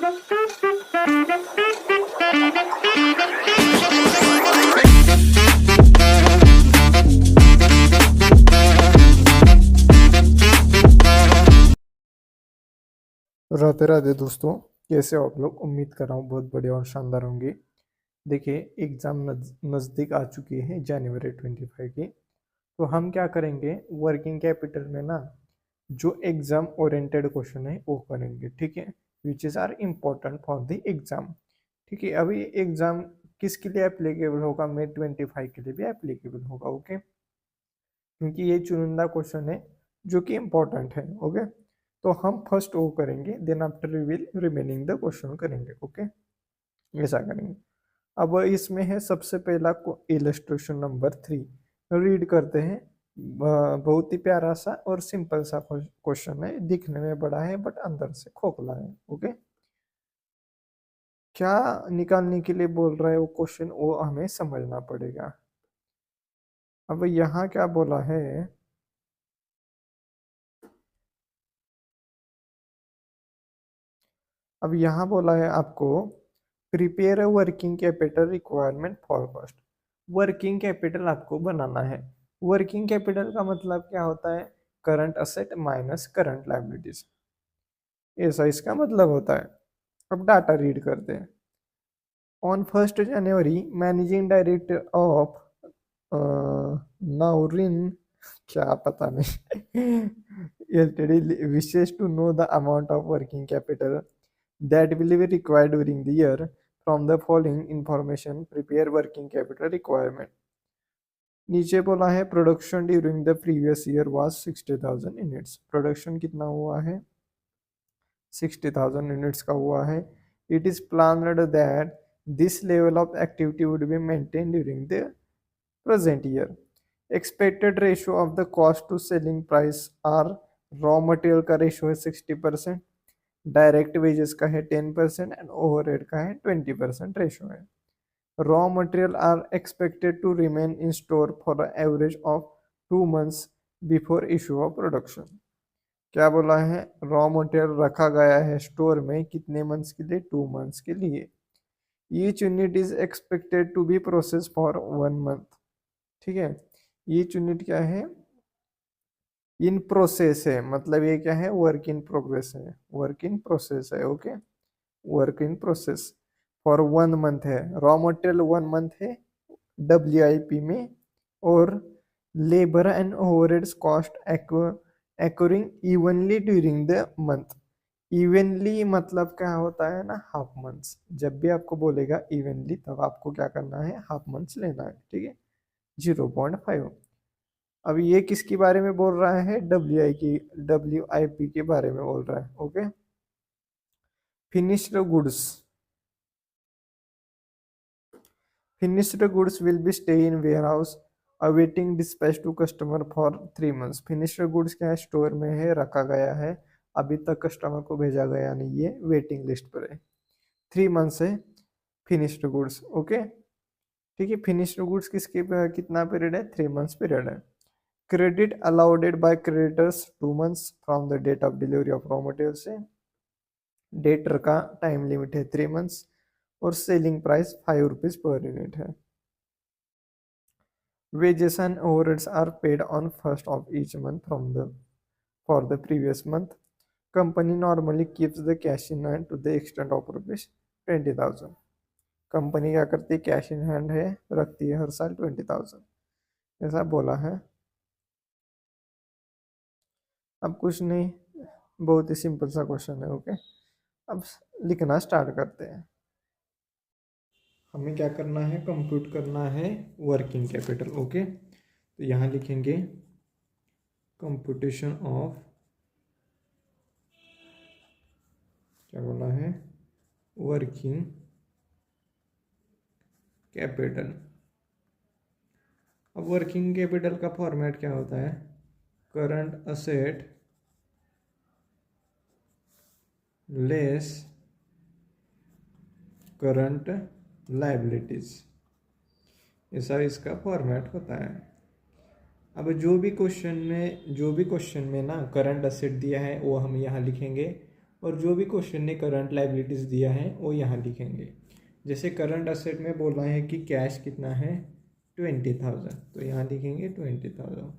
राधे राधे दोस्तों, कैसे हो आप लोग। उम्मीद कर रहा हूँ बहुत बढ़िया और शानदार होंगे। देखिए, एग्ज़ाम नज़दीक आ चुकी है जनवरी 25 की। तो हम क्या करेंगे, वर्किंग कैपिटल में ना जो एग्ज़ाम ओरिएंटेड क्वेश्चन है वो करेंगे, ठीक है, which is are important for the exam. ठीक है, अभी एग्ज़ाम किसके लिए एप्लीकेबल होगा, मे 25 के लिए भी एप्लीकेबल होगा। ओके, क्योंकि ये चुनिंदा क्वेश्चन है जो कि इम्पोर्टेंट है। ओके, तो हम फर्स्ट वो करेंगे, then after we will remaining the question करेंगे। ओके, ऐसा करेंगे। अब इसमें है सबसे पहला इलस्ट्रेशन नंबर 3, रीड करते हैं। बहुत ही प्यारा सा और सिंपल सा क्वेश्चन है, दिखने में बड़ा है बट अंदर से खोखला है। ओके, क्या निकालने के लिए बोल रहा है वो क्वेश्चन, वो हमें समझना पड़ेगा। अब यहाँ क्या बोला है, अब यहाँ बोला है आपको prepare a working capital requirement for first. Working capital आपको बनाना है। वर्किंग कैपिटल का मतलब क्या होता है, current asset minus current liabilities, ऐसा इसका मतलब होता है। अब डाटा रीड करते हैं। On 1 January managing director of नाउरिन, क्या पता नहीं, LTD wishes to know the amount of working capital that will be required during the year. From the following information prepare working capital requirement. नीचे बोला है production during the previous year was 60,000 units. Production कितना हुआ है, 60,000 units का हुआ है। It is planned that this level of activity would be maintain during the present year. Expected ratio of the cost to selling price are, raw material का ratio है 60%, direct wages का है 10% एंड ओवरहेड का है 20% ratio है। Raw material are expected to remain in store for average of 2 months before issue of production. क्या बोला है, रॉ मटेरियल रखा गया है स्टोर में कितने मंथ्स के लिए, 2 months के लिए। Each unit is expected to be process for 1 month। ठीक है, ईच यूनिट क्या है, इन प्रोसेस है, मतलब ये क्या है, वर्क इन प्रोग्रेस है, वर्क इन प्रोसेस है। Okay, work in process for 1 month है, रॉ मटेरियल 1 month है WIP में, और labour and overheads cost occurring evenly during the month. Evenly मतलब क्या होता है ना, हाफ मंथ्स। जब भी आपको बोलेगा इवनली तब आपको क्या करना है, हाफ मंथ्स लेना है। ठीक है, 0.5। अब ये किसके बारे में बोल रहा है, WIP के बारे में बोल रहा है। Okay, finished goods, finished goods will be stay in warehouse awaiting dispatch to customer for 3 months। Finished goods क्या है, स्टोर में है, रखा गया है, अभी तक कस्टमर को भेजा गया नहीं है, वेटिंग लिस्ट पर है। 3 months है फिनिश्ड गुड्स। ओके, ठीक है, फिनिश्ड गुड्स किसके कितना पीरियड है, 3 months पीरियड है। Credit allowed by creditors 2 months from the date of delivery of raw material से। डेटर का टाइम लिमिट है 3 months, और selling price 5 rupees per unit है। Wages and overheads are paid on first of each month from the for the previous month. Company normally keeps the cash in hand to the extent of ₹20,000। Company क्या करती है, cash in hand है, रखती है हर साल 20,000, ऐसा बोला है। अब कुछ नहीं, बहुत ही सिंपल सा क्वेश्चन है। ओके, अब लिखना स्टार्ट करते हैं। हमें क्या करना है, कंप्यूट करना है वर्किंग कैपिटल। ओके, तो यहाँ लिखेंगे कंप्यूटेशन ऑफ, क्या बोला है, वर्किंग कैपिटल। अब वर्किंग कैपिटल का फॉर्मेट क्या होता है, current asset less current liabilities, ऐसा इसका फॉर्मेट होता है। अब जो भी क्वेश्चन में ना करंट असेट दिया है वो हम यहाँ लिखेंगे, और जो भी क्वेश्चन ने करंट लाइबिलिटीज़ दिया है वो यहाँ लिखेंगे। जैसे करंट असेट में बोला है कि कैश कितना है 20,000, तो यहाँ लिखेंगे 20,000।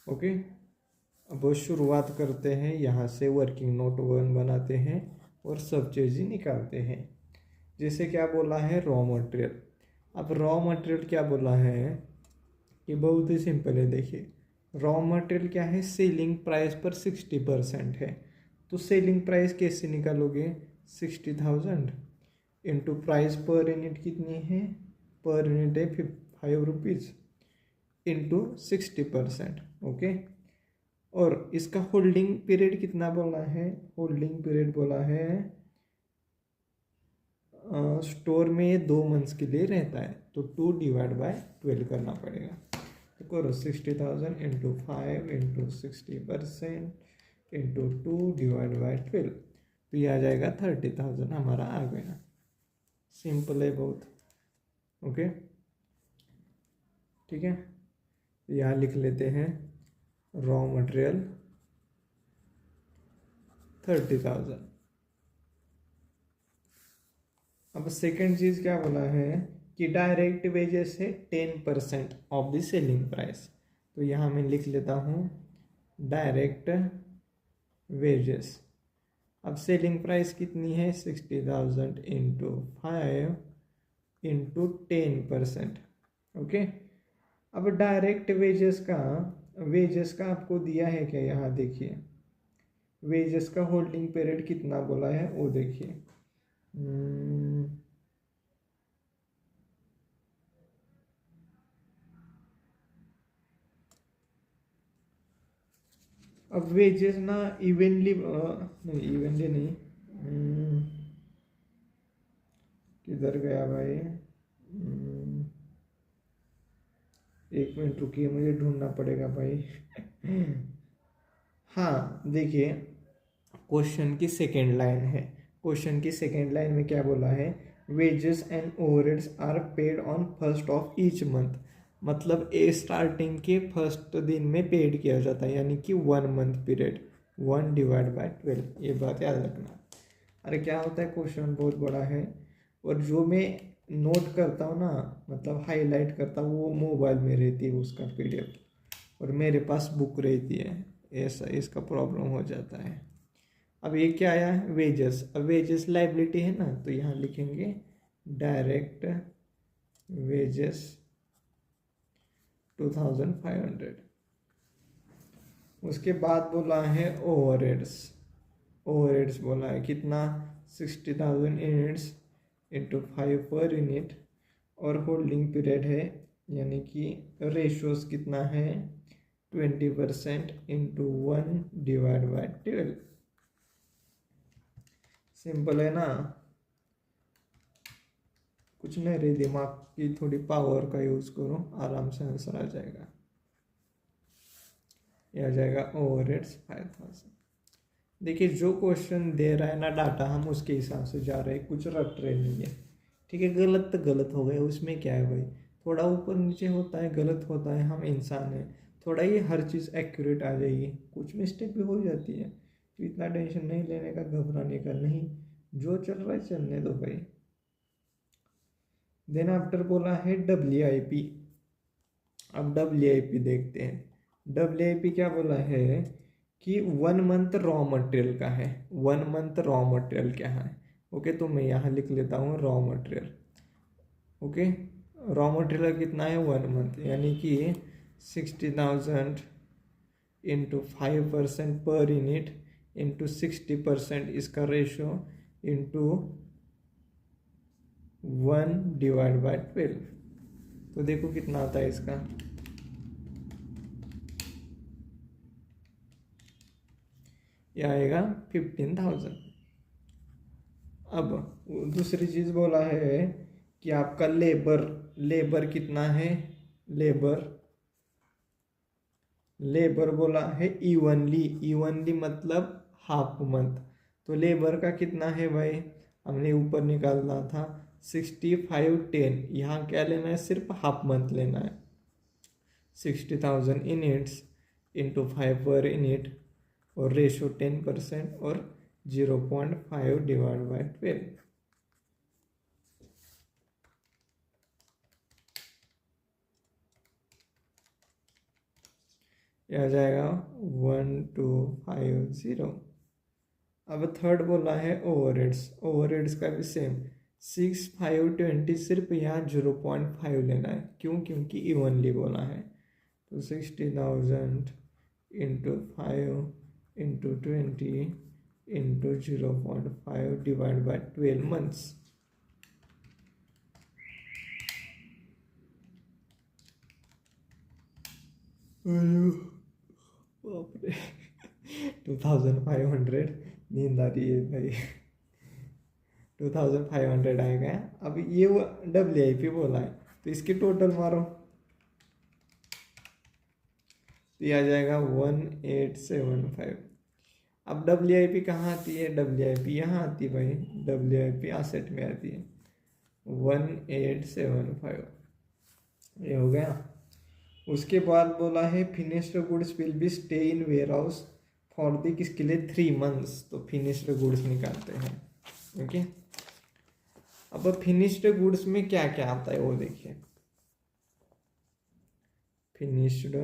ओके, अब शुरुआत करते हैं यहाँ से, वर्किंग नोट 1 बनाते हैं और सब चीज़ें निकालते हैं। जैसे क्या बोला है रॉ मटेरियल। अब रॉ मटेरियल क्या बोला है कि बहुत ही सिंपल है। देखिए रॉ मटेरियल क्या है, सेलिंग प्राइस पर 60% है, तो सेलिंग प्राइस कैसे निकालोगे, 60,000 इंटू प्राइस पर यूनिट कितनी है, पर यूनिट है 5 रुपीज़ इंटू 60%। ओके, और इसका होल्डिंग पीरियड कितना बोला है, होल्डिंग पीरियड बोला है स्टोर में 2 मंथ्स के लिए रहता है, तो 2/12 करना पड़ेगा। तो करो 60,000 इंटू 5 इंटू 60% इंटू 2/12, तो ये आ जाएगा 30,000 हमारा आ गया। सिंपल है बहुत। ओके ठीक है, यहाँ लिख लेते हैं रॉ मटेरियल 30,000। अब सेकेंड चीज क्या बोला है कि डायरेक्ट वेजेस है 10% ऑफ द सेलिंग प्राइस, तो यहाँ मैं लिख लेता हूँ डायरेक्ट वेजेस। अब सेलिंग प्राइस कितनी है 60,000 इंटू 5 इंटू 10%। ओके, अब डायरेक्ट वेजेस का आपको दिया है क्या, यहाँ देखिए वेजेस का होल्डिंग पीरियड कितना बोला है वो देखिए। अब वेजेस ना इवनली नहीं, इवनली नहीं, किधर गया भाई, एक मिनट रुकिए मुझे ढूंढना पड़ेगा भाई। हाँ देखिए, क्वेश्चन की सेकेंड लाइन है, क्वेश्चन की सेकेंड लाइन में क्या बोला है, wages and overheads are paid on first of each month, मतलब स्टार्टिंग के फर्स्ट दिन में पेड किया जाता है, यानी कि 1 मंथ पीरियड, 1/12, ये बात याद रखना। अरे क्या होता है, क्वेश्चन बहुत बड़ा है और जो मैं नोट करता हूँ ना, मतलब हाईलाइट करता हूँ, वो मोबाइल में रहती है उसका PDF, और मेरे पास बुक रहती है, ऐसा इसका प्रॉब्लम हो जाता है। अब ये क्या आया है वेजेस, अब वेजेस लाइबिलिटी है ना, तो यहाँ लिखेंगे डायरेक्ट वेजेस 2500। उसके बाद बोला है ओवरहेड्स, ओवरहेड्स बोला है कितना 60,000 यूनिट्स इंटू 5 पर यूनिट, और होल्डिंग पीरियड है यानी कि रेशियोज कितना है 20% इंटू 1/12। सिंपल है ना, कुछ नहीं रे, दिमाग की थोड़ी पावर का यूज करो, आराम से आंसर आ जाएगा। ये आ जाएगा ओवरहेड्स 5,000। देखिए जो क्वेश्चन दे रहा है ना डाटा, हम उसके हिसाब से जा रहे हैं, कुछ रट रहे नहीं है। ठीक है, गलत तो गलत हो गए, उसमें क्या है भाई, थोड़ा ऊपर नीचे होता है, गलत होता है, हम इंसान हैं, थोड़ा ही हर चीज़ एक्यूरेट आ जाएगी, कुछ मिस्टेक भी हो जाती है, तो इतना टेंशन नहीं लेने का, घबराने का नहीं, जो चल रहा है चलने दो भाई। देन आफ्टर बोला है WIP। अब WIP देखते हैं, WIP क्या बोला है कि 1 मंथ रॉ मटेरियल का है, 1 मंथ रॉ मटेरियल क्या है। ओके, तो मैं यहाँ लिख लेता हूँ raw material. Okay, raw material कितना है 1 मंथ, यानी कि 60,000 इंटू 5% पर यूनिट इंटू 60% इसका रेशो इंटू 1/12, तो देखो कितना आता है इसका, यह आएगा 15,000। अब दूसरी चीज बोला है कि आपका लेबर कितना है, लेबर बोला है इवनली मतलब हाफ मंथ, तो लेबर का कितना है भाई, हमने यूपर निकालना था 6510, यहाँ क्या लेना है, सिर्फ हाफ मंथ लेना है, 60,000 यूनिट्स इंटू 5 पर यूनिट और रेशो 10% और 0.5 डिवाइड बाई 12। यह आ जाएगा 1250। अब थर्ड बोला है ओवरहेड्स। ओवरहेड्स का भी सेम 6520, सिर्फ यहाँ 0.5 लेना है। क्यों? क्योंकि इवनली बोला है। तो 60,000 into 5 into 20 into 0.5 divide by 12 months. बाप रे 2500। नींद आ रही है भाई। 2500 आएगा। अब ये वो WIP बोला है, तो इसकी टोटल मारो, तो ये आ जाएगा 1875। अब WIP कहाँ आती है? WIP यहाँ आती है भाई, WIP एसेट में आती है। 1875 ये हो गया। उसके बाद बोला है finished goods will be stay in warehouse for the किसके लिए? 3 मंथ्स। तो फिनिश्ड गुड्स निकालते हैं। ओके, अब फिनिश्ड गुड्स में क्या क्या आता है वो देखिए। फिनिश्ड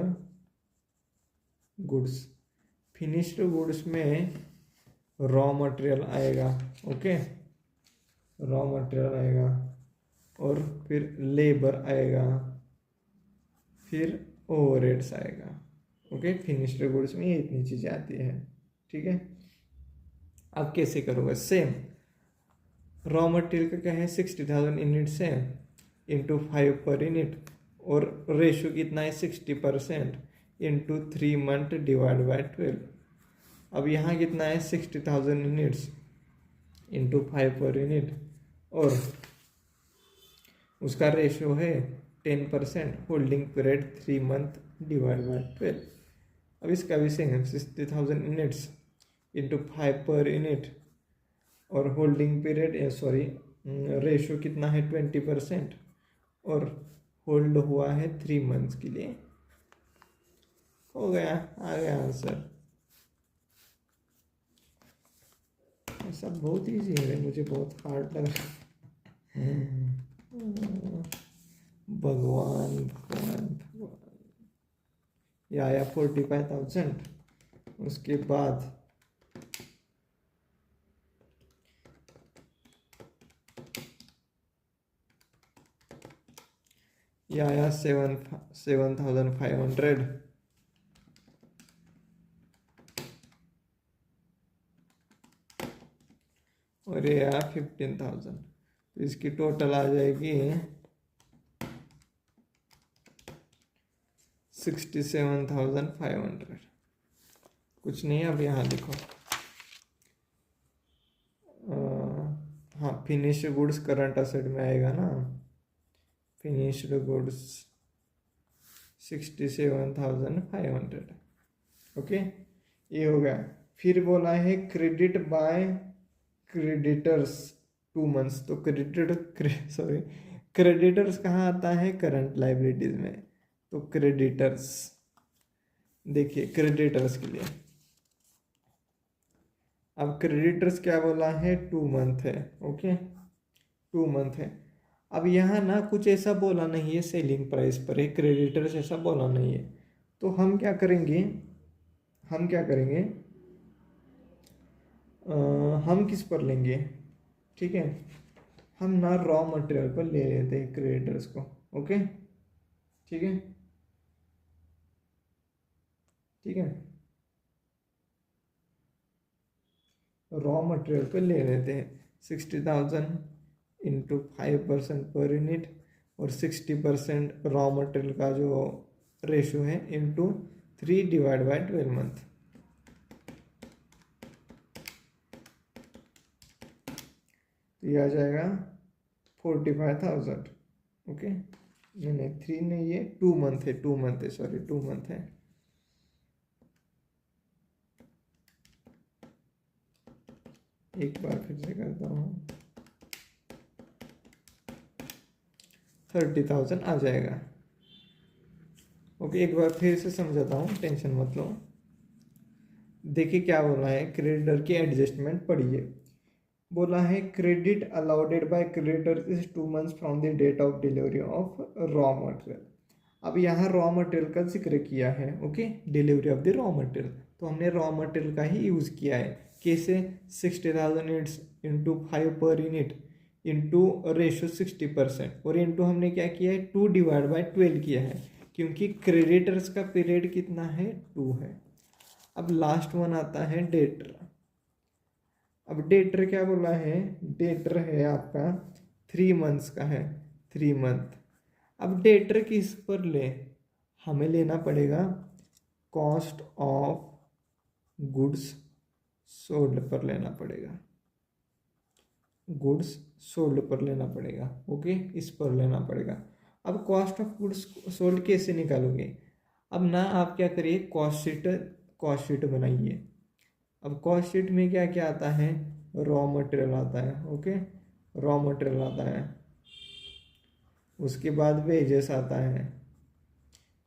गुड्स, फिनिश्ड गुड्स में रॉ मटेरियल आएगा। ओके, रॉ मटेरियल आएगा, और फिर लेबर आएगा, फिर ओवरहेड्स आएगा। ओके, फिनिश्ड गुड्स में ये इतनी चीज़ें आती है। ठीक है, अब कैसे करोगे? सेम रॉ मटेरियल का क्या है? 60,000 यूनिट्स है, इंटू 5 पर यूनिट, और रेशो कितना है? 60% इंटू 3 मंथ डिवाइड बाई 12। अब यहाँ कितना है? 60,000 यूनिट्स इंटू 5 पर यूनिट, और उसका रेशो है 10%, holding period 3 month divide by 12। अब इसका भी same 60,000 units into 5 per unit, और होल्डिंग पीरियड रेशो कितना है? 20%, और होल्ड हुआ है 3 मंथ्स के लिए। हो गया, आ गया आंसर। सब बहुत ईजी है, मुझे बहुत हार्ड लग रहा है। भगवान भगवान भगवान। ये आया 45,000। उसके बाद ये आया 7,500। और ये आया 15,000। तो इसकी टोटल आ जाएगी 67,500। कुछ नहीं, अब यहाँ लिखो। हाँ, फिनिश्ड गुड्स करंट असेट में आएगा ना। Finished goods 67,500। ओके, ये हो गया। फिर बोला है क्रेडिट बाय क्रेडिटर्स 2 मंथ्स। तो क्रेडिटर्स कहाँ आता है? करंट लाइबिलिटीज में। तो क्रेडिटर्स, देखिए क्रेडिटर्स के लिए, अब क्रेडिटर्स क्या बोला है? 2 मंथ है। ओके, 2 मंथ है। अब यहाँ ना कुछ ऐसा बोला नहीं है सेलिंग प्राइस पर है, क्रेडिटर्स ऐसा बोला नहीं है। तो हम क्या करेंगे? हम किस पर लेंगे? ठीक है, हम ना रॉ मटेरियल पर ले लेते हैं क्रेडिटर्स को। ओके, ठीक है, ठीक है, रॉ मटेरियल पे ले लेते हैं। 60,000 इंटू 5% पर यूनिट, और 60% रॉ मटेरियल का जो रेशो है इंटू 3 डिवाइड बाई 12 मंथ। तो ये आ जाएगा 45,000। ओके, नहीं 3 नहीं, ये 2 मंथ है, 2 मंथ है, सॉरी 2 मंथ है। एक बार फिर से करता हूँ, 30,000 आ जाएगा। ओके, एक बार फिर से समझाता हूँ, टेंशन मत लो। देखिए क्या बोला है, क्रेडिटर की एडजस्टमेंट पढ़िए। बोला है credit allowed by creditor is 2 months from the date of delivery of raw material. अब यहाँ रॉ मटेरियल का जिक्र किया है, okay, delivery of the raw material, तो हमने रॉ मटेरियल का ही यूज़ किया है। कैसे? 60,000 units into 5 per unit into ratio 60%, और इंटू हमने क्या किया है, 2/12 किया है, क्योंकि क्रेडिटर्स का पीरियड कितना है, 2 है। अब लास्ट वन आता है डेटर। अब डेटर क्या बोला है, डेटर है आपका 3 months का है, 3 month। अब डेटर किस पर ले, हमें लेना पड़ेगा कॉस्ट ऑफ गुड्स सोल्ड पर लेना पड़ेगा, गुड्स सोल्ड पर लेना पड़ेगा, ओके, इस पर लेना पड़ेगा। अब कॉस्ट ऑफ गुड्स सोल्ड कैसे निकालोगे? अब ना आप क्या करिए, कॉस्ट शीट बनाइए। अब कॉस्ट शीट में क्या क्या आता है, रॉ मटेरियल आता है, ओके, रॉ मटेरियल आता है, उसके बाद वेजेस आता है,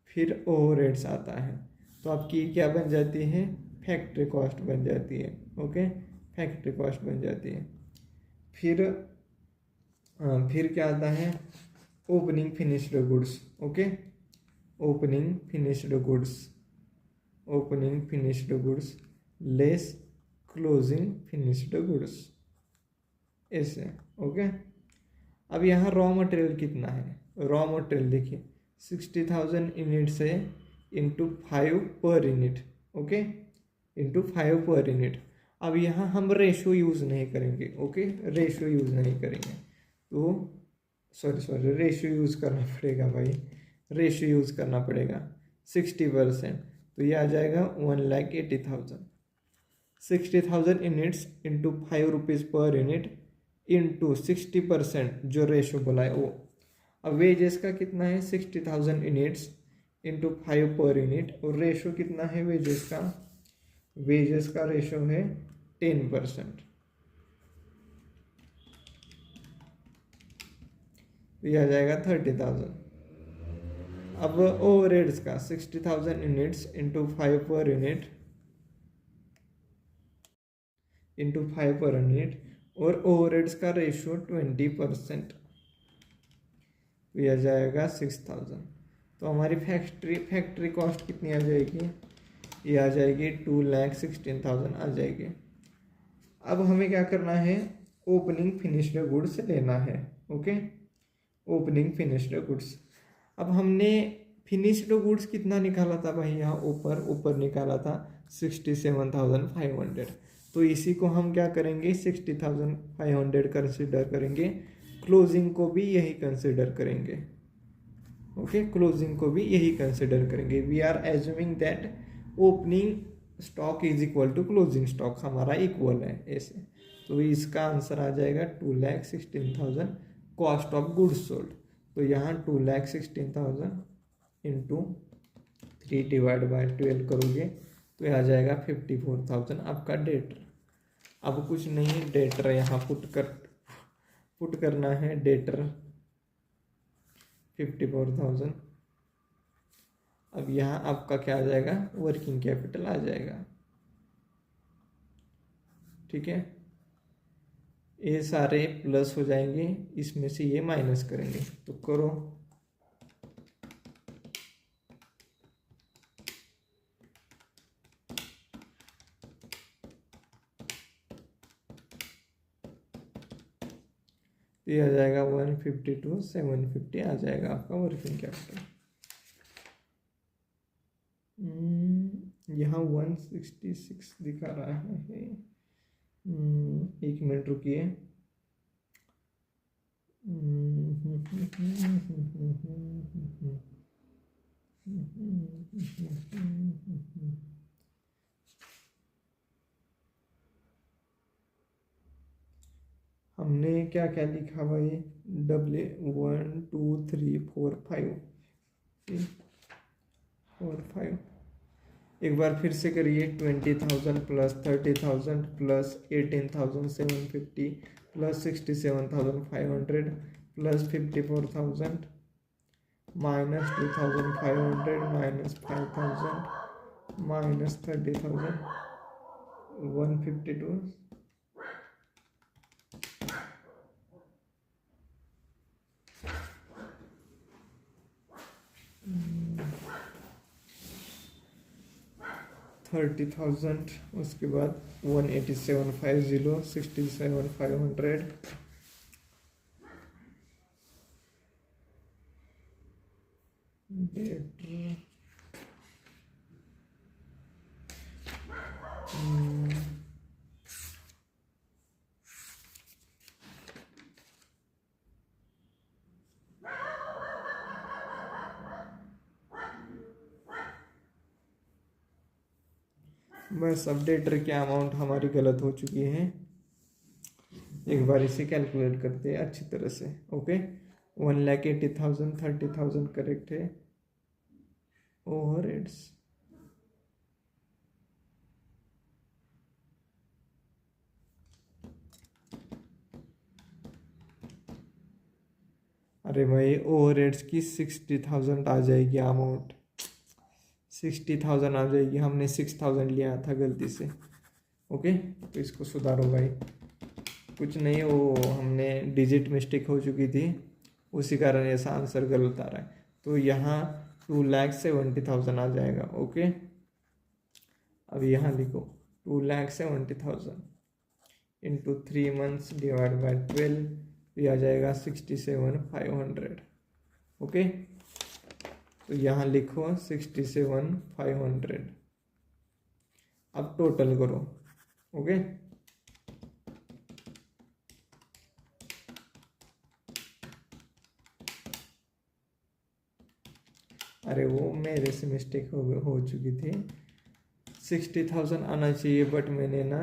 फिर ओवरहेड्स आता है, तो आपकी क्या बन जाती है, फैक्ट्री कॉस्ट बन जाती है, ओके, फैक्ट्री कॉस्ट बन जाती है। फिर क्या आता है, opening finished goods, okay, opening finished goods, opening finished goods less closing finished goods, ऐसे, ओके। अब यहाँ रॉ मटेरियल कितना है, रॉ मटेरियल देखिए 60,000 यूनिट्स है, into 5 per unit, okay, into 5 per unit. अब यहाँ हम रेशो यूज़ नहीं करेंगे, ओके, रेशो यूज़ नहीं करेंगे, तो सॉरी रेशो यूज़ करना पड़ेगा भाई, रेशो यूज़ करना पड़ेगा 60%, तो ये आ जाएगा 1,80,000। 60,000 units into 5 rupees per unit into 60% जो रेशो बोला है वो। अब वेजेस का कितना है, 60,000 यूनिट्स इंटू 5 पर यूनिट, और रेशो कितना है वेजेस का, वेजेस का रेशो है 10%, ये आ जाएगा 30,000। अब ओवरहेड्स का 60,000 units into 5 per unit into 5 per unit, और ओवरहेड्स का रेशो 20%, ये आ जाएगा 6,000। तो हमारी फैक्ट्री कॉस्ट कितनी आ जाएगी, ये आ जाएगी 2,16,000 आ जाएगी। अब हमें क्या करना है, ओपनिंग फिनिश्ड गुड्स लेना है, ओके, ओपनिंग फिनिश्ड गुड्स। अब हमने फिनिश्ड गुड्स कितना निकाला था भाई, यहाँ ऊपर निकाला था 67,500, तो इसी को हम क्या करेंगे, 60,500 कंसिडर करेंगे, क्लोजिंग को भी यही कंसिडर करेंगे, ओके, क्लोजिंग को भी यही कंसिडर करेंगे। We are assuming that opening stock is equal to closing stock, हमारा इक्वल है ऐसे, तो इसका आंसर आ जाएगा 2,16,000 कॉस्ट ऑफ गुड्स सोल्ड। तो यहाँ 2,16,000 इंटू 3/12 करोगे तो यह आ जाएगा 54,000 आपका डेटर। अब कुछ नहीं, डेटर यहाँ पुट करना है, डेटर 54,000। अब यहाँ आपका क्या आ जाएगा, वर्किंग कैपिटल आ जाएगा, ठीक है, ये सारे प्लस हो जाएंगे, इसमें से ये माइनस करेंगे, तो करो। ये आ जाएगा 152 750 आ जाएगा आपका वर्किंग कैपिटल। यहाँ 166 दिखा रहा है, एक मिनट रुकिए। हमने क्या क्या लिखा भाई, 1 2 3 4 5 एक बार फिर से करिए, 20,000 plus 30,000 plus 18,750 plus 67,500 plus 54,000 minus 2,500 minus 5,000 minus 30,000 152 30,000, उसके बाद 187,500 67,500 डेटर बस अब डेटर की अमाउंट हमारी गलत हो चुकी है। एक बार इसे कैलकुलेट करते हैं अच्छी तरह से। ओके, 1,80,000 30,000 करेक्ट है। ओवरहेड्स अरे भाई ओवरहेड्स की 60,000 आ जाएगी अमाउंट, 60,000 आ जाएगी। हमने 6,000 लिया था गलती से। ओके, तो इसको सुधारो भाई। कुछ नहीं, वो हमने डिजिट मिस्टेक हो चुकी थी, उसी कारण ऐसा आंसर गलत आ रहा है। तो यहाँ 2,70,000 आ जाएगा। ओके, अब यहाँ लिखो 2,70,000 इंटू 3 मंथ्स डिवाइड बाई 12, ये आ जाएगा 67,500। ओके, तो यहाँ लिखो 67,500। अब टोटल करो। ओके, अरे वो मेरे से मिस्टेक हो चुकी थी। 60,000 आना चाहिए, बट मैंने ना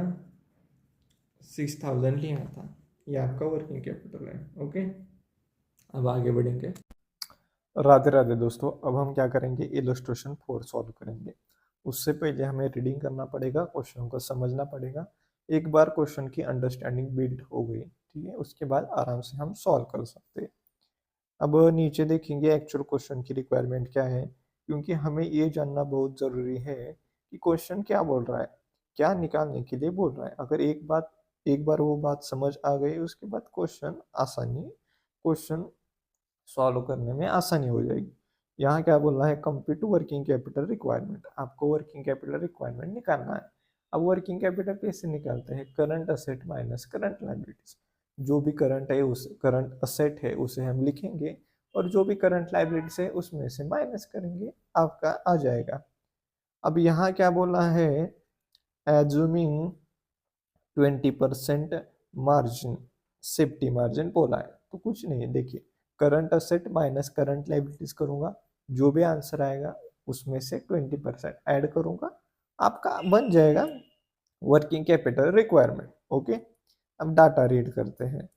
6,000 लिया था। ये आपका वर्किंग कैपिटल है। ओके, अब आगे बढ़ेंगे। राधे राधे दोस्तों, अब हम क्या करेंगे, इलस्ट्रेशन 4 सॉल्व करेंगे। उससे पहले हमें रीडिंग करना पड़ेगा, क्वेश्चन को समझना पड़ेगा। एक बार क्वेश्चन की अंडरस्टैंडिंग बिल्ड हो गई, ठीक है, उसके बाद आराम से हम सॉल्व कर सकते हैं। अब नीचे देखेंगे एक्चुअल क्वेश्चन की रिक्वायरमेंट क्या है, क्योंकि हमें ये जानना बहुत ज़रूरी है कि क्वेश्चन क्या बोल रहा है, क्या निकालने के लिए बोल रहा है। अगर एक बार वो बात समझ आ गई, उसके बाद क्वेश्चन सॉल्व करने में आसानी हो जाएगी। यहाँ क्या बोल रहा है, कंप्यूट वर्किंग कैपिटल रिक्वायरमेंट। आपको वर्किंग कैपिटल रिक्वायरमेंट निकालना है। अब वर्किंग कैपिटल कैसे निकालते हैं, current asset minus current liabilities. जो भी करंट है, उस करंट असेट है उसे हम लिखेंगे, और जो भी करंट लाइबिलिटीज है उसमें से माइनस करेंगे, आपका आ जाएगा। अब यहाँ क्या बोला है, एज्यूमिंग 20% मार्जिन, सेफ्टी मार्जिन बोला है। तो कुछ नहीं है, देखिए current asset minus current liabilities करूंगा, जो भी आंसर आएगा उसमें से 20% ऐड करूंगा, आपका बन जाएगा वर्किंग कैपिटल रिक्वायरमेंट। ओके, अब डाटा रीड करते हैं।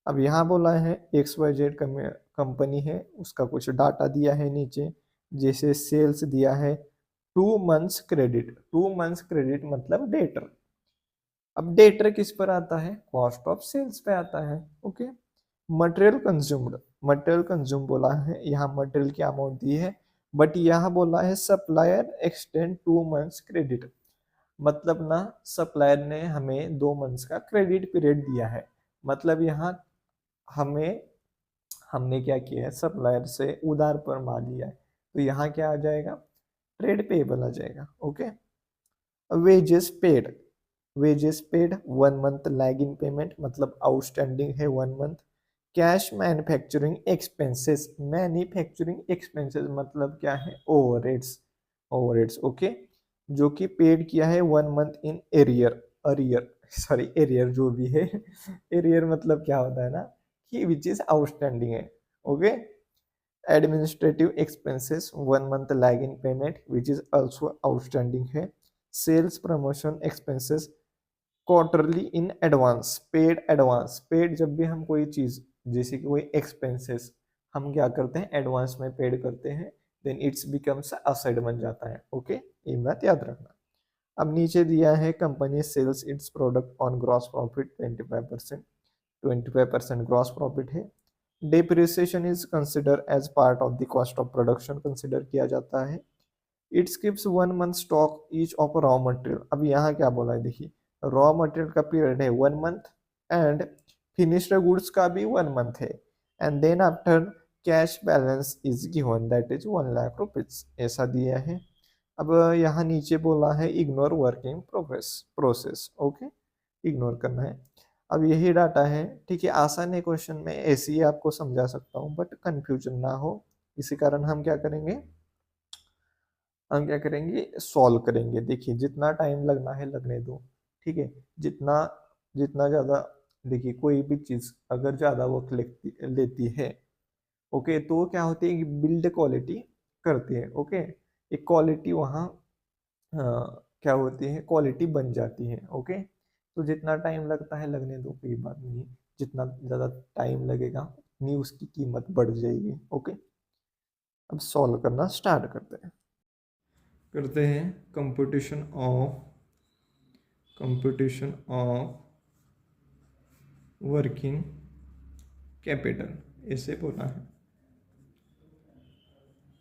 अब यहाँ बोला है XYZ कंपनी है, उसका कुछ डाटा दिया है नीचे, जैसे सेल्स दिया है 2 मंथ्स क्रेडिट। 2 मंथ्स क्रेडिट मतलब डेटर। अब डेटर किस पर आता है, कॉस्ट ऑफ सेल्स पे आता है। ओके, मटेरियल कंज्यूम बोला है, यहाँ मटेरियल की अमाउंट दी है, बट यहाँ बोला है सप्लायर एक्सटेंड 2 मंथ्स क्रेडिट। मतलब ना सप्लायर ने हमें 2 मंथ्स का क्रेडिट पीरियड दिया है। मतलब यहाँ हमें हमने क्या किया है, सप्लायर से उधार पर माल लिया है, तो यहाँ क्या आ जाएगा, ट्रेड पेएबल आ जाएगा। Okay, wages paid 1 month lag in payment, मतलब आउटस्टैंडिंग है 1 मंथ। कैश मैन्युफैक्चरिंग एक्सपेंसेस मतलब क्या है, ओवरहेड्स। ओके, जो कि पेड किया है 1 मंथ इन एरियर जो भी है। एरियर मतलब क्या होता है ना, कि विच इज आउटस्टैंडिंग है। Okay, administrative expenses 1 month lag in payment which is also outstanding है। Sales promotion expenses quarterly in advance, paid जब भी हम कोई चीज, जैसे कि कोई एक्सपेंसेस हम क्या करते हैं, एडवांस में पेड करते हैं, देन इट्स बिकम्स असेट बन जाता है। ओके, ये बात याद रखना। अब नीचे दिया है company sells its product on gross profit 25%, 25% gross profit है। Depreciation is consider as part of the cost of production, consider किया जाता है। It keeps 1 month stock each of raw material. अब यहाँ क्या बोला है, देखिए रॉ मटेरियल का पीरियड है 1 मंथ एंड फिनिश्ड गुड्स का भी 1 मंथ है and then after cash balance is given that is 1 lakh rupees ऐसा दिया है। अब यहाँ नीचे बोला है ignore working progress process, okay, ignore करना है। अब यही डाटा है, ठीक है, आसान है क्वेश्चन में, ऐसे ही आपको समझा सकता हूँ बट कंफ्यूजन ना हो, इसी कारण हम क्या करेंगे सॉल्व करेंगे। देखिए जितना टाइम लगना है लगने दो, ठीक है, जितना जितना ज़्यादा, देखिए कोई भी चीज़ अगर ज़्यादा वक्त लेती है, ओके, तो क्या होती है कि बिल्ड क्वालिटी करती है, ओके, एक क्वालिटी वहाँ क्या होती है, क्वालिटी बन जाती है, ओके। तो जितना टाइम लगता है लगने दो, कोई बात नहीं, जितना ज़्यादा टाइम लगेगा उतनी उसकी कीमत बढ़ जाएगी, ओके। अब सॉल्व करना स्टार्ट करते हैं कंपटीशन ऑफ वर्किंग कैपिटल ऐसे बोला है।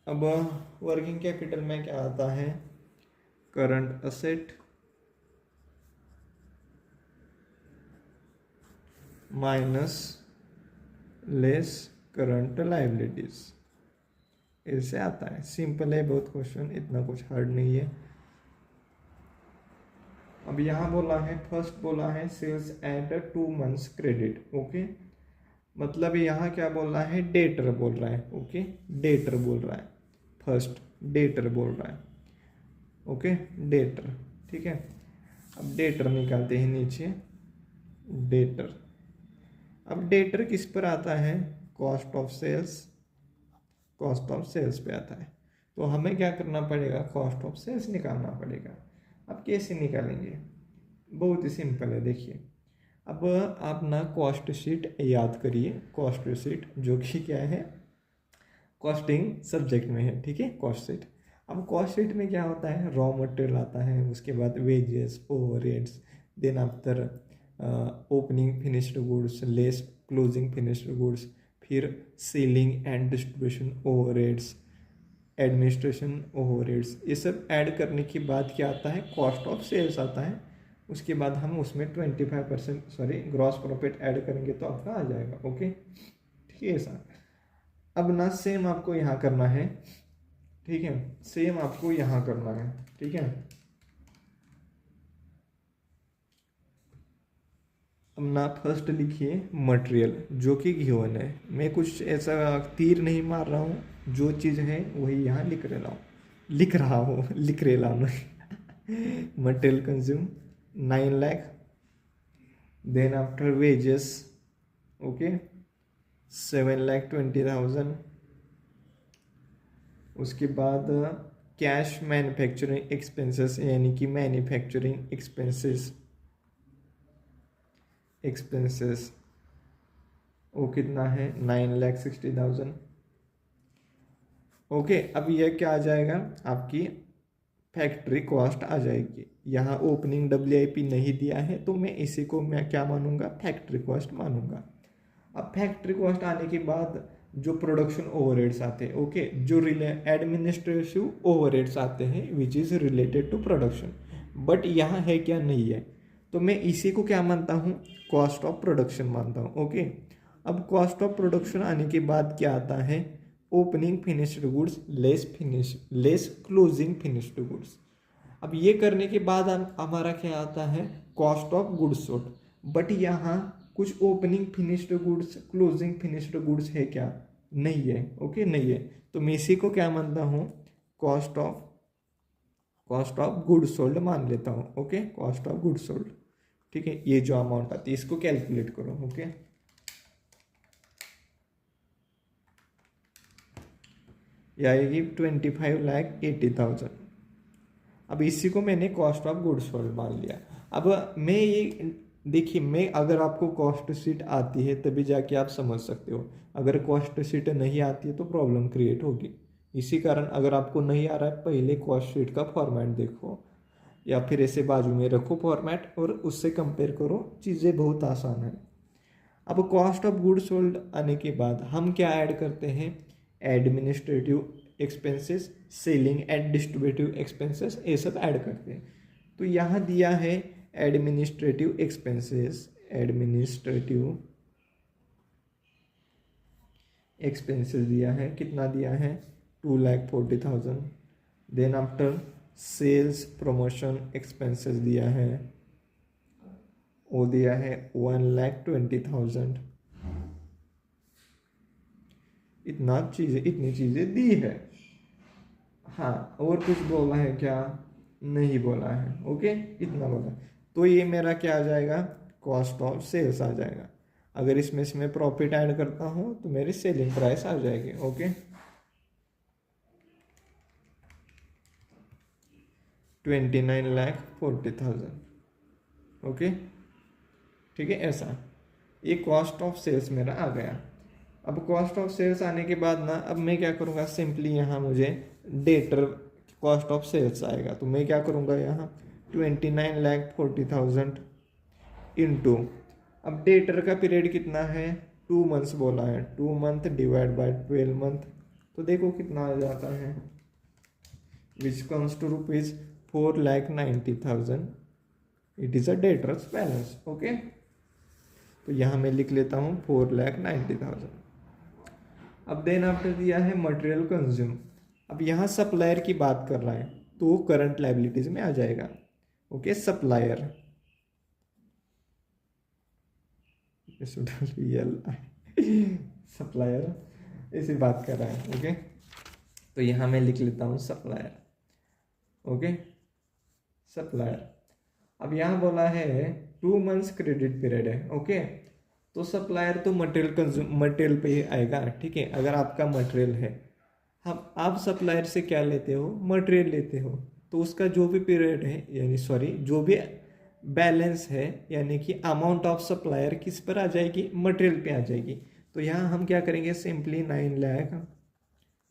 अब वर्किंग कैपिटल में क्या आता है, current asset minus less current liabilities ऐसे आता है। सिंपल है बहुत क्वेश्चन, इतना कुछ हार्ड नहीं है। अब यहाँ बोला है, फर्स्ट बोला है sales at 2 months credit, okay, मतलब यहाँ क्या बोल रहा है, डेटर बोल रहा है, ओके, डेटर बोल रहा है, फर्स्ट डेटर बोल रहा है, ओके, डेटर, ठीक है। अब डेटर निकालते हैं नीचे, डेटर, अब डेटर किस पर आता है, cost of sales, cost of sales पे आता है। तो हमें क्या करना पड़ेगा, कॉस्ट ऑफ सेल्स निकालना पड़ेगा। अब कैसे निकालेंगे, बहुत ही सिंपल है, देखिए अब आप ना कॉस्ट शीट याद करिए, कॉस्ट शीट जो कि क्या है कॉस्टिंग सब्जेक्ट में है, ठीक है, कॉस्ट शीट। अब कॉस्ट शीट में क्या होता है, रॉ मटेरियल आता है, उसके बाद wages, overheads, then after opening finished goods, less closing finished goods, फिर selling and distribution overheads, administration overheads, ये सब ऐड करने के बाद क्या आता है, कॉस्ट ऑफ सेल्स आता है। उसके बाद हम उसमें 25% सॉरी ग्रॉस प्रॉफिट ऐड करेंगे तो आपका आ जाएगा, ओके, ठीक है सर। अब ना सेम आपको यहाँ करना है, ठीक है, सेम आपको यहाँ करना है, ठीक है। अब ना फर्स्ट लिखिए मटेरियल जो कि गिवन है, मैं कुछ ऐसा तीर नहीं मार रहा हूँ, जो चीज़ है वही यहाँ लिख रहा हूँ material consume 9 lakh, then after wages, okay, 7,20,000, उसके बाद कैश मैन्युफैक्चरिंग एक्सपेंसेस यानी कि मैन्युफैक्चरिंग एक्सपेंसेस वो कितना है, 9,60,000, ओके। अब यह क्या आ जाएगा, आपकी फैक्ट्री कॉस्ट आ जाएगी। यहाँ ओपनिंग WIP नहीं दिया है तो मैं इसी को मैं क्या मानूंगा, फैक्ट्री कॉस्ट मानूंगा। अब फैक्ट्री कॉस्ट आने के बाद जो प्रोडक्शन ओवरहेड्स आते हैं, ओके, जो एडमिनिस्ट्रेटिव ओवरहेड्स आते हैं which is related to production, but यहाँ है क्या, नहीं है, तो मैं इसी को क्या मानता हूँ, कॉस्ट ऑफ प्रोडक्शन मानता हूँ, ओके। अब कॉस्ट ऑफ प्रोडक्शन आने के बाद क्या आता है, opening finished goods less closing finished goods. अब ये करने के बाद हमारा क्या आता है, cost of goods sold, but यहाँ कुछ opening finished goods closing finished goods है क्या, नहीं है, ओके, नहीं है, तो मैं इसी को क्या मानता हूँ, कॉस्ट ऑफ गुड्स सोल्ड मान लेता हूँ, okay, cost of goods sold, ठीक है। ये जो अमाउंट आती है इसको कैलकुलेट करो, ओके। ये आएगी 25,80,000। अब इसी को मैंने कॉस्ट ऑफ गुड्स सोल्ड मान लिया। अब मैं ये देखिए, मैं अगर आपको कॉस्ट शीट आती है तभी जाके आप समझ सकते हो, अगर कॉस्ट शीट नहीं आती है तो प्रॉब्लम क्रिएट होगी। इसी कारण अगर आपको नहीं आ रहा है पहले कॉस्ट शीट का फॉर्मेट देखो या फिर ऐसे बाजू में रखो फॉर्मेट और उससे कंपेयर करो, चीज़ें बहुत आसान है। अब कॉस्ट ऑफ गुड्स सोल्ड आने के बाद हम क्या ऐड करते हैं, administrative expenses, selling and distributive expenses, ये सब ऐड करते हैं। तो यहाँ दिया है एडमिनिस्ट्रेटिव एक्सपेंसेस दिया है, कितना दिया है 2,40,000। Then after sales promotion expenses दिया है, वो दिया है 1,20,000। इतनी चीजें दी है। हाँ, और कुछ बोला है क्या? नहीं बोला है। ओके, इतना बोला। तो ये मेरा क्या आ जाएगा? कॉस्ट ऑफ सेल्स आ जाएगा। अगर इसमें से मैं प्रॉफिट ऐड करता हूँ तो मेरी सेलिंग प्राइस आ जाएगी। ओके, 29,40,000। ओके, ठीक है, ऐसा ये कॉस्ट ऑफ सेल्स मेरा आ गया। अब कॉस्ट ऑफ सेल्स आने के बाद ना, अब मैं क्या करूँगा, सिंपली यहाँ मुझे डेटर कॉस्ट ऑफ सेल्स आएगा। तो मैं क्या करूँगा, यहाँ 29,40,000 इंटू, अब डेटर का पीरियड कितना है, 2 मंथ्स बोला है, 2 मंथ डिवाइड बाय 12 मंथ, तो देखो कितना आ जाता है, which comes to rupees 4,90,000। It is a debtors balance. Okay, तो यहाँ मैं लिख लेता हूँ 4,90,000। अब देन आफ्टर दिया है मटेरियल कंज्यूम। अब यहाँ सप्लायर की बात कर रहा है तो करंट लायबिलिटीज में आ जाएगा। ओके, सप्लायर सप्लायर ऐसी बात कर रहा है। ओके, तो यहाँ मैं लिख लेता हूँ सप्लायर। Okay, supplier. अब यहाँ बोला है 2 मंथ्स क्रेडिट पीरियड है। ओके, तो सप्लायर तो मटेरियल पे ही आएगा। ठीक है, अगर आपका मटेरियल है, हम आप सप्लायर से क्या लेते हो, मटेरियल लेते हो, तो उसका जो भी पीरियड है, यानी सॉरी जो भी बैलेंस है, यानी कि अमाउंट ऑफ सप्लायर किस पर आ जाएगी, मटेरियल पे आ जाएगी। तो यहाँ हम क्या करेंगे, simply 9 lakh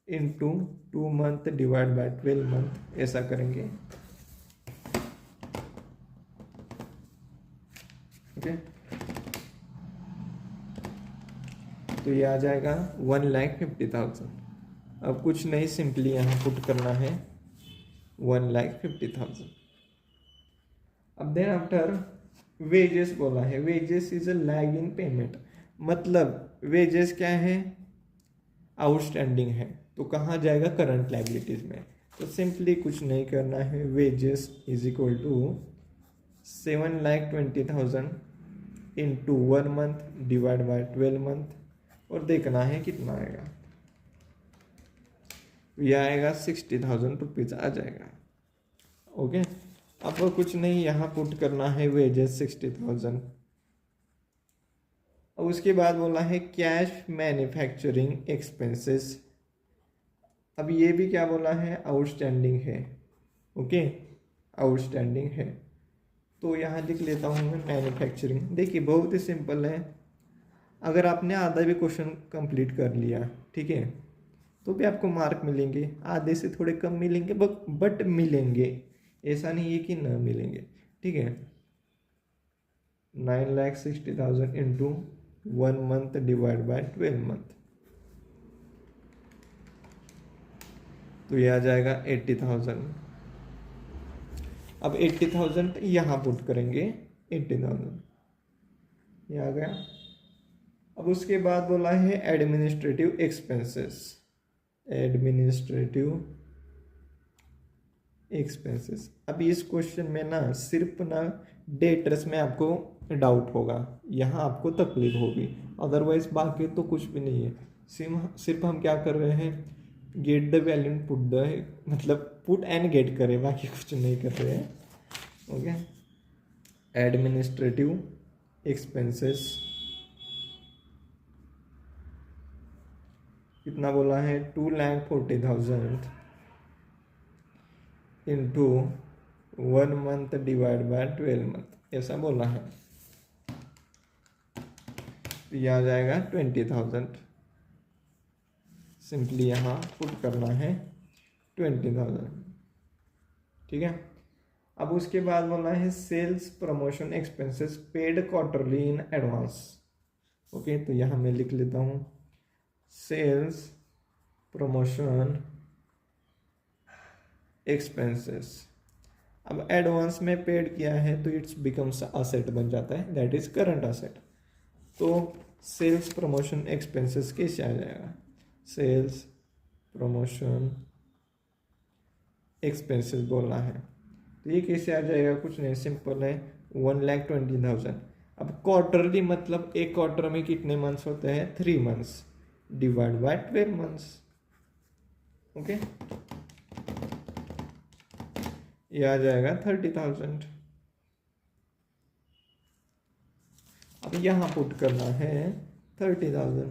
into 2 month divide by 12 month, ऐसा करेंगे। ओके, तो ये आ जाएगा 1,50,000। अब कुछ नहीं, सिंपली यहाँ पुट करना है 1,50,000। अब देन आफ्टर वेजेस बोला है, wages is a lag in payment, मतलब वेजेस क्या है, आउटस्टैंडिंग है, तो कहाँ जाएगा, करंट लायबिलिटीज में। तो सिंपली कुछ नहीं करना है, wages is equal to 7,20,000 into 1 month divide by 12 month, और देखना है कितना आएगा। यह आएगा 60,000 रुपीज आ जाएगा। ओके, अब कुछ नहीं, यहाँ पुट करना है वेजेस 60,000। और उसके बाद बोला है कैश मैन्युफैक्चरिंग एक्सपेंसेस। अब ये भी क्या बोला है, आउटस्टैंडिंग है। ओके, आउटस्टैंडिंग है, तो यहाँ लिख लेता हूँ मैं मैन्युफैक्चरिंग। देखिए बहुत ही सिंपल है, अगर आपने आधा भी क्वेश्चन कंप्लीट कर लिया, ठीक है, तो भी आपको मार्क मिलेंगे, आधे से थोड़े कम मिलेंगे बट मिलेंगे, ऐसा नहीं है कि ना मिलेंगे। ठीक है, 9,60,000 into 1 month divide by 12 month, तो ये आ जाएगा 80,000। अब 80,000 यहाँ पुट करेंगे, 80,000 ये आ गया। अब उसके बाद बोला है एडमिनिस्ट्रेटिव एक्सपेंसेस, एडमिनिस्ट्रेटिव एक्सपेंसेस। अब इस क्वेश्चन में ना सिर्फ ना डेटर्स में आपको डाउट होगा, यहाँ आपको तकलीफ होगी, अदरवाइज बाकी तो कुछ भी नहीं है। सिर्फ हम क्या कर रहे हैं, get the value put the, मतलब पुट एंड गेट करें, बाकी कुछ नहीं कर रहे हैं। ओके, एडमिनिस्ट्रेटिव एक्सपेंसेस कितना बोला है, 2,40,000 into 1 month divide by 12 month, ऐसा बोला है। तो यह आ जाएगा 20,000। सिंपली यहाँ पुट करना है 20,000। ठीक है, अब उसके बाद बोला है sales promotion expenses paid quarterly in advance. Okay, तो यहाँ मैं लिख लेता हूँ सेल्स प्रमोशन एक्सपेंसेस। अब एडवांस में पेड किया है तो इट्स बिकम्स असेट बन जाता है, दैट इज करंट असेट। तो सेल्स प्रमोशन एक्सपेंसेस कैसे आ जाएगा, सेल्स प्रमोशन एक्सपेंसेस बोलना है तो ये कैसे आ जाएगा, कुछ नहीं, सिंपल है, 1,20,000। अब क्वार्टरली मतलब एक क्वार्टर में कितने मंथ्स होते हैं, 3 months, divide by 12 months. Okay, ये आ जाएगा 30,000। अब यहां पुट करना है 30,000।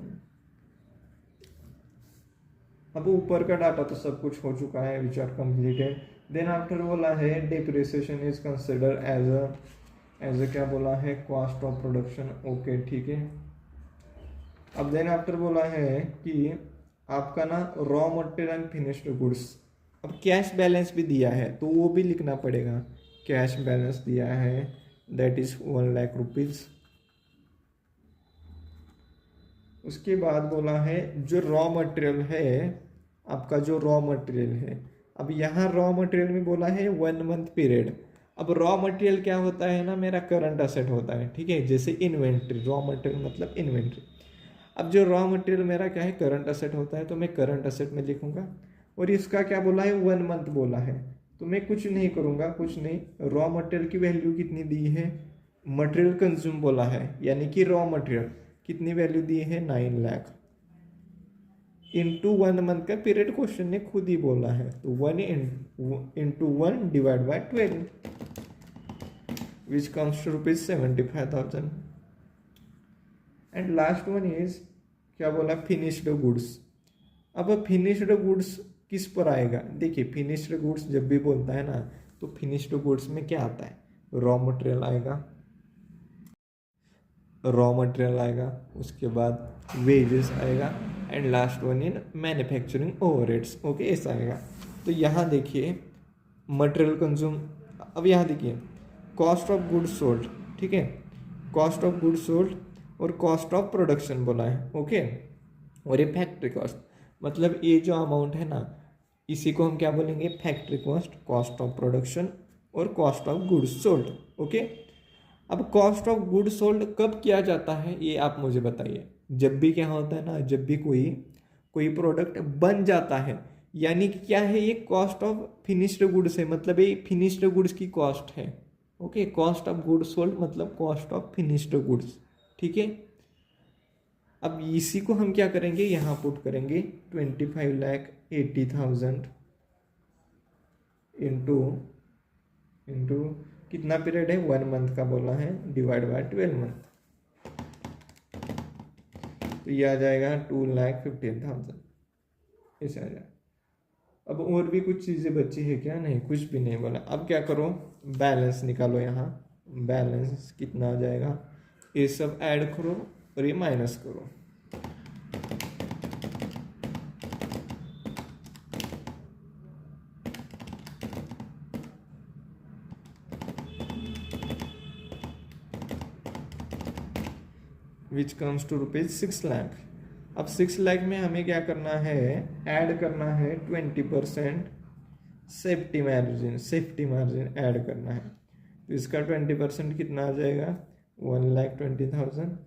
अब ऊपर का डाटा तो सब कुछ हो चुका है, which are completed. Then after बोला है depreciation is consider as a क्या बोला है, कॉस्ट ऑफ प्रोडक्शन। ओके ठीक है। अब देन आफ्टर बोला है कि आपका ना raw material and finished goods. अब कैश बैलेंस भी दिया है तो वो भी लिखना पड़ेगा, कैश बैलेंस दिया है दैट इज 1,00,000 रुपीज। उसके बाद बोला है जो रॉ मटेरियल है, आपका जो रॉ मटेरियल है, अब यहाँ रॉ मटेरियल में बोला है 1 मंथ पीरियड। अब रॉ मटेरियल क्या होता है ना, मेरा करंट असेट होता है, ठीक है, जैसे इन्वेंट्री, रॉ मटेरियल मतलब इन्वेंट्री। अब जो रॉ मटेरियल मेरा क्या है, करंट असेट होता है, तो मैं करंट असेट में लिखूंगा। और इसका क्या बोला है, 1 मंथ बोला है, तो मैं कुछ नहीं करूंगा, कुछ नहीं, रॉ मटेरियल की वैल्यू कितनी दी है, मटेरियल कंज्यूम बोला है, यानी कि रॉ मटेरियल कितनी वैल्यू दी है, 9,00,000 इंटू 1 मंथ का पीरियड क्वेश्चन ने खुद ही बोला है, तो 1 into 1 divide by 12 which comes to rupees 75,000। And last one is क्या बोला, फिनिश्ड गुड्स। अब फिनिश्ड गुड्स किस पर आएगा, देखिए फिनिश्ड गुड्स जब भी बोलता है ना तो फिनिश्ड गुड्स में क्या आता है, रॉ मटेरियल आएगा, रॉ मटेरियल आएगा, उसके बाद वेजेस आएगा, and last one in manufacturing overheads. Okay, ऐसा आएगा। तो यहाँ देखिए मटेरियल कंज्यूम, अब यहाँ देखिए कॉस्ट ऑफ गुड्स सोल्ड, ठीक है, कॉस्ट ऑफ गुड्स सोल्ड और कॉस्ट ऑफ प्रोडक्शन बोला है। ओके, और ये फैक्ट्री कॉस्ट, मतलब ये जो अमाउंट है ना इसी को हम क्या बोलेंगे, factory cost, cost of production और cost of goods sold. Okay, अब कॉस्ट ऑफ गुड सोल्ड कब किया जाता है ये आप मुझे बताइए, जब भी क्या होता है ना, जब भी कोई कोई प्रोडक्ट बन जाता है, यानी कि क्या है, ये कॉस्ट ऑफ फिनिश्ड गुड्स है, मतलब ये फिनिश्ड गुड्स की कॉस्ट है। Okay, cost of good sold मतलब कॉस्ट ऑफ फिनिश्ड गुड्स, ठीक है। अब इसी को हम क्या करेंगे, यहाँ पुट करेंगे 25,80,000 इंटू इंटू कितना पीरियड है, 1 मंथ का बोला है, डिवाइड बाय 12 मंथ, तो ये आ जाएगा 2,15,000, ऐसे आ जाएगा। अब और भी कुछ चीज़ें बची है क्या, नहीं, कुछ भी नहीं बोला। अब क्या करो, बैलेंस निकालो, यहाँ बैलेंस कितना आ जाएगा, ये सब ऐड करो और ये माइनस करो। Which comes to rupees 6,00,000। अब 6,00,000 में हमें क्या करना है, ऐड करना है 20% सेफ्टी मार्जिन ऐड करना है, तो इसका 20% कितना आ जाएगा, 1,20,000,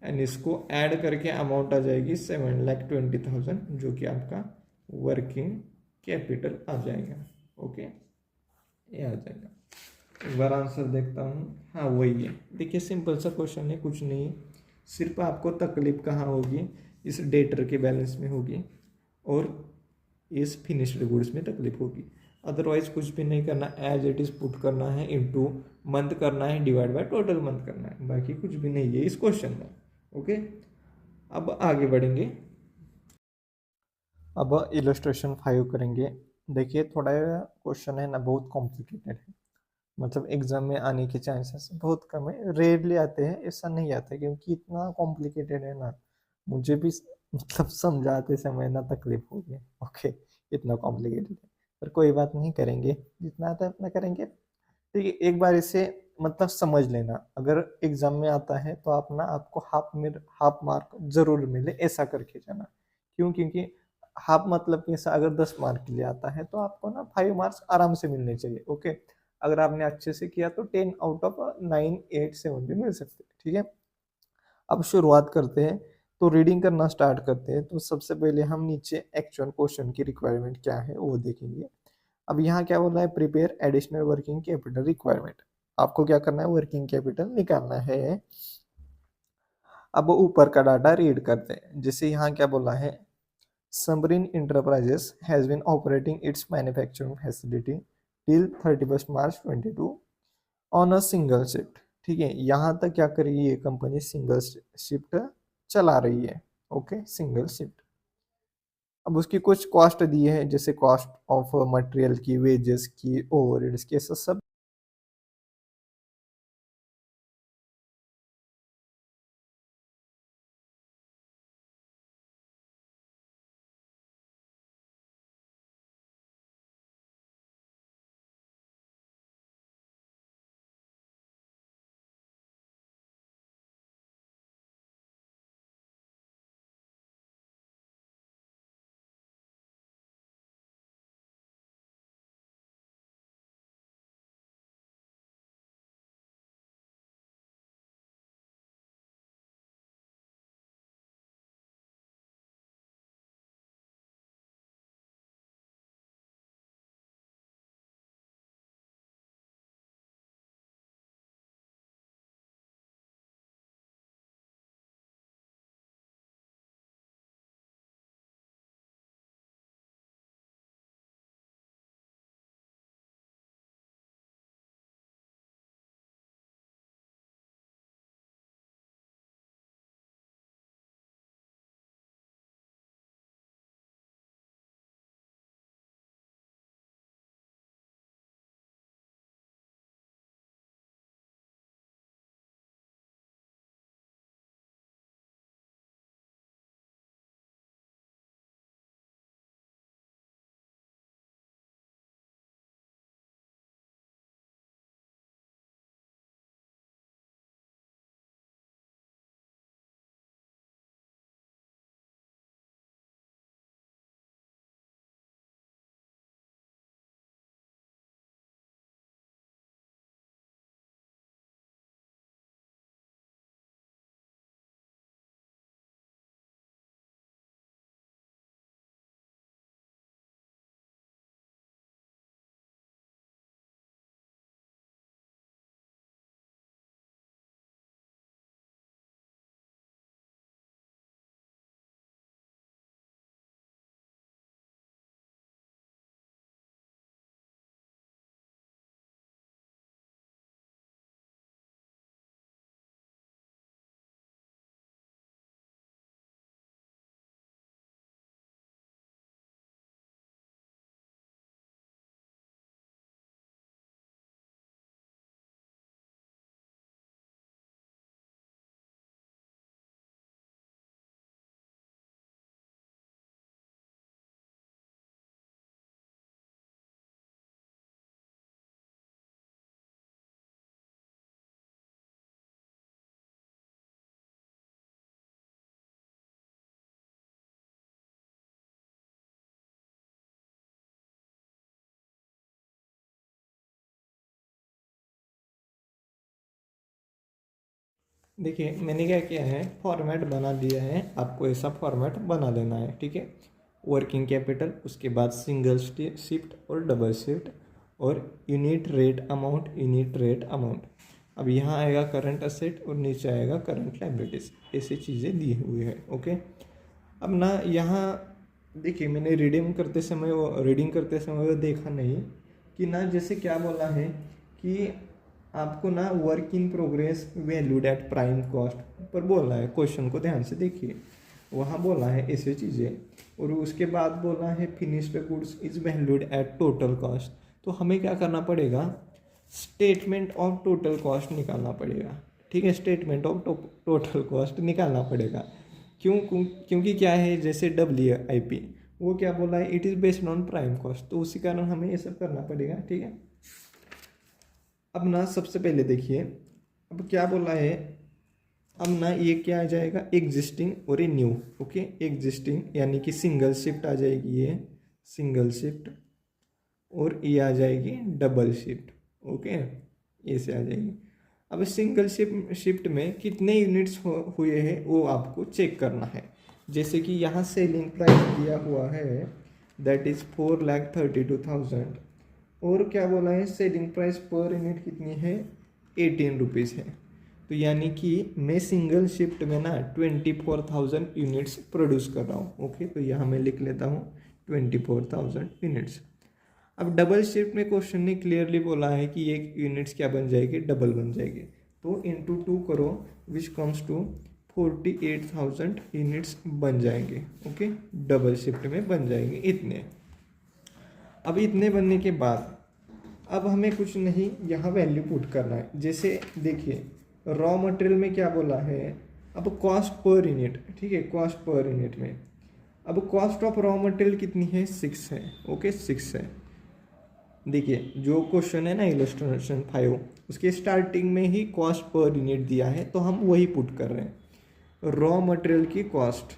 एंड इसको ऐड करके अमाउंट आ जाएगी 7,20,000, जो कि आपका वर्किंग कैपिटल आ जाएगा। ओके, ये आ जाएगा। एक बार आंसर देखता हूँ, हाँ वही है, देखिए सिंपल सा क्वेश्चन है, कुछ नहीं, सिर्फ आपको तकलीफ कहाँ होगी, इस डेटर के बैलेंस में होगी और इस फिनिश्ड गुड्स में तकलीफ होगी, अदरवाइज कुछ भी नहीं करना, एज इट इज पुट करना है, इनटू मंथ करना है, डिवाइड बाय टोटल मंथ करना है, बाकी कुछ भी नहीं है इस क्वेश्चन में। ओके, अब आगे बढ़ेंगे, अब इलस्ट्रेशन 5 करेंगे। देखिए थोड़ा क्वेश्चन है ना बहुत कॉम्प्लिकेटेड है, मतलब एग्जाम में आने के चांसेस बहुत कम है, रेयरली आते हैं, ऐसा नहीं आता क्योंकि इतना कॉम्प्लिकेटेड है ना, मुझे भी मतलब समझाते समय ना तकलीफ होगी। ओके, इतना कॉम्प्लिकेटेड है, पर कोई बात नहीं, करेंगे जितना आता है उतना करेंगे। ठीक है, एक बार इसे मतलब समझ लेना, अगर एग्जाम में आता है तो आप ना, आपको हाफ मार्क जरूर मिले, ऐसा करके जाना। क्यों, क्योंकि हाफ मतलब कैसा, अगर 10 मार्क के लिए आता है तो आपको ना 5 मार्क्स आराम से मिलने चाहिए। ओके, अगर आपने अच्छे से किया तो 10 आउट ऑफ 9, 8, 7 भी मिल सकते हैं, ठीक है। अब शुरुआत करते हैं, तो रीडिंग करना स्टार्ट करते हैं। तो सबसे पहले हम नीचे एक्चुअल क्वेश्चन की रिक्वायरमेंट क्या है वो देखेंगे। अब यहाँ क्या बोला है, prepare additional working capital requirement. आपको क्या करना है, वर्किंग कैपिटल निकालना है। अब ऊपर का डाटा रीड करते हैं। जैसे यहाँ क्या बोला है, Submarine Enterprises has been operating its manufacturing facility till 31st March 22 on a single shift। ठीक है, यहाँ तक क्या कर रही है कंपनी, सिंगल शिफ्ट चला रही है। Okay, single shift. अब उसकी कुछ कॉस्ट दी है, जैसे कॉस्ट ऑफ मटेरियल की, वेजेस की, ओवरहेड्स की, ऐसा सब। देखिए मैंने क्या किया है, फॉर्मेट बना दिया है, आपको ऐसा फॉर्मेट बना लेना है, ठीक है। वर्किंग कैपिटल, उसके बाद सिंगल शिफ्ट और डबल शिफ्ट, और unit rate amount, unit rate amount. अब यहाँ आएगा करंट असेट और नीचे आएगा करंट लायबिलिटीज, ऐसी चीज़ें दी हुई है। ओके, अब ना यहाँ देखिए मैंने रीडिंग करते समय वो देखा नहीं कि ना, जैसे क्या बोला है कि आपको ना work in progress valued at prime cost per बोला है। क्वेश्चन को ध्यान से देखिए, वहाँ बोला है ऐसे चीज़ें, और उसके बाद बोला है finished goods is valued eight total cost. तो हमें क्या करना पड़ेगा, स्टेटमेंट ऑफ टोटल कॉस्ट निकालना पड़ेगा, ठीक है। स्टेटमेंट ऑफ टोटल कॉस्ट निकालना पड़ेगा। क्योंकि क्या है, जैसे WIP वो क्या बोला है, it is based on prime cost, तो उसी कारण हमें ये सब करना पड़ेगा, ठीक है। अब ना सबसे पहले देखिए, अब क्या बोला है, अब ना ये क्या आ जाएगा, एग्जिस्टिंग और ये न्यू। ओके, एग्जिस्टिंग यानी कि सिंगल शिफ्ट आ जाएगी, ये सिंगल शिफ्ट, और ये आ जाएगी डबल शिफ्ट। ओके, ऐसे आ जाएगी। अब सिंगल शिफ्ट में कितने यूनिट्स हुए हैं वो आपको चेक करना है। जैसे कि यहाँ सेलिंग प्राइस दिया हुआ है दैट इज़ 4,32,000, और क्या बोला है सेलिंग प्राइस पर यूनिट कितनी है 18 रुपीज़ है। तो यानी कि मैं सिंगल शिफ्ट में ना 24,000 यूनिट्स प्रोड्यूस कर रहा हूँ। ओके, तो यहाँ मैं लिख लेता हूँ 24,000 यूनिट्स। अब डबल शिफ्ट में क्वेश्चन ने क्लियरली बोला है कि ये यूनिट्स क्या बन जाएगी, डबल बन जाएगी। तो इंटू 2 करो विच कम्स टू 48,000 यूनिट्स बन जाएंगे। ओके, डबल शिफ्ट में बन जाएंगे इतने। अब इतने बनने के बाद अब हमें कुछ नहीं यहाँ वैल्यू पुट करना है। जैसे देखिए रॉ मटेरियल में क्या बोला है, अब कॉस्ट पर यूनिट, ठीक है, कॉस्ट पर यूनिट में अब कॉस्ट ऑफ रॉ मटेरियल कितनी है 6 है। ओके, 6 है। देखिए जो क्वेश्चन है ना इलस्ट्रेशन 5 उसके स्टार्टिंग में ही कॉस्ट पर यूनिट दिया है, तो हम वही पुट कर रहे हैं। रॉ मटेरियल की कॉस्ट,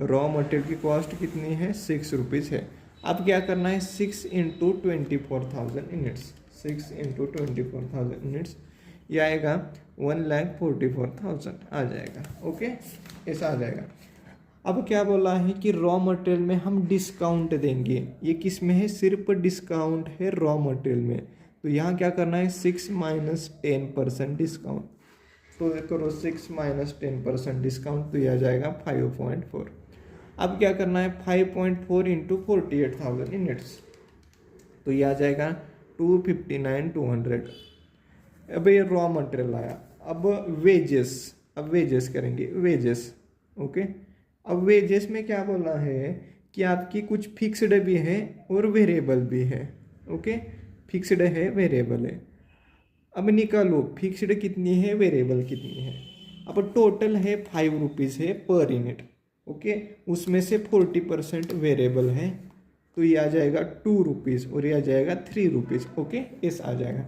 रॉ मटेरियल की कॉस्ट कितनी है 6 रुपीज़ है। अब क्या करना है 6 इंटू 24,000 यूनिट्स, 6 इंटू 24,000 यूनिट्स, ये आएगा 1,44,000 आ जाएगा। ओके, ऐसा आ जाएगा। अब क्या बोला है कि रॉ मटेरियल में हम डिस्काउंट देंगे। ये किस में है, सिर्फ डिस्काउंट है रॉ मटेरियल में। तो यहाँ क्या करना है 6 माइनस 10% डिस्काउंट। तो करो 6 माइनस 10% डिस्काउंट, तो यह आ जाएगा 5.4। अब क्या करना है 5.4 इंटू 48,000 यूनिट्स, तो यह आ जाएगा 259,200। अब ये रॉ मटेरियल आया। अब वेजेस, अब वेजेस करेंगे वेजेस। ओके, अब वेजेस में क्या बोला है कि आपकी कुछ फिक्स्ड भी है और वेरिएबल भी है। ओके, फिक्स्ड है वेरिएबल है। अब निकालो फिक्स्ड कितनी है वेरिएबल कितनी है। अब टोटल है 5 रुपीज़ है पर यूनिट। ओके, उसमें से 40% वेरिएबल है, तो ये आ जाएगा 2 रुपीज़ और ये आ जाएगा 3 रुपीज़। ओके, ऐसा आ जाएगा।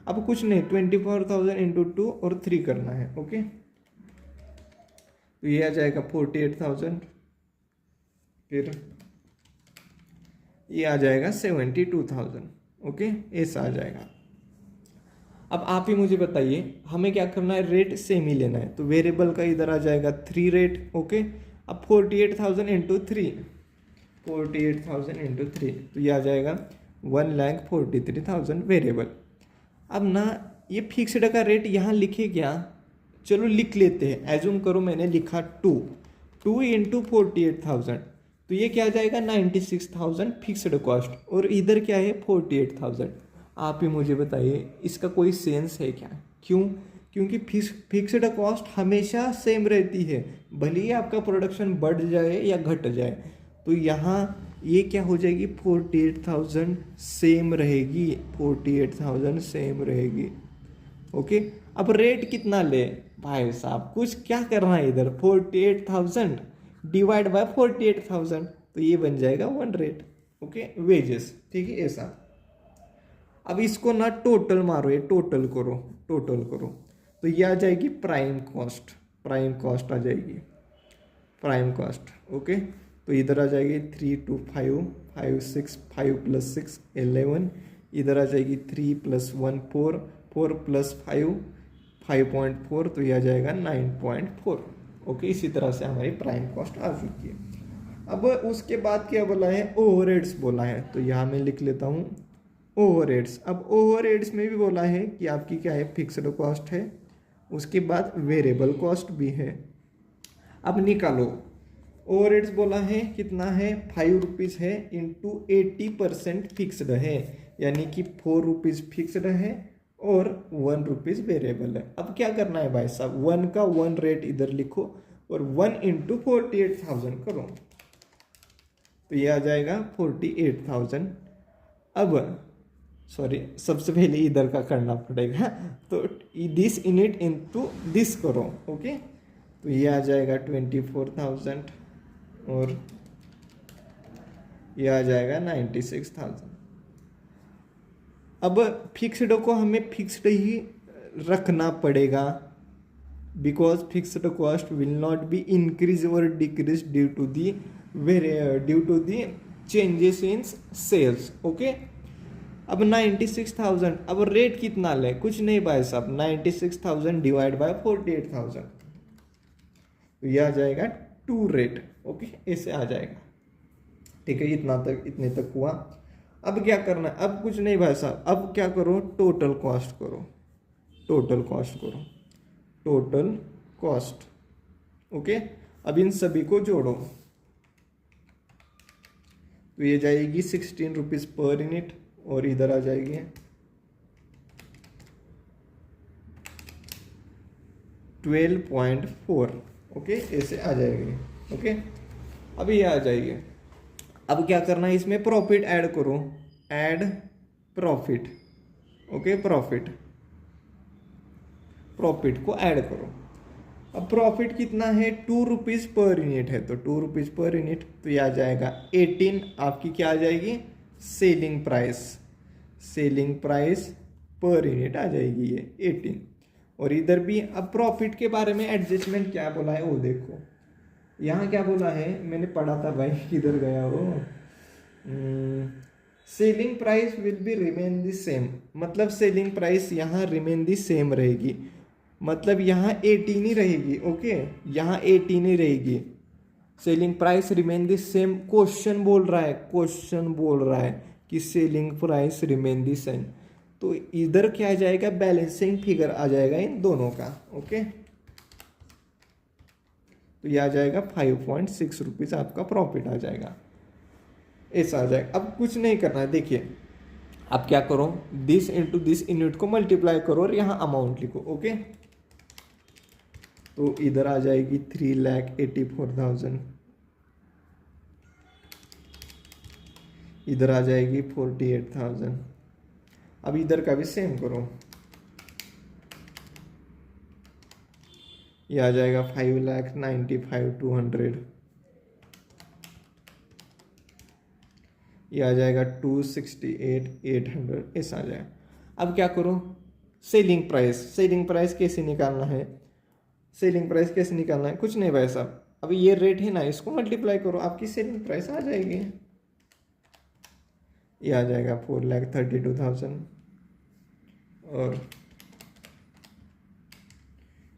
अब कुछ नहीं 24,000 इंटू 2 और 3 करना है। ओके, तो ये आ जाएगा 48,000, फिर ये आ जाएगा 72,000। ओके, ऐसा आ जाएगा। अब आप ही मुझे बताइए हमें क्या करना है, रेट सेम ही लेना है। तो वेरिएबल का इधर आ जाएगा 3 रेट। ओके, अब 48,000 इंटू 3, 48,000 इंटू 3, तो ये आ जाएगा 1,43,000 वेरिएबल। अब ना ये फिक्स्ड का रेट यहाँ लिखे क्या, चलो लिख लेते हैं। एज्यूम करो मैंने लिखा 2 इंटू 48,000, तो ये क्या आ जाएगा 96,000 फिक्स्ड कॉस्ट, और इधर क्या है 48,000। आप ही मुझे बताइए इसका कोई सेंस है क्या? क्यों? क्योंकि फिक्स्ड कॉस्ट हमेशा सेम रहती है, भले ही आपका प्रोडक्शन बढ़ जाए या घट जाए। तो यहाँ ये क्या हो जाएगी 48,000 सेम रहेगी, 48,000 सेम रहेगी। ओके, अब रेट कितना ले भाई साहब, कुछ क्या करना है इधर, 48,000 डिवाइड बाय 48,000, तो ये बन जाएगा 1 रेट। ओके, वेजेस, ठीक है ऐसा। अब इसको ना टोटल मारो, ये टोटल करो, टोटल करो, तो ये आ जाएगी प्राइम कॉस्ट, प्राइम कॉस्ट आ जाएगी, प्राइम कॉस्ट। ओके, तो इधर आ जाएगी 3 2 5 5 6 5 प्लस 6 11, इधर आ जाएगी 3 प्लस 1 4 4 प्लस 5 5.4, तो यह आ जाएगा 9.4। ओके, इसी तरह से हमारी प्राइम कॉस्ट आ चुकी है। अब उसके बाद क्या बोला है, ओवरहेड्स बोला है, तो यहाँ मैं लिख लेता हूँ ओवरहेड्स। अब ओवरहेड्स में भी बोला है कि आपकी क्या है फिक्स्ड कॉस्ट है, उसके बाद वेरिएबल कॉस्ट भी है। अब निकालो ओवरहेड्स बोला है कितना है 5 रुपीज़ है इंटू 80% फिक्स्ड है, यानी कि 4 रुपीज़ फिक्स्ड है और 1 रुपीज़ वेरिएबल है। अब क्या करना है भाई साहब, 1 का 1 रेट इधर लिखो और 1 इंटू 48,000 करो, तो ये आ जाएगा 48,000। अब सॉरी, सबसे पहले इधर का करना पड़ेगा, तो दिस यूनिट इंटू दिस करो। ओके, तो ये आ जाएगा 24,000 और ये आ जाएगा 96,000। अब फिक्स्ड को हमें फिक्स्ड ही रखना पड़ेगा, because fixed cost will not be increase और decrease due to the changes in sales. Okay, अब 96,000, अब रेट कितना ले, कुछ नहीं भाई साहब, 96,000 डिवाइड बाय 48,000, तो ये आ जाएगा 2 रेट। ओके, ऐसे आ जाएगा। ठीक है, इतना तक, इतने तक हुआ। अब क्या करना है, अब कुछ नहीं भाई साहब, अब क्या करो, टोटल कॉस्ट करो, टोटल कॉस्ट करो, टोटल कॉस्ट। ओके, अब इन सभी को जोड़ो, तो ये जाएगी 16 रुपीज़ पर यूनिट, और इधर आ जाएगी 12.4। ओके, ऐसे आ जाएगी। ओके, अब ये आ जाएगी। अब क्या करना है, इसमें प्रॉफिट ऐड करो, add profit. Okay, profit, profit को ऐड करो। अब प्रॉफिट कितना है, 2 रुपीज़ पर यूनिट है, तो 2 रुपीज़ पर यूनिट, तो ये आ जाएगा 18 आपकी क्या आ जाएगी, selling price, selling price per unit आ जाएगी ये 18। और इधर भी अब प्रॉफिट के बारे में एडजस्टमेंट क्या बोला है वो देखो, यहाँ क्या बोला है, मैंने पढ़ा था भाई, किधर गया वो, selling price will be remain the same, मतलब सेलिंग प्राइस यहाँ रिमेन द सेम रहेगी, मतलब यहाँ 18 ही रहेगी। ओके, यहाँ 18 ही रहेगी, selling price remain the same. Question बोल रहा है, क्वेश्चन बोल रहा है कि selling price remain the same, तो इधर क्या आ जाएगा, बैलेंसिंग फिगर आ जाएगा इन दोनों का। ओके, तो ये आ जाएगा 5.6 रुपीज़ आपका प्रॉफिट आ जाएगा, ऐसा आ जाएगा। अब कुछ नहीं करना है, देखिए आप क्या करो, दिस इंटू दिस यूनिट को मल्टीप्लाई करो और यहाँ अमाउंट लिखो। ओके, तो इधर आ जाएगी 3,84,000, इधर आ जाएगी 48,000। अब इधर का भी सेम करो, ये आ जाएगा 5,95,200, ये आ जाएगा 268,800, ऐसा आ जाएगा। अब क्या करो, सेलिंग प्राइस, सेलिंग प्राइस कैसे निकालना है, सेलिंग प्राइस कैसे निकालना है, कुछ नहीं भाई साहब, अभी ये रेट है ना, इसको मल्टीप्लाई करो, आपकी सेलिंग प्राइस आ जाएगी, ये आ जाएगा 4,32,000, और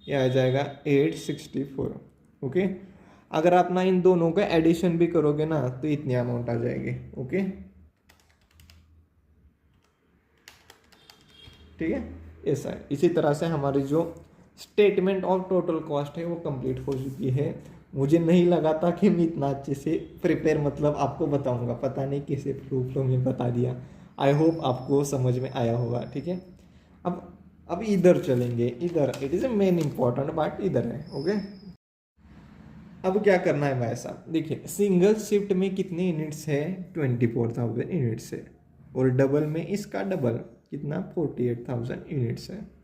ये आ जाएगा 864। ओके, अगर आप ना इन दोनों का एडिशन भी करोगे ना, तो इतनी अमाउंट आ जाएगी। ओके, ठीक है, ऐसा है। इसी तरह से हमारी जो स्टेटमेंट ऑफ टोटल कॉस्ट है वो कंप्लीट हो चुकी है। मुझे नहीं लगा था कि मैं इतना अच्छे से प्रिपेयर मतलब आपको बताऊंगा, पता नहीं कैसे फ्लो में बता दिया। आई होप आपको समझ में आया होगा। ठीक है, अब इधर चलेंगे, इधर it is a main important part इधर है। ओके, अब क्या करना है भाई साहब, देखिए सिंगल शिफ्ट में कितने यूनिट्स है, 24,000 यूनिट्स है, और डबल में इसका डबल कितना, 48,000 यूनिट्स है।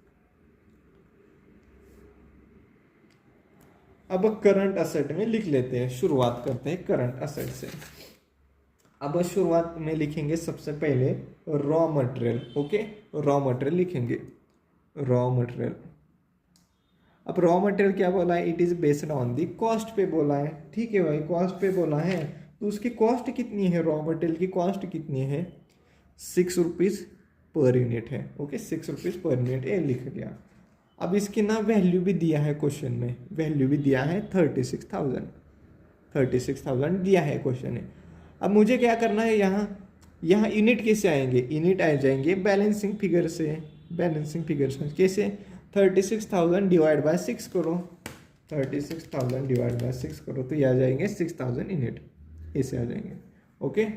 अब करंट असेट में लिख लेते हैं, शुरुआत करते हैं करंट असेट से। अब शुरुआत में लिखेंगे सबसे पहले raw material. Okay, raw material लिखेंगे, रॉ मटेरियल। अब रॉ मटेरियल क्या बोला है, it is based on the cost पे बोला है। ठीक है भाई, कॉस्ट पे बोला है, तो उसकी कॉस्ट कितनी है, रॉ मटेरियल की कॉस्ट कितनी है, 6 रुपीज़ पर यूनिट है। ओके, 6 रुपीज़ पर यूनिट, ये लिख लिया। अब इसकी ना वैल्यू भी दिया है क्वेश्चन में, वैल्यू भी दिया है 36,000, 36,000 दिया है क्वेश्चन में। अब मुझे क्या करना है, यहाँ यूनिट कैसे आएंगे, यूनिट आ जाएंगे बैलेंसिंग फिगर से, बैलेंसिंग फिगर से कैसे, 36,000 डिवाइड बाय 6 करो, 36,000 डिवाइड बाय 6 करो, तो ये आ जाएंगे 6,000 यूनिट, ऐसे आ जाएंगे। ओके,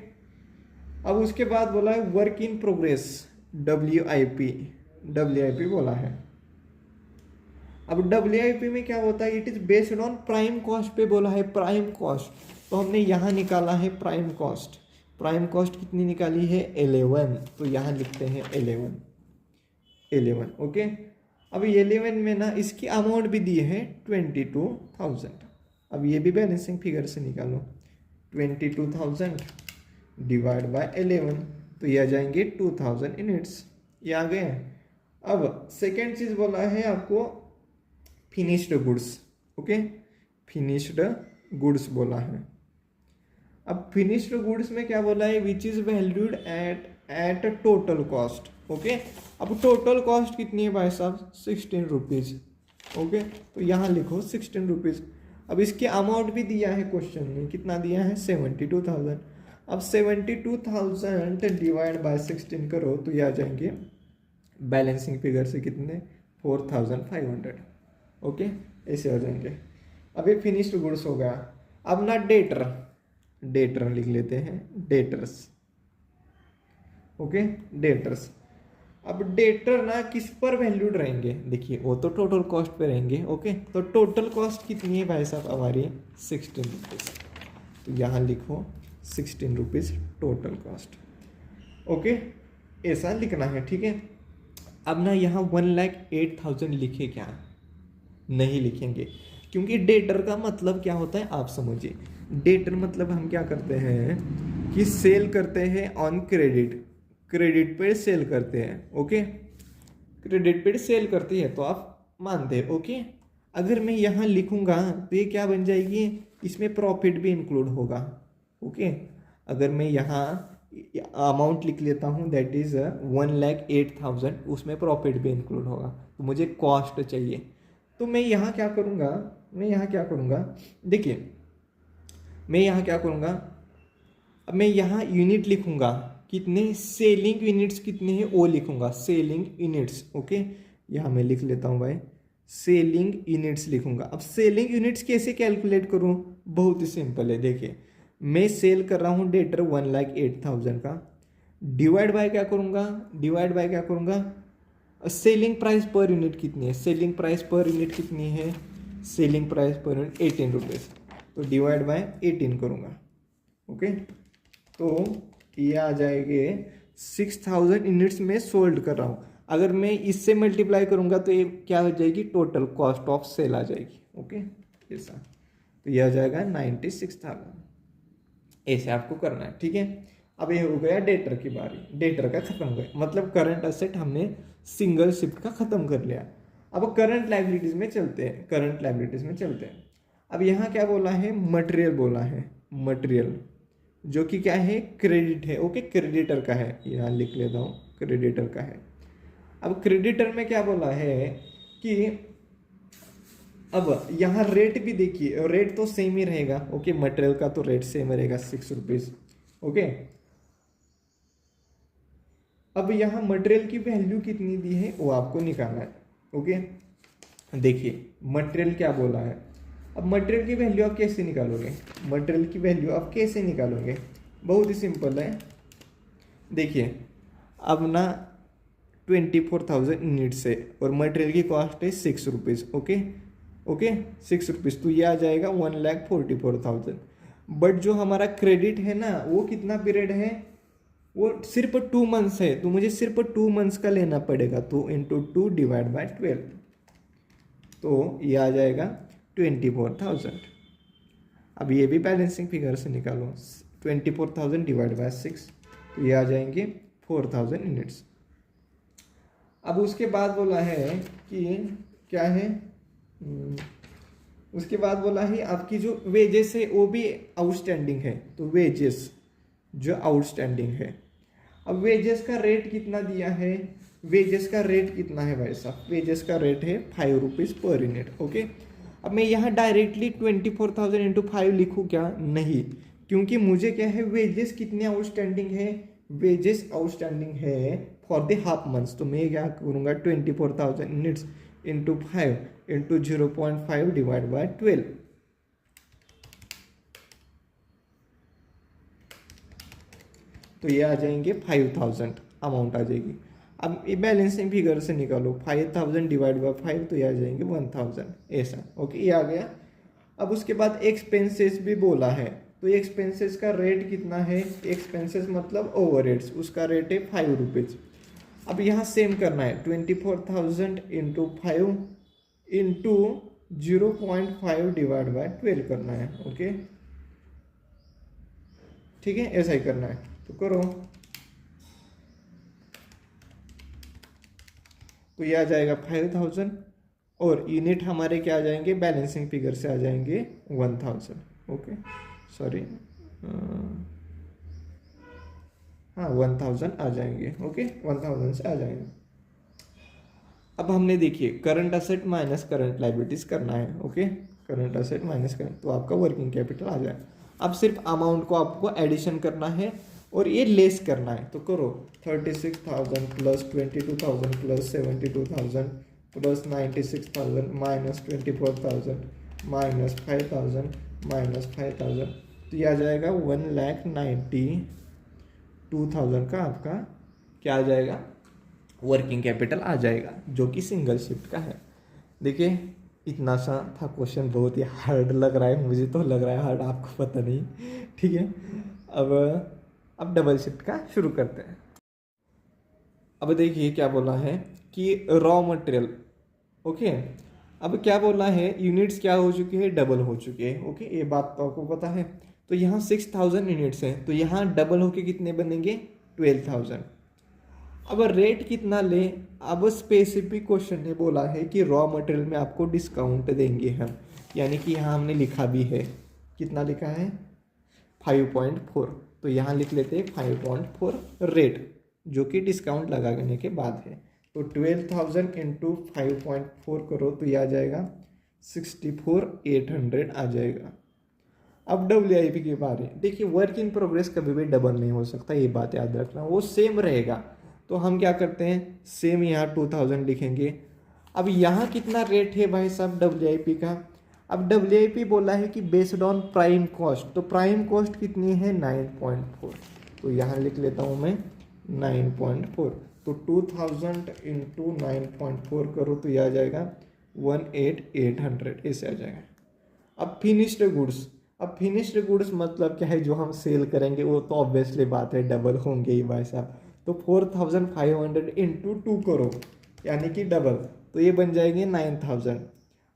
अब उसके बाद बोला है work in progress, WIP, WIP बोला है। अब WIP में क्या होता है, it is based on prime cost पे बोला है, प्राइम कॉस्ट, तो हमने यहाँ निकाला है प्राइम कॉस्ट। प्राइम कॉस्ट कितनी निकाली है, 11, तो यहाँ लिखते हैं 11। ओके, अब 11 में ना इसकी अमाउंट भी दी है 22,000। अब ये भी बैलेंसिंग फिगर से निकालो, 22,000 डिवाइड बाय 11, तो ये आ जाएंगे 2,000 यूनिट्स, ये आ गए। अब सेकेंड चीज बोला है आपको finished goods. Okay, finished goods बोला है। अब फिनिश्ड गुड्स में क्या बोला है, which is valued at at total cost. Okay, अब टोटल कॉस्ट कितनी है भाई साहब, 16 रुपीज़। ओके, तो यहाँ लिखो 16 रुपीज़। अब इसके अमाउंट भी दिया है क्वेश्चन में, कितना दिया है, 72,000। अब 72,000 डिवाइड बाय 16 करो तो ये आ जाएंगे बैलेंसिंग फिगर से कितने, 4,500। ओके, ऐसे हो जाएंगे। अब ये फिनिश्ड गुड्स हो गया। अब ना डेटर, डेटर लिख लेते हैं, डेटर्स। Okay, debtors. अब डेटर ना किस पर वैल्यूड रहेंगे, देखिए वो तो टोटल कॉस्ट पे रहेंगे। ओके, तो टोटल कॉस्ट कितनी है भाई साहब हमारी, 16 रुपीज़। तो यहाँ लिखो 16 रुपीज़ टोटल कॉस्ट। ओके, ऐसा लिखना है, ठीक है। अब ना यहाँ 1,08,000 लिखे क्या, नहीं लिखेंगे, क्योंकि डेटर का मतलब क्या होता है आप समझिए। डेटर मतलब हम क्या करते हैं कि सेल करते हैं ऑन क्रेडिट, क्रेडिट पे सेल करते हैं। ओके, क्रेडिट पे सेल करती है तो आप मानते हैं। ओके, अगर मैं यहाँ लिखूंगा तो ये क्या बन जाएगी, इसमें प्रॉफिट भी इंक्लूड होगा। ओके, अगर मैं यहाँ अमाउंट लिख लेता हूँ दैट इज़ 1,08,000, उसमें प्रॉफिट भी इंक्लूड होगा, तो मुझे कॉस्ट चाहिए। तो मैं यहाँ क्या करूँगा, मैं यहाँ क्या करूँगा, देखिए मैं यहाँ क्या करूँगा, अब मैं यहाँ यूनिट लिखूँगा कितने, सेलिंग यूनिट्स कितने हैं वो लिखूँगा, सेलिंग यूनिट्स। ओके, यहाँ मैं लिख लेता हूँ भाई, सेलिंग यूनिट्स लिखूँगा। अब सेलिंग यूनिट्स कैसे कैलकुलेट करूँ, बहुत ही सिंपल है। देखिए मैं सेल कर रहा हूँ डेटर 1,08,000 का, डिवाइड बाय क्या करूँगा, डिवाइड बाय क्या करूँगा, सेलिंग प्राइस पर यूनिट कितनी है, सेलिंग प्राइस पर यूनिट कितनी है, selling price per unit 18 rupees, तो डिवाइड बाय 18 करूँगा। ओके, तो ये आ जाएंगे 6,000 यूनिट्स में सोल्ड कर रहा हूँ। अगर मैं इससे मल्टीप्लाई करूँगा तो ये क्या हो जाएगी, टोटल कॉस्ट ऑफ सेल आ जाएगी। ओके, ऐसा, तो ये आ जाएगा 96,000। ऐसे आपको करना है, ठीक है। अब ये हो गया डेटर की बारी, डेटर का खत्म हो गया, मतलब करंट असेट हमने सिंगल शिफ्ट का खत्म कर लिया। अब करंट लायबिलिटीज में चलते हैं, करंट लायबिलिटीज में चलते हैं। अब यहाँ क्या बोला है, मटेरियल बोला है, मटेरियल जो कि क्या है, क्रेडिट है। ओके, क्रेडिटर का है, यहाँ लिख लेता हूँ, क्रेडिटर का है। अब क्रेडिटर में क्या बोला है कि अब यहाँ रेट भी देखिए, रेट तो सेम ही रहेगा। ओके, मटेरियल का तो रेट सेम रहेगा 6 रुपीज़। ओके, अब यहाँ मटेरियल की वैल्यू कितनी दी है वो आपको निकालना है। ओके, देखिए मटेरियल क्या बोला है। अब मटेरियल की वैल्यू आप कैसे निकालोगे, मटेरियल की वैल्यू आप कैसे निकालोगे, बहुत ही सिंपल है। देखिए अब ना 24,000 यूनिट्स है और मटेरियल की कॉस्ट है 6 रुपीज़। ओके, ओके 6 रुपीज़, तो ये आ जाएगा 1,44,000। बट जो हमारा क्रेडिट है ना वो कितना पीरियड है, वो सिर्फ 2 मंथ्स है, तो मुझे सिर्फ 2 मंथ्स का लेना पड़ेगा, तो इंटू 2 डिवाइड बाय 12, तो ये आ जाएगा 24,000। अब ये भी बैलेंसिंग फिगर से निकालो, 24,000 डिवाइड बाय 6, तो ये आ जाएंगे 4,000 यूनिट्स। अब उसके बाद बोला है कि क्या है, उसके बाद बोला है आपकी जो वेजेस है वो भी आउटस्टैंडिंग है, तो वेजेस जो आउटस्टैंडिंग है। अब वेजेस का रेट कितना दिया है, वेजेस का रेट कितना है भाई साहब, वेजेस का रेट है 5 रुपीज़ पर यूनिट। ओके, अब मैं यहाँ डायरेक्टली 24,000 इंटू 5 लिखूँ क्या, नहीं, क्योंकि मुझे क्या है, वेजेस कितने आउटस्टैंडिंग है, वेजेस आउटस्टैंडिंग है फॉर द हाफ मंथ्स, तो मैं क्या करूँगा 24,000 units into 5 into 0.5 divide by 12, तो ये आ जाएंगे 5,000 अमाउंट आ जाएगी। अब ये बैलेंसिंग फिगर से निकालो, 5,000 डिवाइड बाय 5, तो ये आ जाएंगे 1,000, ऐसा। ओके, ये आ गया। अब उसके बाद एक्सपेंसेस भी बोला है, तो एक्सपेंसेस का रेट कितना है, एक्सपेंसेस मतलब ओवरहेड्स, उसका रेट है 5 रुपीज़। अब यहाँ सेम करना है, 24,000 इंटू 5 इंटू 0.5 डिवाइड बाय 12 करना है। ओके, ठीक है, ऐसा ही करना है, तो करो, तो ये आ जाएगा 5,000 और यूनिट हमारे क्या आ जाएंगे, बैलेंसिंग फिगर से आ जाएंगे 1,000। ओके, सॉरी, हाँ 1000 आ जाएंगे, ओके 1000 से आ जाएंगे। अब हमने देखिए current asset minus current liabilities करना है, okay current asset minus current, तो आपका वर्किंग कैपिटल आ जाए। अब सिर्फ अमाउंट को आपको एडिशन करना है और ये लेस करना है, तो करो 36,000 plus 22,000 plus 72,000 plus 96,000 minus 24,000 minus 5,000 minus 5,000, तो ये आ जाएगा 1,92,000 का आपका क्या आ जाएगा, वर्किंग कैपिटल आ जाएगा, जो कि सिंगल शिफ्ट का है। देखिए इतना सा था क्वेश्चन, बहुत ही हार्ड लग रहा है, मुझे तो लग रहा है हार्ड, आपको पता नहीं, ठीक है। अब डबल शिफ्ट का शुरू करते हैं। अब देखिए क्या बोला है कि रॉ मटेरियल, ओके अब क्या बोला है, यूनिट्स क्या हो चुकी है, डबल हो चुकी है, ओके ये बात तो आपको पता है। तो यहाँ 6,000 यूनिट्स हैं, तो यहाँ डबल होके कितने बनेंगे, 12,000। अब रेट कितना ले, अब स्पेसिफिक क्वेश्चन ने बोला है कि रॉ मटेरियल में आपको डिस्काउंट देंगे हम, यानी कि यहाँ हमने लिखा भी है, कितना लिखा है 5.4, तो यहाँ लिख लेते हैं 5.4 रेट, जो कि डिस्काउंट लगाने के बाद है। तो 12,000 इंटू 5.4 करो तो ये आ जाएगा 64,800 आ जाएगा। अब WIP के बारे देखिए, वर्क इन प्रोग्रेस कभी भी डबल नहीं हो सकता, ये बात याद रखना, वो सेम रहेगा। तो हम क्या करते हैं, सेम यहाँ 2000 लिखेंगे। अब यहाँ कितना रेट है भाई साहब WIP का, अब WIP बोला है कि बेस्ड ऑन प्राइम कॉस्ट, तो प्राइम कॉस्ट कितनी है 9.4, तो यहाँ लिख लेता हूँ मैं 9.4, तो 2000 इंटू 9.4 करो तो यह आ जाएगा 18,800, ऐसे आ जाएगा। अब फिनिश्ड गुड्स, अब फिनिश्ड गुड्स मतलब क्या है, जो हम सेल करेंगे वो तो ऑब्वियसली बात है डबल होंगे ही भाई साहब, तो 4,500 इंटू 2 करो यानी कि डबल, तो ये बन जाएंगे 9,000।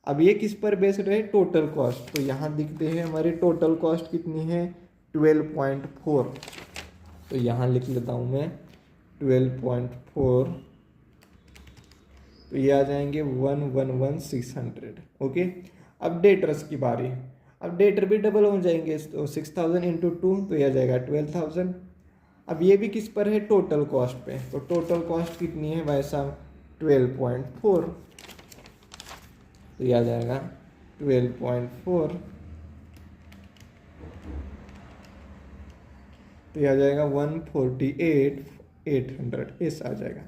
अब ये किस पर बेस्ड है, टोटल कॉस्ट, तो यहाँ दिखते हैं हमारी टोटल कॉस्ट कितनी है 12.4, तो यहाँ लिख लेता हूँ मैं 12.4, तो ये आ जाएंगे 111,600, ओके। अब डेटर्स की बारी, अब डेटर भी डबल हो जाएंगे, तो 6,000 इंटू 2 तो ये आ जाएगा 12,000। अब ये भी किस पर है, टोटल कॉस्ट पे, तो टोटल कॉस्ट कितनी है भाई साहब 12.4, तो ये आ जाएगा 12.4, तो ये आ जाएगा 148,800, ऐसा आ जाएगा।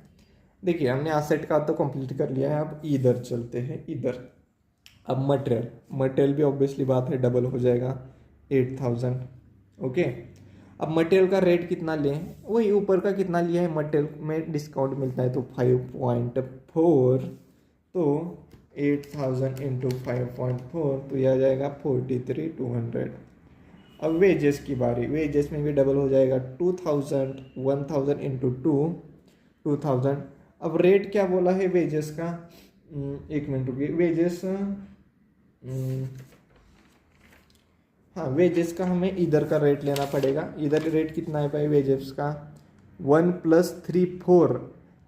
देखिए हमने एसेट का तो कंप्लीट कर लिया है, अब इधर चलते हैं, इधर अब मटेरियल भी ऑब्वियसली बात है डबल हो जाएगा 8,000, ओके। अब मटेरियल का रेट कितना लें, वही ऊपर का कितना लिया है, मटेरियल में डिस्काउंट मिलता है तो 5.4, तो 8,000 इंटू 5.4 तो यह आ जाएगा 43,200। अब वेजेस की बारी, वेजेस में भी डबल हो जाएगा 2,000, 1,000 इंटू 2,000। अब रेट क्या बोला है वेजेस का, एक मिनट रुकिए, वेजेस हाँ वेजेस का हमें इधर का रेट लेना पड़ेगा, इधर रेट कितना है भाई वेजेस का 1+3,4,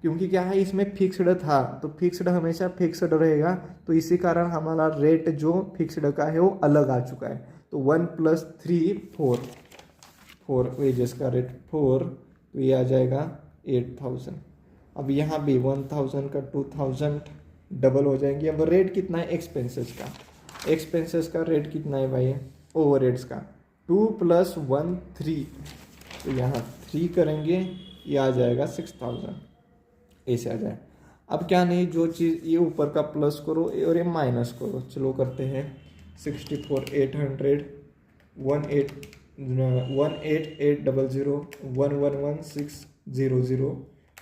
क्योंकि क्या है इसमें फिक्स्ड था, तो फिक्स्ड हमेशा फिक्स्ड रहेगा, तो इसी कारण हमारा रेट जो फिक्स्ड का है वो अलग आ चुका है, तो 1+3,4 वेजेस का रेट 4, तो ये आ जाएगा 8,000। अब यहाँ भी 1,000 का 2,000 डबल हो जाएंगे। अब रेट कितना है एक्सपेंसेस का, एक्सपेंसेस का रेट कितना है भाई, ओवरहेड्स का 2 + 1 3, तो यहाँ 3 करेंगे ये आ जाएगा 6,000, ऐसे आ जाए। अब क्या नहीं, जो चीज़ ये ऊपर का प्लस करो और ये माइनस करो, चलो करते हैं 64,800 188,000 111,600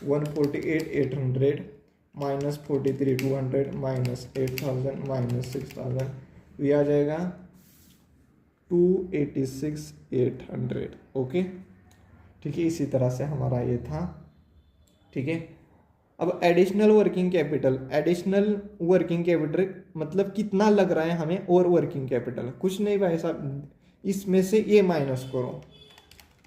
148,800 माइनस 43,200 माइनस 8,000 माइनस 6,000, तो ये आ जाएगा 286,800, ओके ठीक है। इसी तरह से हमारा ये था, ठीक है। अब एडिशनल वर्किंग कैपिटल मतलब कितना लग रहा है हमें और वर्किंग कैपिटल, कुछ नहीं भाई साहब, इसमें से ये माइनस करो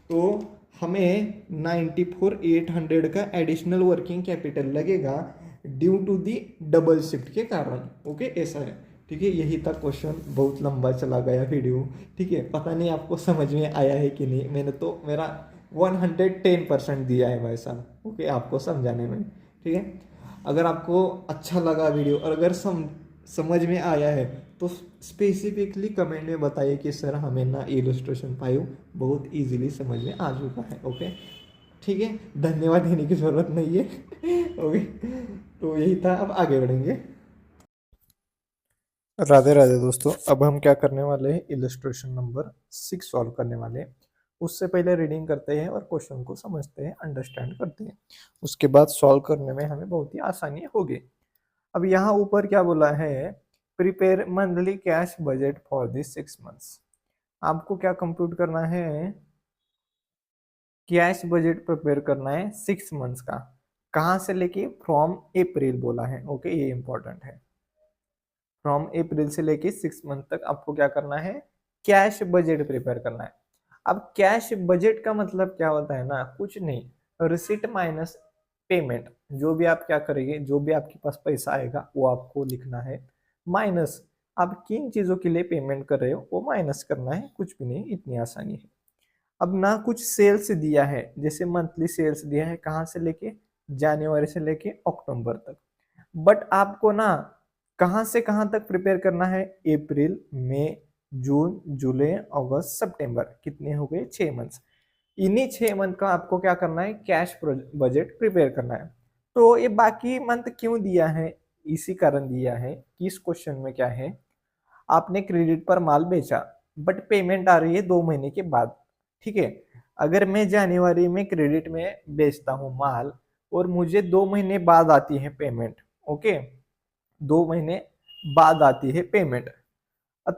तो हमें 94,800 का एडिशनल वर्किंग कैपिटल लगेगा due to the double shift के कारण, ओके ऐसा है, ठीक है। यही था क्वेश्चन, बहुत लंबा चला गया वीडियो, ठीक है। पता नहीं आपको समझ में आया है कि नहीं, मैंने तो मेरा 110% दिया है भाई साहब, ओके, आपको समझाने में। ठीक है, अगर आपको अच्छा लगा वीडियो और अगर समझ में आया है तो स्पेसिफिकली कमेंट में बताइए कि सर हमें ना इलस्ट्रेशन 5 बहुत इजीली समझ में आ चुका है। ओके, ठीक है, धन्यवाद देने की ज़रूरत नहीं है। ओके, तो यही था, अब आगे बढ़ेंगे। राधे राधे दोस्तों, अब हम क्या करने वाले हैं, इलस्ट्रेशन नंबर 6 सॉल्व करने वाले हैं। उससे पहले रीडिंग करते हैं और क्वेश्चन को समझते हैं, अंडरस्टैंड करते हैं, उसके बाद सॉल्व करने में हमें बहुत ही आसानी होगी। अब यहाँ ऊपर क्या बोला है, prepare monthly cash budget for this 6 months. आपको क्या कंप्यूट करना है, कैश बजट प्रिपेयर करना है 6 मंथ्स का। कहाँ से लेके, फ्रॉम अप्रैल बोला है। ओके, ये इंपॉर्टेंट है, फ्रॉम अप्रैल से लेके 6 मंथ तक आपको क्या करना है, कैश बजट प्रिपेयर करना है। अब कैश बजट का मतलब क्या होता है ना, कुछ नहीं, रिसिट माइनस पेमेंट। जो भी आप क्या करेंगे, जो भी आपके पास पैसा आएगा वो आपको लिखना है, माइनस आप किन चीजों के लिए पेमेंट कर रहे हो वो माइनस करना है, कुछ भी नहीं, इतनी आसानी है। अब ना कुछ सेल्स दिया है, जैसे मंथली सेल्स दिया है, कहाँ से लेके, जनवरी से लेके अक्टूबर तक। बट आपको ना कहाँ से कहाँ तक प्रिपेयर करना है, अप्रैल, मई, जून, जुलाई, अगस्त, सितंबर, कितने हो गए, 6 मंथ्स। इन्हीं 6 मंथ का आपको क्या करना है, कैश बजट प्रिपेयर करना है। तो ये बाकी मंथ क्यों दिया है, इसी कारण दिया है कि इस क्वेश्चन में क्या है, आपने क्रेडिट पर माल बेचा बट पेमेंट आ रही है 2 महीने के बाद। ठीक है, अगर मैं जनवरी में क्रेडिट में बेचता हूँ माल और मुझे 2 महीने बाद आती है पेमेंट, ओके, 2 महीने बाद आती है पेमेंट,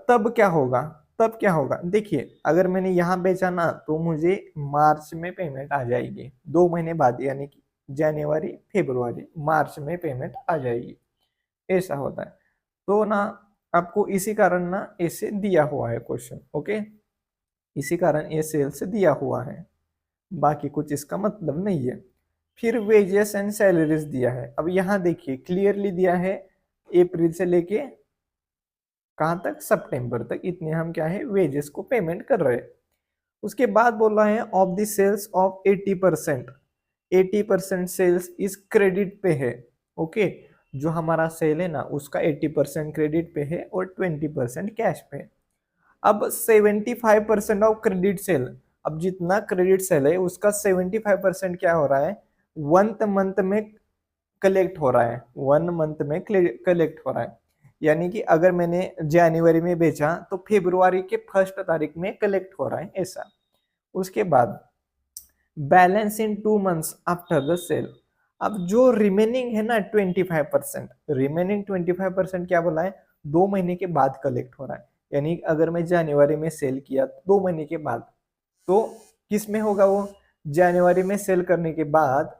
तब क्या होगा, तब क्या होगा, देखिए अगर मैंने यहाँ बेचा ना तो मुझे मार्च में पेमेंट आ जाएगी, 2 महीने बाद, यानी कि जनवरी, फरवरी, मार्च में पेमेंट आ जाएगी, ऐसा होता है। तो ना आपको इसी कारण ना ऐसे दिया हुआ है क्वेश्चन। ओके, इसी कारण ये सेल्स दिया हुआ है, बाकी कुछ इसका मतलब नहीं है। फिर वेजेस एंड सैलरीज दिया है। अब यहाँ देखिए क्लियरली दिया है, अप्रैल से लेके कहाँ तक, सितंबर तक, इतने हम क्या है, वेजेस को पेमेंट कर रहे हैं। उसके बाद बोल रहा है of the sales of 80%, 80% sales इस क्रेडिट पे है। ओके, जो हमारा सेल है ना उसका 80% क्रेडिट पे है और 20% कैश पे है। अब 75% ऑफ क्रेडिट सेल, अब जितना क्रेडिट सेल है उसका 75% क्या हो रहा है, 1 मंथ में कलेक्ट हो रहा है, 1 मंथ में कलेक्ट हो रहा है। यानी कि अगर मैंने जनवरी में बेचा तो फरवरी के 1 तारीख में कलेक्ट हो रहा है, ऐसा। उसके बाद balance in 2 months after the sale. अब जो रिमेनिंग है ना 25%, रिमेनिंग 25% क्या बोला है, 2 महीने के बाद कलेक्ट हो रहा है। यानी अगर मैं जनवरी में सेल किया 2 महीने के बाद, तो किस में होगा वो, जनवरी में सेल करने के बाद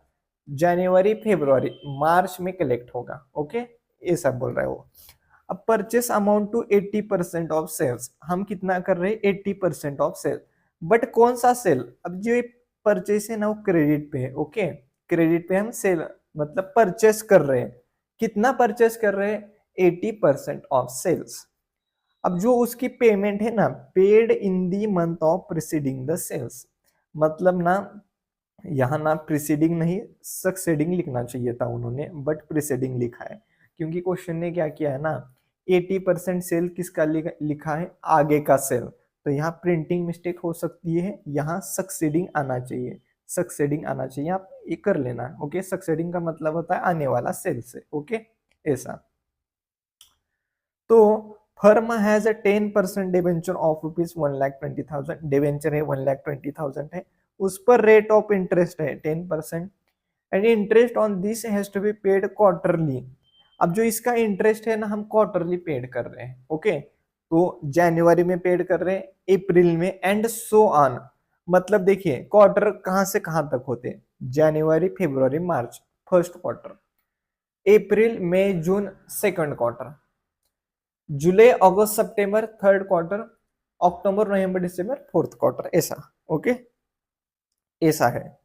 जनवरी, फरवरी, मार्च में कलेक्ट होगा। ओके, ये सब बोल रहा है वो। अब purchase amount to 80% of sales, हम कितना कर रहे हैं, 80% ऑफ सेल। बट कौन सा सेल, अब जो परचेस है ना वो क्रेडिट पे है। ओके, क्रेडिट पे हम सेल मतलब परचेस कर रहे हैं, कितना परचेस कर रहे हैं, 80% ऑफ सेल्स। अब जो उसकी पेमेंट है ना, paid in the month of preceding the sales, मतलब ना यहाँ ना प्रिसीडिंग नहीं सक्सेडिंग लिखना चाहिए था उन्होंने, बट प्रिसीडिंग लिखा है, क्योंकि क्वेश्चन ने क्या किया है ना, 80% सेल किसका लिखा है, आगे का सेल, तो यहाँ प्रिंटिंग मिस्टेक हो सकती है, यहाँ सक्सेडिंग आना चाहिए, सक्सेडिंग आना चाहिए, आप ये कर लेना। ओके, सक्सेडिंग का मतलब होता है आने वाला सेल से। ओके, ऐसा। तो firm has a 10% debenture of ₹1,20,000, debenture है 1,20,000 है, उस पर रेट ऑफ इंटरेस्ट है 10%, and interest on this has to be paid quarterly. अब जो इसका इंटरेस्ट है ना हम क्वार्टरली पेड कर रहे हैं। ओके, तो जनवरी में पेड कर रहे हैं, अप्रैल में, एंड सो ऑन। मतलब देखिए क्वार्टर कहां से कहां तक होते हैं, जनवरी, फरवरी, मार्च, फर्स्ट क्वार्टर, अप्रैल, मई, जून, सेकंड क्वार्टर, जुलाई, अगस्त, सितंबर, थर्ड क्वार्टर, अक्टूबर, नवंबर, दिसंबर, फोर्थ क्वार्टर, ऐसा। ओके, ऐसा है।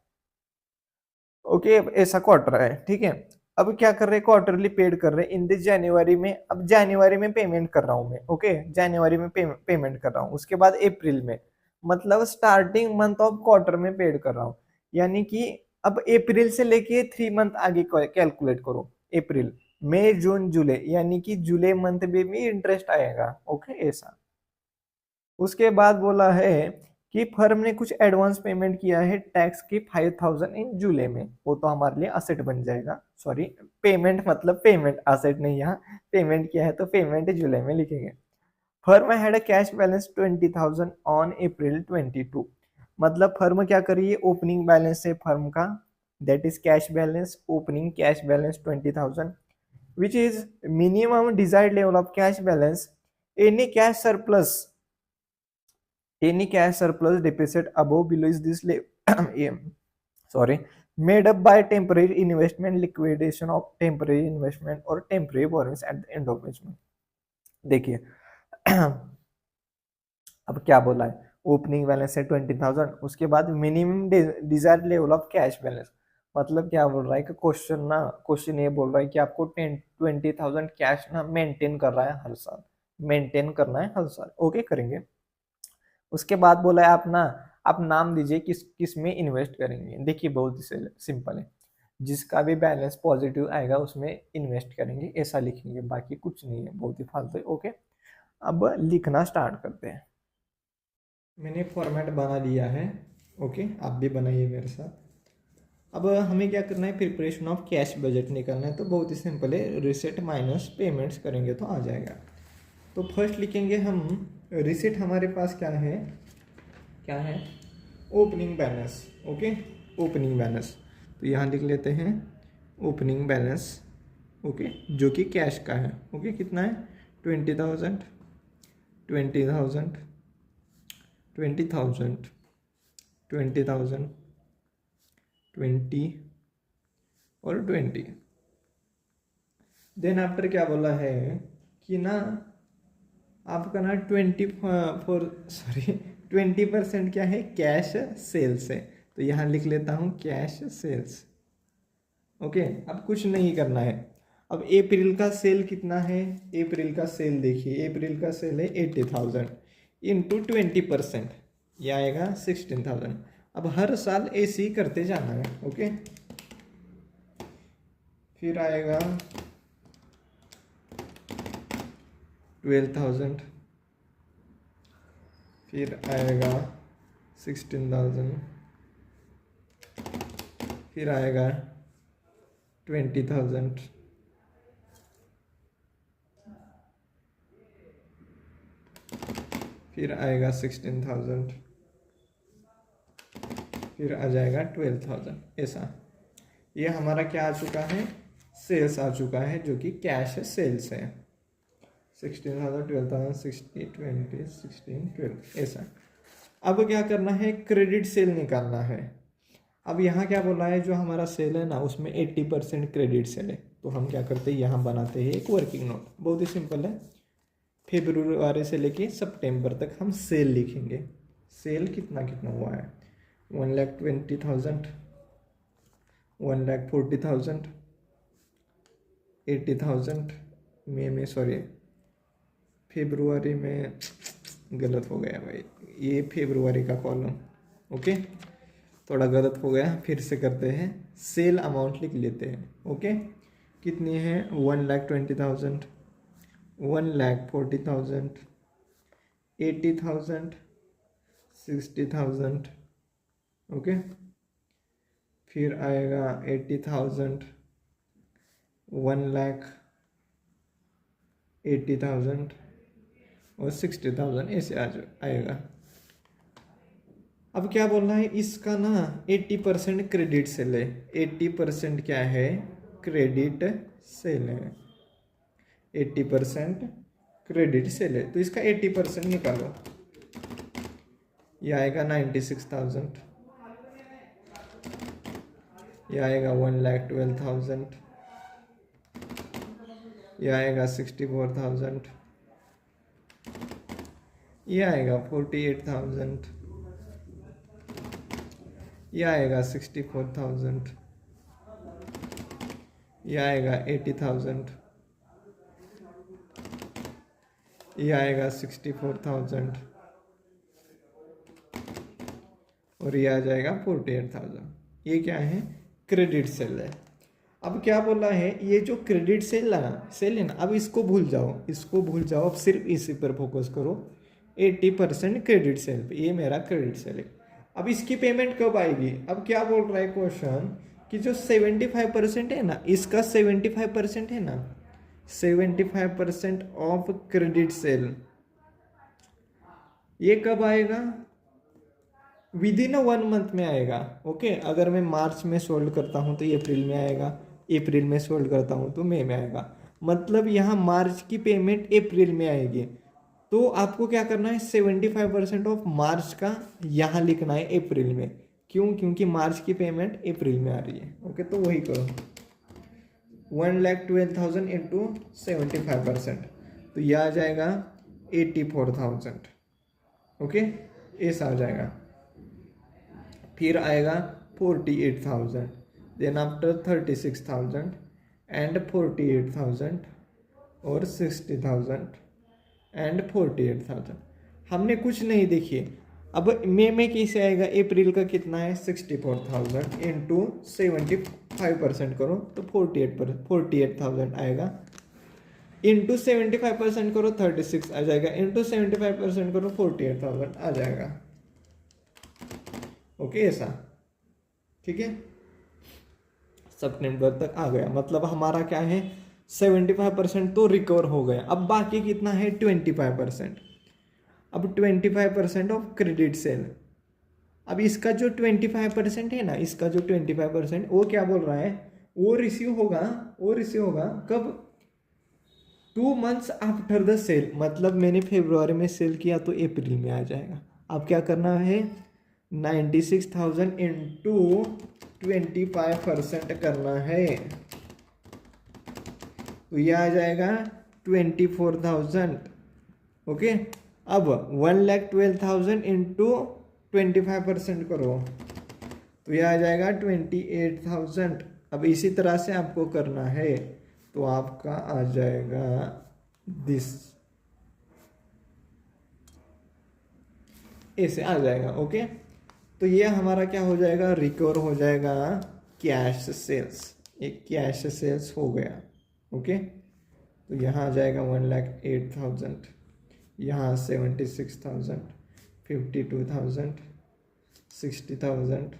ओके, ऐसा क्वार्टर है। ठीक है, अब क्या कर रहे हैं, क्वार्टरली पेड कर रहे हैं इन दिस जनवरी में। अब जनवरी में पेमेंट कर रहा हूं मैं, ओके, जनवरी में पेमेंट कर रहा हूं, उसके बाद अप्रैल में, मतलब स्टार्टिंग मंथ ऑफ क्वार्टर में पेड कर रहा हूँ, यानी कि अब अप्रैल से लेके 3 मंथ आगे कैलकुलेट करो, अप्रैल मई जून जुलाई, यानी कि जुलाई मंथ में भी इंटरेस्ट आएगा। ओके, ऐसा। उसके बाद बोला है कि फर्म ने कुछ एडवांस पेमेंट किया है टैक्स की 5,000 इन जुलाई में, वो तो हमारे लिए असेट बन जाएगा। सॉरी, पेमेंट मतलब पेमेंट, असेट नहीं, यहाँ पेमेंट किया है तो पेमेंट जुलाई में लिखेंगे। Firm had a cash balance 20,000 on April 22, मतलब फर्म क्या करिए, ओपनिंग बैलेंस है फर्म का, that is cash balance, opening cash balance 20,000, which is minimum desired level of cash balance. Any cash surplus, any cash surplus deficit above below is this sorry, made up by temporary investment, liquidation of temporary investment or temporary borrowings at the end of investment. देखिए अब क्या बोला है, opening balance है 20,000, उसके बाद minimum desired level of cash balance, मतलब क्या बोल रहा है कि क्वेश्चन ये बोल रहा है कि आपको 20,000 कैश ना मेंटेन कर रहा है हर साल, मेंटेन करना है हर साल। ओके, करेंगे। उसके बाद बोला है आप नाम दीजिए किस किस में इन्वेस्ट करेंगे। देखिए बहुत ही सिंपल है, जिसका भी बैलेंस पॉजिटिव आएगा उसमें इन्वेस्ट करेंगे, ऐसा लिखेंगे, बाकी कुछ नहीं है, बहुत ही फालतू है। ओके, अब लिखना स्टार्ट करते हैं। मैंने फॉर्मेट बना लिया है। ओके, आप भी बनाइए मेरे साथ। अब हमें क्या करना है, प्रिपरेशन ऑफ कैश बजट निकालना है, तो बहुत ही सिंपल है, रिसेट माइनस पेमेंट्स करेंगे तो आ जाएगा। तो फर्स्ट लिखेंगे हम, रिसेट हमारे पास क्या है, opening balance. Okay, opening balance, तो यहाँ लिख लेते हैं ओपनिंग बैलेंस। ओके, जो कि कैश का है। ओके, कितना है, 20,000, 20,000, 20,000, 20,000, 20 और 20। देन आफ्टर क्या बोला है कि ना आपका ना 20% क्या है, कैश सेल्स है, तो यहाँ लिख लेता हूँ कैश सेल्स। ओके, अब कुछ नहीं करना है। अब अप्रैल का सेल कितना है, अप्रैल का सेल देखिए, अप्रैल का सेल है 80,000 इंटू 20%, यह आएगा 16,000। अब हर साल ऐसे ही करते जाना है। ओके, फिर आएगा 12,000, फिर आएगा 16,000, फिर आएगा 20,000, फिर आएगा 16,000, फिर आ जाएगा 12,000, ऐसा। ये हमारा क्या आ चुका है, सेल्स आ चुका है, जो कि कैश सेल्स है। 16,000, 12,000, 60, 20, 16, 12, ऐसा। अब क्या करना है, क्रेडिट सेल निकालना है। अब यहाँ क्या बोला है, जो हमारा सेल है ना उसमें 80% क्रेडिट सेल है, तो हम क्या करते हैं, यहाँ बनाते हैं एक वर्किंग नोट, बहुत ही सिंपल है। फरवरी से लेके सितंबर तक हम सेल लिखेंगे। सेल कितना कितना हुआ है, 1,20,000, 1,40,000, 80,000 में सॉरी फरवरी में गलत हो गया भाई, ये फरवरी का कॉलम। ओके, थोड़ा गलत हो गया, फिर से करते हैं, सेल अमाउंट लिख लेते हैं। ओके, कितनी है, 1,20,000, 1,40,000, 80,000, 60,000। ओके, फिर आएगा 80,000, 1,80,000 और 60,000, ऐसे आएगा। अब क्या बोलना है, इसका ना 80% क्रेडिट सेल है, 80% क्या है, क्रेडिट सेल है, 80% क्रेडिट सेल है, तो इसका 80% निकालो, ये आएगा 96,000, ये आएगा 1,12,000, ये आएगा 64,000, ये आएगा 48,000, ये आएगा 64,000, ये आएगा 80,000, ये आएगा 64,000, और ये आ जाएगा 48,000। ये क्या है, क्रेडिट सेल है। अब क्या बोला है, ये जो क्रेडिट सेल है ना, अब इसको भूल जाओ, इसको भूल जाओ, अब सिर्फ इसी पर फोकस करो, 80% क्रेडिट सेल पे। ये मेरा क्रेडिट सेल है। अब इसकी पेमेंट कब आएगी, अब क्या बोल रहा है क्वेश्चन कि जो 75% है ना, इसका 75% है ना, 75% ऑफ क्रेडिट सेल, ये कब आएगा, विद इन 1 मंथ में आएगा। ओके, अगर मैं मार्च में सोल्ड करता हूँ तो ये अप्रैल में आएगा, अप्रैल में सोल्ड करता हूँ तो मई में आएगा। मतलब यहाँ मार्च की पेमेंट अप्रैल में आएगी। तो आपको क्या करना है, 75% ऑफ मार्च का यहाँ लिखना है अप्रैल में। क्यों, क्योंकि मार्च की पेमेंट अप्रैल में आ रही है। ओके, तो वही करो, 1,12,000 इंटू 75%, तो यह आ जाएगा 84,000। ओके, ऐसा आ जाएगा। फिर आएगा 48,000, देन आफ्टर 36,000 एंड 48,000 और 60,000 एंड 48,000। हमने कुछ नहीं, देखिए अब मई में कैसे आएगा, अप्रैल का कितना है 64,000 इंटू 75% करो तो 48,000 आएगा, इंटू 75% करो 36 आ जाएगा, इंटू 75% करो 48,000 आ जाएगा। ओके, ऐसा, ठीक है, सितंबर तक आ गया। मतलब हमारा क्या है, 75% तो रिकवर हो गया। अब बाकी कितना है, 25%। अब 25% ऑफ क्रेडिट सेल। अब इसका जो 25% है ना, इसका जो 25%, वो क्या बोल रहा है, वो रिसीव होगा, वो रिसीव होगा कब, 2 मंथ्स आफ्टर द सेल। मतलब मैंने फरवरी में सेल किया तो अप्रैल में आ जाएगा। अब क्या करना है, 96,000 इंटू 25% करना है, तो यह आ जाएगा 24,000। ओके, अब 1,12,000 इंटू 25% करो तो यह आ जाएगा 28,000। अब इसी तरह से आपको करना है, तो आपका आ जाएगा दिस, ऐसे आ जाएगा। ओके, तो ये हमारा क्या हो जाएगा, रिकवर हो जाएगा कैश सेल्स, एक कैश सेल्स हो गया। ओके, तो यहाँ आ जाएगा 1,08,000, यहाँ 76,000, 52,000, 60,000,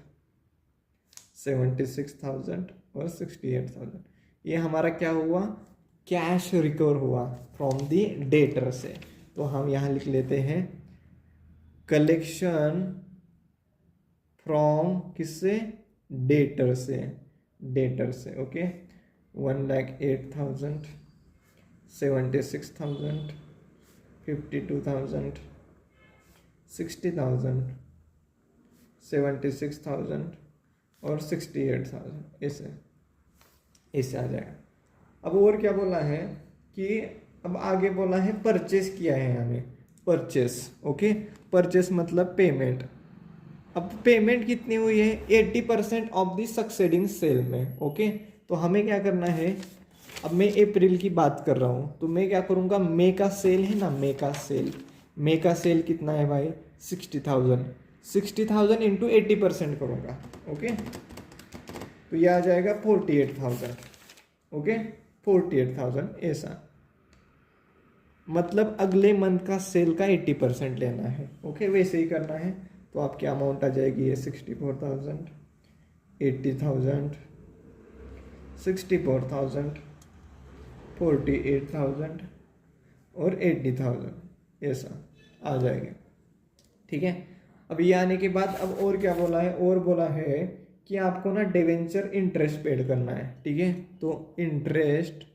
76,000 और 68,000। ये हमारा क्या हुआ, कैश रिकवर हुआ फ्रॉम दी डेटर से। तो हम यहाँ लिख लेते हैं कलेक्शन फ्रॉम किससे, डेटर से, डेटर से। ओके, 1,08,000, 76,000, 52,000, 60,000, 76,000 और 68,000, ऐसे ऐसे आ जाएगा। अब और क्या बोला है कि अब आगे बोला है परचेस किया है हमें, परचेस। ओके, परचेस मतलब पेमेंट। अब पेमेंट कितनी हुई है, 80% ऑफ द सक्सेडिंग सेल में। ओके, तो हमें क्या करना है, अब मैं अप्रैल की बात कर रहा हूँ, तो मैं क्या करूँगा, मई का सेल है ना, मई का सेल, मई का सेल कितना है भाई, 60,000, 60,000 इंटू 80% करूँगा। ओके, तो यह आ जाएगा 48,000। ओके, 48,000 ऐसा, मतलब अगले मंथ का सेल का 80% लेना है। ओके, वैसे ही करना है। तो आपकी अमाउंट आ जाएगी ये 64,000, 80,000, 64,000, 48,000 और 80,000, ऐसा आ जाएगा। ठीक है, अब ये आने के बाद अब और क्या बोला है, और बोला है कि आपको ना डिवेंचर इंटरेस्ट पेड करना है। ठीक है, तो इंटरेस्ट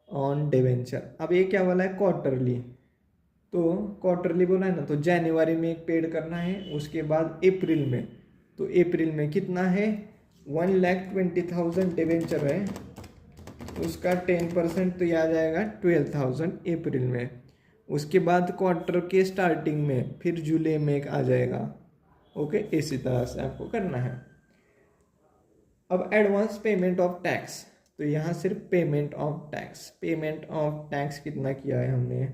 ऑन डिवेंचर, अब ये क्या बोला है, क्वार्टरली। तो क्वार्टरली बोला है ना, तो जनवरी में एक पेड करना है, उसके बाद अप्रैल में, तो अप्रैल में कितना है, 1,20,000 डिवेंचर है, उसका 10%, तो यह आ जाएगा 12,000 अप्रैल में। उसके बाद क्वार्टर के स्टार्टिंग में फिर जुलाई में एक आ जाएगा। ओके, इसी तरह से आपको करना है। अब एडवांस पेमेंट ऑफ टैक्स, तो यहाँ सिर्फ payment of tax, payment of tax कितना किया है हमने,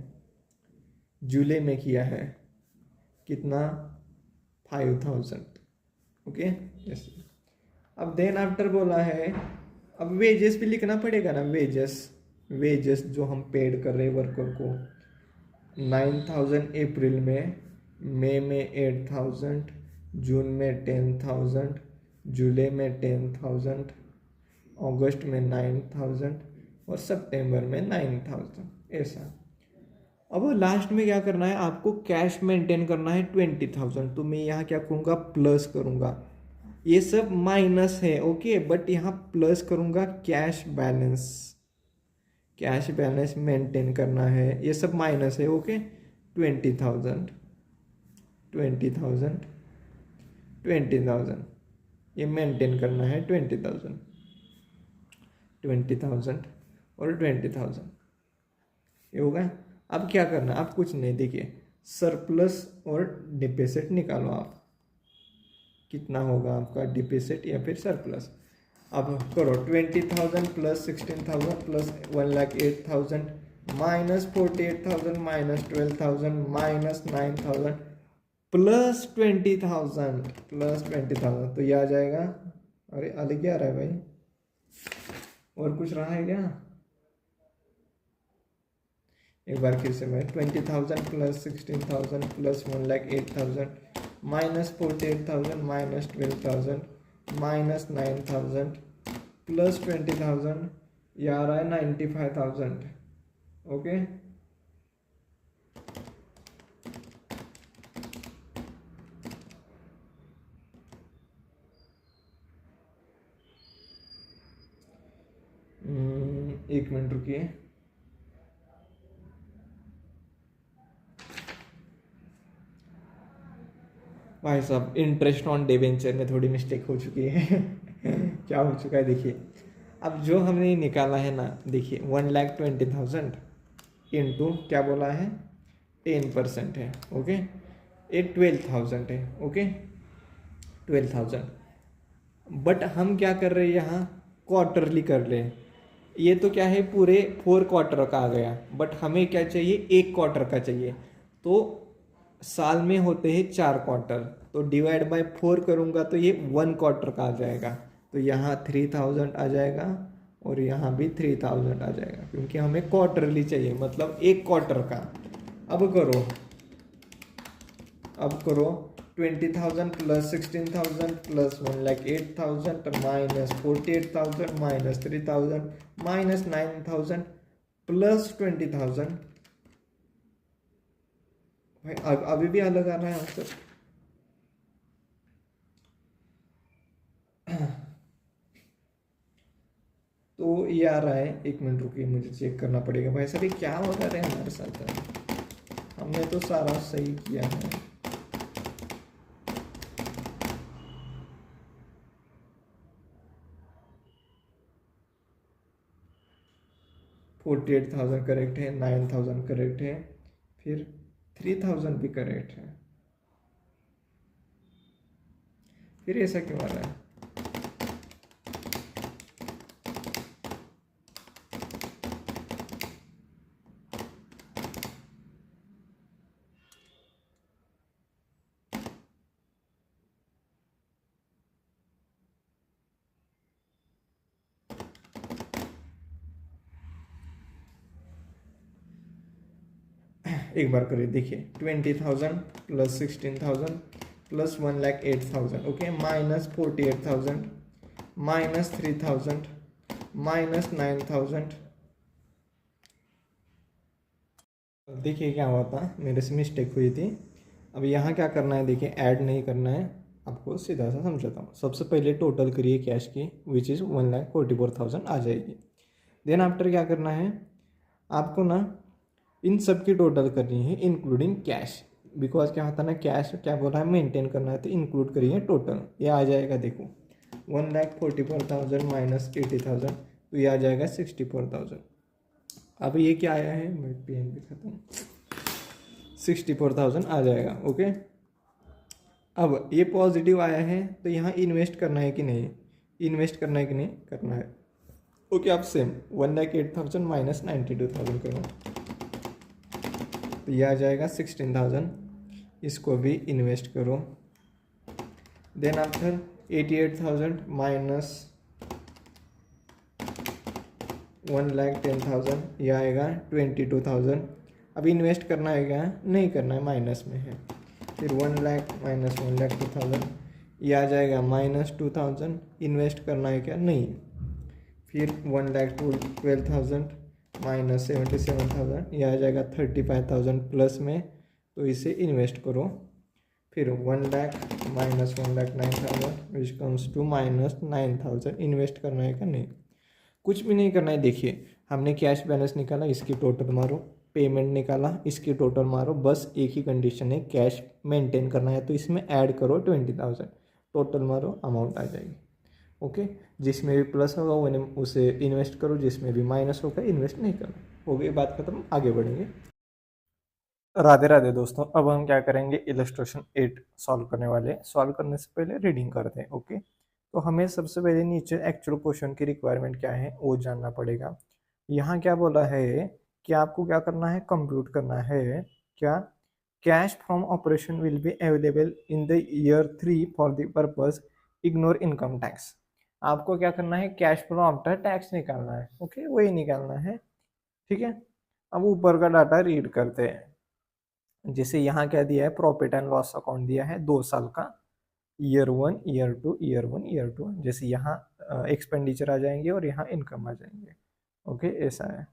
जुलाई में किया है, कितना, 5,000। Okay yes. अब देन आफ्टर बोला है, अब वेजेस भी लिखना पड़ेगा ना, वेजेस जो हम पेड कर रहे हैं वर्कर को, 9,000 अप्रैल में, मई में 8,000, जून में 10,000, जुलाई में 10,000, अगस्त में 9,000 और सितंबर में 9,000, ऐसा। अब लास्ट में क्या करना है, आपको कैश मेंटेन करना है 20,000, तो मैं यहाँ क्या करूँगा, प्लस करूँगा। ये सब माइनस है ओके, बट यहाँ प्लस करूँगा कैश बैलेंस मेंटेन करना है, ये सब माइनस है ओके। 20,000 20,000 20,000 ये मेंटेन करना है, 20,000 20,000 और 20,000 ये होगा। अब क्या करना, आप कुछ नहीं, देखिए सरप्लस और डिपॉजिट निकालो आप, कितना होगा आपका डिपॉजिट या फिर सरप्लस। अब करो 20,000 plus 16,000 plus 1,08,000 minus 48,000 minus 12,000 minus 9,000 plus 20,000 तो ये आ जाएगा। अरे अलग क्या आ रहा है भाई, और कुछ रहा है क्या? एक बार फिर से मैं 20,000 plus 16,000 plus 1,08,000 minus 48,000 minus 12,000 minus 9,000 plus 20,000, ये आ रहा है 95,000 ओके। एक मिनट रुकिए, भाई साहब इंटरेस्ट ऑन डिबेंचर में थोड़ी मिस्टेक हो चुकी है क्या हो चुका है देखिए, अब जो हमने निकाला है ना, देखिए 1,20,000 इंटू क्या बोला है 10% है ओके, ये 12,000 है ओके 12,000। बट हम क्या कर रहे हैं यहाँ, क्वार्टरली कर रहे हैं, ये तो क्या है पूरे 4 क्वार्टर का आ गया, बट हमें क्या चाहिए 1 क्वार्टर का चाहिए। तो साल में होते हैं 4 क्वार्टर, तो डिवाइड बाय 4 करूँगा तो ये 1 क्वार्टर का आ जाएगा, तो यहाँ 3,000 आ जाएगा और यहाँ भी 3,000 आ जाएगा, क्योंकि हमें क्वार्टरली चाहिए, मतलब 1 क्वार्टर का। अब करो 20,000 plus 16,000 plus 1,08,000 minus 48,000 minus 3,000 minus 9,000 plus 20,000। भाई अभी भी अलग आ रहा है आंसर तो ये आ रहा है, एक मिनट रुकिए मुझे चेक करना पड़ेगा भाई साहब, क्या हो रहा है हमारे साथ, हमने तो सारा सही किया है। 48,000 करेक्ट है, 9,000 करेक्ट है, फिर 3,000 भी करेक्ट है, फिर ऐसा क्यों आ रहा है? एक बार करिए, देखिए 20,000 plus 16,000 plus 1,08,000 okay, minus 48,000 minus 3,000 minus 9,000। देखिए क्या हुआ था, मेरे से मिस्टेक हुई थी। अब यहाँ क्या करना है, देखिए ऐड नहीं करना है, आपको सीधा सा समझाता हूँ। सबसे पहले टोटल करिए कैश की, विच इज़ 1,44,000 आ जाएगी। देन आफ्टर क्या करना है आपको ना, इन सब की टोटल करनी है इंक्लूडिंग कैश, बिकॉज क्या होता है ना, कैश क्या बोला है मेंटेन करना है, तो इंक्लूड करिए टोटल, ये आ जाएगा देखो 1,44,000 माइनस 80,000, तो ये आ जाएगा 64,000। अब ये क्या आया है, मैं पेन भी खत्म, 64,000 आ जाएगा ओके। अब ये पॉजिटिव आया है, तो यहाँ इन्वेस्ट करना है कि नहीं, इन्वेस्ट करना है कि नहीं करना है ओके। अब सेम 1,08,000 माइनस 92,000 करो, तो ये आ जाएगा 16,000, इसको भी इन्वेस्ट करो। देन आफ्टर 88,000 माइनस 1,10,000, यह आएगा 22,000। अब इन्वेस्ट करना है क्या? नहीं करना है, माइनस में है। फिर 1 लाख माइनस 1,02,000, ये आ जाएगा माइनस 2,000। इन्वेस्ट करना है क्या? नहीं। फिर 1,12,000 माइनस 77,000, ये आ जाएगा 35,000 प्लस में, तो इसे इन्वेस्ट करो। फिर 1 lakh minus 1,09,000 which comes to minus 9,000। Invest करना है क्या? नहीं, कुछ भी नहीं करना है। देखिए हमने कैश बैलेंस निकाला, इसकी टोटल मारो, पेमेंट निकाला, इसकी टोटल मारो, बस एक ही कंडीशन है, कैश मेंटेन करना है, तो इसमें ऐड करो 20,000, टोटल मारो, अमाउंट आ जाएगी। ओके, जिसमें भी प्लस होगा वो उसे इन्वेस्ट करो, जिसमें भी माइनस होगा इन्वेस्ट नहीं करना। हो गई बात खत्म, आगे बढ़ेंगे। राधे राधे दोस्तों, अब हम क्या करेंगे, इलस्ट्रेशन 8 सॉल्व करने वाले हैं। सॉल्व करने से पहले रीडिंग करते हैं। ओके, तो हमें सबसे पहले नीचे एक्चुअल क्वेश्चन की रिक्वायरमेंट क्या है वो जानना पड़ेगा। यहाँ क्या बोला है कि आपको क्या करना है, कंप्यूट करना है क्या, cash from operation will be available in the year 3 for the purpose ignore income tax. आपको क्या करना है, कैश फ्लो आफ्टर टैक्स निकालना है। ओके, वही निकालना है। ठीक है, अब ऊपर का डाटा रीड करते हैं। जैसे यहाँ क्या दिया है, प्रॉफिट एंड लॉस अकाउंट दिया है 2 साल का, ईयर 1 ईयर 2 ईयर 1 ईयर 2। जैसे यहाँ एक्सपेंडिचर आ जाएंगे और यहाँ इनकम आ जाएंगे। ओके, ऐसा है।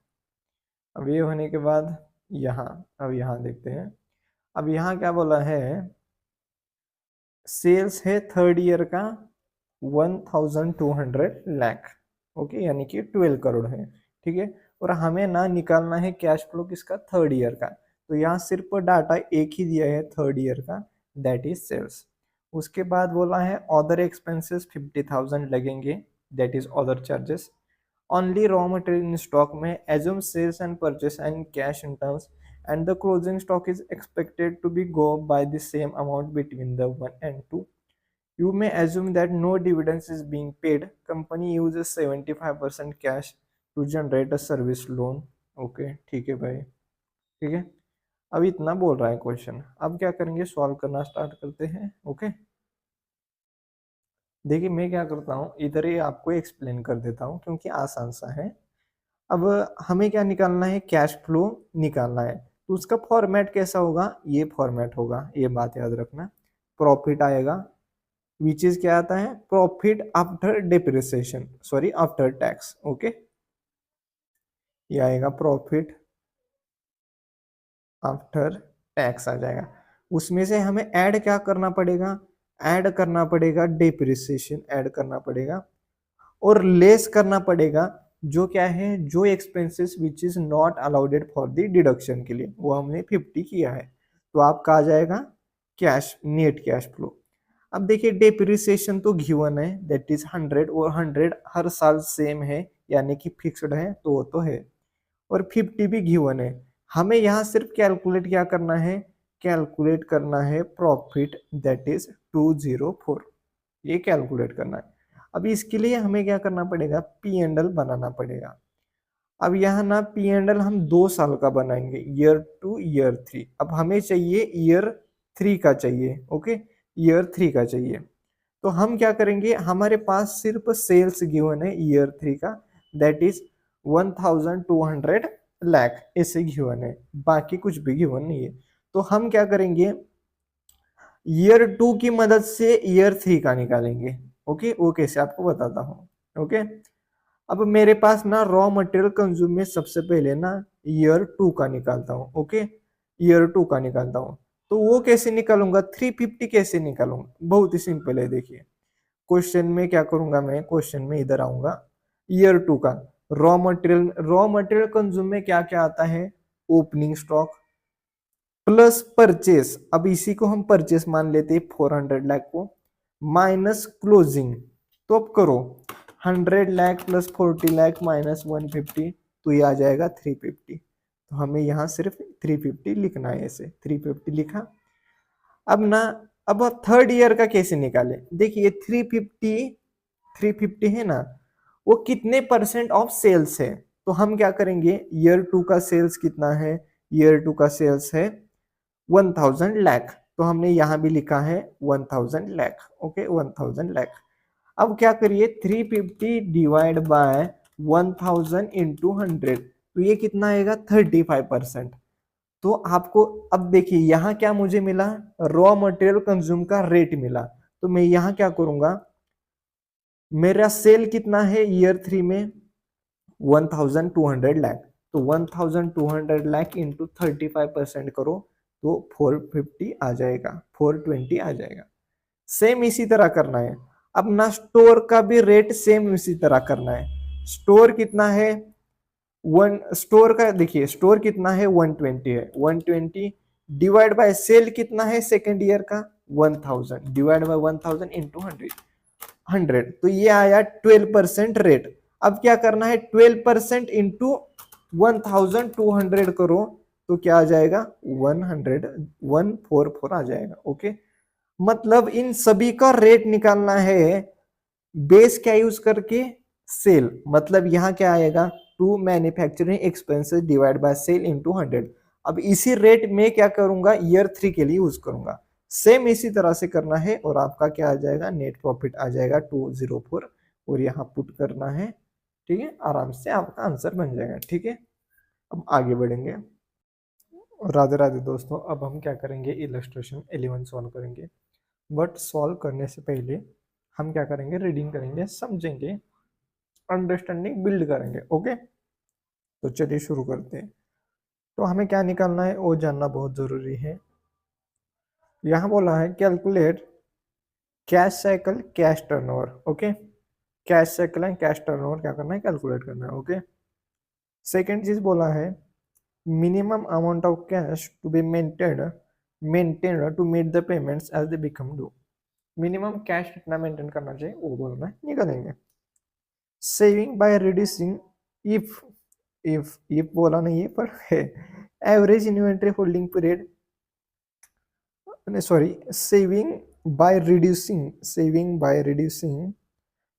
अब ये होने के बाद यहाँ, अब यहाँ देखते हैं। अब यहाँ क्या बोला है, सेल्स है थर्ड ईयर का 1,200 लाख। ओके, यानी कि 12 करोड़ है। ठीक है, और हमें ना निकालना है कैश फ्लो किसका, थर्ड ईयर का। तो यहाँ सिर्फ डाटा एक ही दिया है थर्ड ईयर का, दैट इज सेल्स। उसके बाद बोला है अदर एक्सपेंसेस 50,000 लगेंगे, that is other charges. Only raw material in stock में assume sales and purchase and cash in terms and the closing stock is expected to be go by the same amount between the 1 and 2. You may assume that no dividends is being paid. Company uses 75% cash to generate a service loan. Okay, ठीक है भाई, ठीक है। अब इतना बोल रहा है क्वेश्चन, अब क्या करेंगे, सॉल्व करना स्टार्ट करते हैं। ओके, देखिए मैं क्या करता हूँ, इधर ही आपको एक्सप्लेन कर देता हूँ क्योंकि आसान सा है। अब हमें क्या निकालना है, कैश फ्लो निकालना है, तो उसका फॉर्मेट कैसा होगा, ये फॉर्मेट होगा, ये बात याद रखना। प्रॉफिट आएगा, विच इज क्या आता है, profit after depreciation, sorry after tax. Okay, ये आएगा प्रॉफिट आफ्टर टैक्स आ जाएगा। उसमें से हमें ऐड क्या करना पड़ेगा, ऐड करना पड़ेगा डिप्रिसिएशन, ऐड करना पड़ेगा, और लेस करना पड़ेगा जो क्या है, जो expenses which is not allowed for the deduction के लिए, वो हमने 50 किया है। तो आपका आ जाएगा कैश, नेट कैश फ्लो। अब देखिए डेप्रिसिएशन तो गिवन है, दैट इज 100, और 100 हर साल सेम है यानी कि फिक्स्ड है, तो वो तो है, और 50 भी गिवन है। हमें यहाँ सिर्फ कैलकुलेट क्या करना है, कैलकुलेट करना है प्रॉफिट, दैट इज 204, ये कैलकुलेट करना है। अब इसके लिए हमें क्या करना पड़ेगा, पी एंड एल बनाना पड़ेगा। अब यहाँ ना पी एंड एल हम 2 साल का बनाएंगे, ईयर 2 ईयर 3। अब हमें चाहिए ईयर 3 का चाहिए। ओके, ईयर 3 का चाहिए, तो हम क्या करेंगे, हमारे पास सिर्फ सेल्स गिवन है ईयर 3 का, दैट इज 1,200 लाख, ऐसे गिवन है, बाकी कुछ भी गिवन नहीं है। तो हम क्या करेंगे, ईयर 2 की मदद से ईयर 3 का निकालेंगे। ओके, वो कैसे आपको बताता हूँ। ओके, अब मेरे पास ना रॉ मटेरियल कंज्यूम में सबसे पहले ना ईयर 2 का निकालता हूँ। ओके, ईयर 2 का निकालता हूँ, तो वो कैसे निकालूंगा, 350 कैसे निकालूंगा, बहुत ही सिंपल है। देखिए क्वेश्चन में क्या करूंगा मैं, क्वेश्चन में इधर आऊंगा, ईयर 2 का रॉ मटेरियल कंज्यूम में क्या क्या आता है, ओपनिंग स्टॉक प्लस परचेस, अब इसी को हम परचेस मान लेते हैं 400 लाख को, माइनस क्लोजिंग। तो अब करो 100 लाख प्लस 40 लाख माइनस 150, तो ये आ जाएगा 350। तो हमें यहाँ सिर्फ 350 लिखना है, ऐसे 350 लिखा। अब ना, अब थर्ड ईयर का कैसे निकाले, देखिए 350 है ना, वो कितने परसेंट ऑफ सेल्स है। तो हम क्या करेंगे, ईयर 2 का सेल्स कितना है, ईयर 2 का सेल्स है 1,000 लाख, तो हमने यहाँ भी लिखा है 1000 लाख, ओके 1000 लाख। अब क्या करिए 350 डिवाइड बाय 1000 इंटू 100, तो ये कितना आएगा 35%। तो आपको अब देखिए यहाँ क्या मुझे मिला, रॉ मटेरियल कंज्यूम का रेट मिला। तो मैं यहाँ क्या करूंगा, मेरा सेल कितना है ईयर 3 में 1200 लाख, तो 1200 लाख इंटू 35% करो तो 450 आ जाएगा, 420 आ जाएगा। सेम इसी तरह करना है। अब ना स्टोर का भी रेट सेम इसी तरह करना है। स्टोर कितना है, स्टोर का देखिए स्टोर कितना है 120 है, 120 डिवाइड बाय सेल कितना है सेकेंड ईयर का 1000 डिवाइड बाय 1000 इंटू 100, तो ये आया 12% रेट। अब क्या करना है 12% इंटू 1200 करो तो क्या आ जाएगा 144 आ जाएगा, ओके। मतलब इन सभी का रेट निकालना है बेस क्या यूज करके, सेल। मतलब यहां क्या आएगा to manufacturing expenses divide by sale into 100। अब इसी रेट में क्या करूंगा ईयर 3 के लिए यूज करूंगा। सेम इसी तरह से करना है और आपका क्या आ जाएगा नेट प्रॉफिट आ जाएगा 204 और यहाँ पुट करना है, ठीक है। आराम से आपका आंसर बन जाएगा, ठीक है। अब आगे बढ़ेंगे। राधे राधे दोस्तों, अब हम क्या करेंगे इलस्ट्रेशन 11 सॉल्व करेंगे। बट सॉल्व करने से पहले हम क्या करेंगे रीडिंग करेंगे, समझेंगे, अंडरस्टैंडिंग बिल्ड करेंगे, ओके। तो चलिए शुरू करते हैं। तो हमें क्या निकालना है वो जानना बहुत जरूरी है। यहाँ बोला है calculate cash cycle cash turnover, okay. Cash cycle and cash turnover क्या करना है कैलकुलेट करना है, ओके। सेकेंड चीज बोला है minimum amount of cash to be maintained to meet the payments as they become due. Minimum cash कितना maintain करना चाहिए वो बोलना है, निकालेंगे। सेविंग बाय रिड्यूसिंग इफ बोला नहीं है पर है average inventory holding period, sorry saving by reducing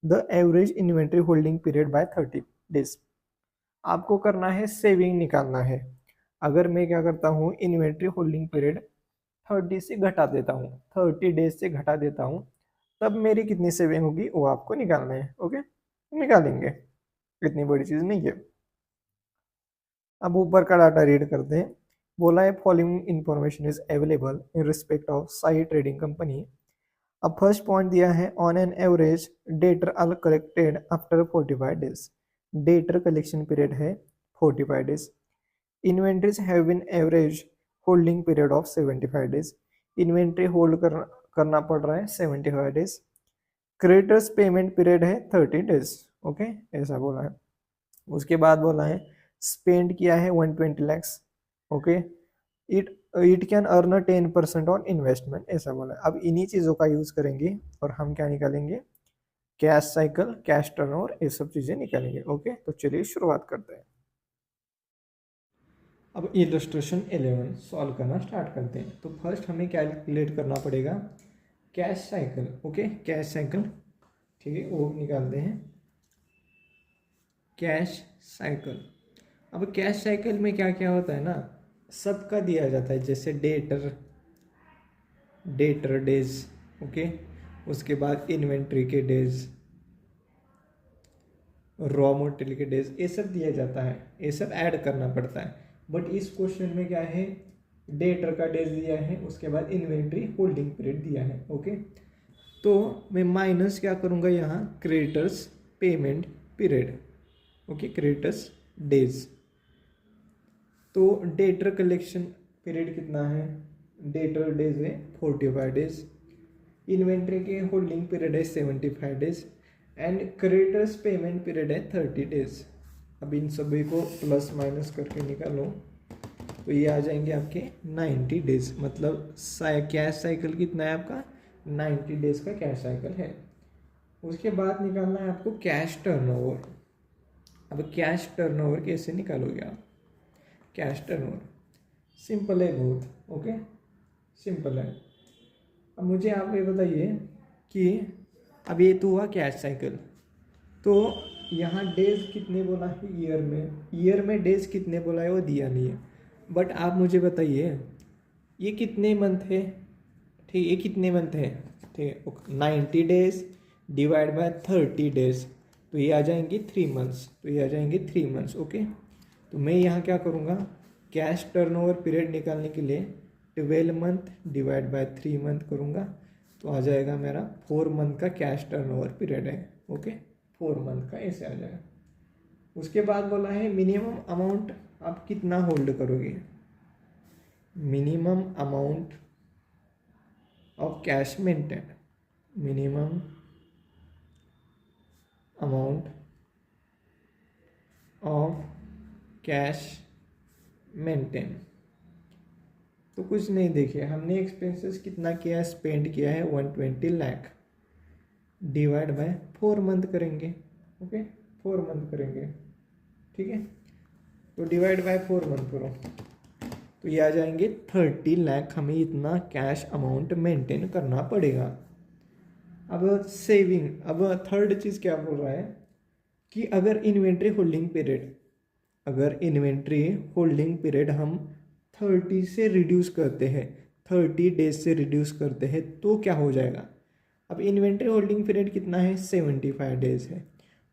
the average inventory holding period by 30 days. आपको करना है सेविंग निकालना है। अगर मैं क्या करता हूँ इन्वेंट्री होल्डिंग पीरियड 30 से घटा देता हूँ, 30 डेज से घटा देता हूँ, तब मेरी कितनी सेविंग होगी वो आपको निकालना है, ओके। निकालेंगे, इतनी बड़ी चीज नहीं है। अब ऊपर का डाटा रीड करते हैं। बोला है following information is available in respect of Sai trading company. अब फर्स्ट पॉइंट दिया है on an average debtor are collected after 45 days. Debtor collection period है 45 days. Inventories have been average holding period of 75 days. Inventory hold करना पड़ रहा है 75 days. Creditors payment period है 30 days, okay ऐसा बोला है। उसके बाद बोला है स्पेंड किया है 120 lakhs, okay. It it can earn 10% on investment, ऐसा बोला है। अब इन्हीं चीज़ों का यूज़ करेंगे और हम क्या निकालेंगे कैश साइकिल कैश टर्नओवर ये सब चीज़ें निकालेंगे, ओके। तो चलिए शुरुआत करते हैं। अब इलस्ट्रेशन 11 सॉल्व करना स्टार्ट करते हैं। तो फर्स्ट हमें कैलकुलेट करना पड़ेगा cash cycle, okay cash cycle, ठीक है वो निकालते हैं कैश साइकिल। अब कैश साइकिल में क्या क्या होता है ना, सबका दिया जाता है जैसे डेटर डेज, ओके। उसके बाद इन्वेंट्री के डेज, रॉ मटेरियल के डेज, ये सब दिया जाता है, ये सब ऐड करना पड़ता है। बट इस क्वेश्चन में क्या है डेटर का डेज दिया है, उसके बाद इन्वेंट्री होल्डिंग पीरियड दिया है, ओके। तो मैं माइनस क्या करूँगा यहाँ creditors payment period, okay creditors days. तो डेटर कलेक्शन पीरियड कितना है, डेटर डेज है 45 डेज। इन्वेंट्री के होल्डिंग पीरियड है 75 days and creditors payment period है 30 डेज। अब इन सभी को प्लस माइनस करके निकालो तो ये आ जाएंगे आपके 90 डेज। मतलब कैश साइकिल कितना है आपका 90 डेज का कैश साइकिल है। उसके बाद निकालना है आपको कैश टर्नओवर। अब कैश टर्नओवर कैसे निकालोगे आप, कैश टर्नओवर सिंपल है बहुत, ओके सिंपल है। अब मुझे आप ये बताइए कि अब ये तो हुआ कैश साइकिल, तो यहाँ डेज कितने बोला है ईयर में डेज कितने बोला है वो दिया नहीं है। बट आप मुझे बताइए ये कितने मंथ है, ठीक है, ये कितने मंथ है, ठीक है, 90 डेज डिवाइड बाय 30 डेज, तो ये आ जाएंगे 3 मंथ्स, तो ये आ जाएंगे 3 मंथ्स। ओके, तो मैं यहाँ क्या करूँगा, कैश टर्नओवर पीरियड निकालने के लिए 12 मंथ डिवाइड बाय 3 मंथ करूँगा, तो आ जाएगा मेरा 4 मंथ का कैश टर्नओवर पीरियड है। ओके, 4 मंथ का ऐसे आ जाएगा। उसके बाद बोला है मिनिमम अमाउंट आप कितना होल्ड करोगे, minimum amount of cash maintain, minimum amount of cash maintain. तो कुछ नहीं, देखिए हमने एक्सपेंसेस कितना किया है, स्पेंड किया है 120 लाख, डिवाइड बाय 4 मंथ करेंगे। ओके, 4 मंथ करेंगे, ठीक है, तो डिवाइड बाय 4 मंथ करो, तो ये आ जाएंगे 30 लाख, हमें इतना कैश अमाउंट मेंटेन करना पड़ेगा। अब सेविंग, अब थर्ड चीज़ क्या बोल रहा है कि अगर इन्वेंट्री होल्डिंग पीरियड, अगर इन्वेंट्री होल्डिंग पीरियड हम 30 से रिड्यूस करते हैं, 30 डेज से रिड्यूस करते हैं, तो क्या हो जाएगा। अब इन्वेंट्री होल्डिंग पीरियड कितना है, 75 डेज है,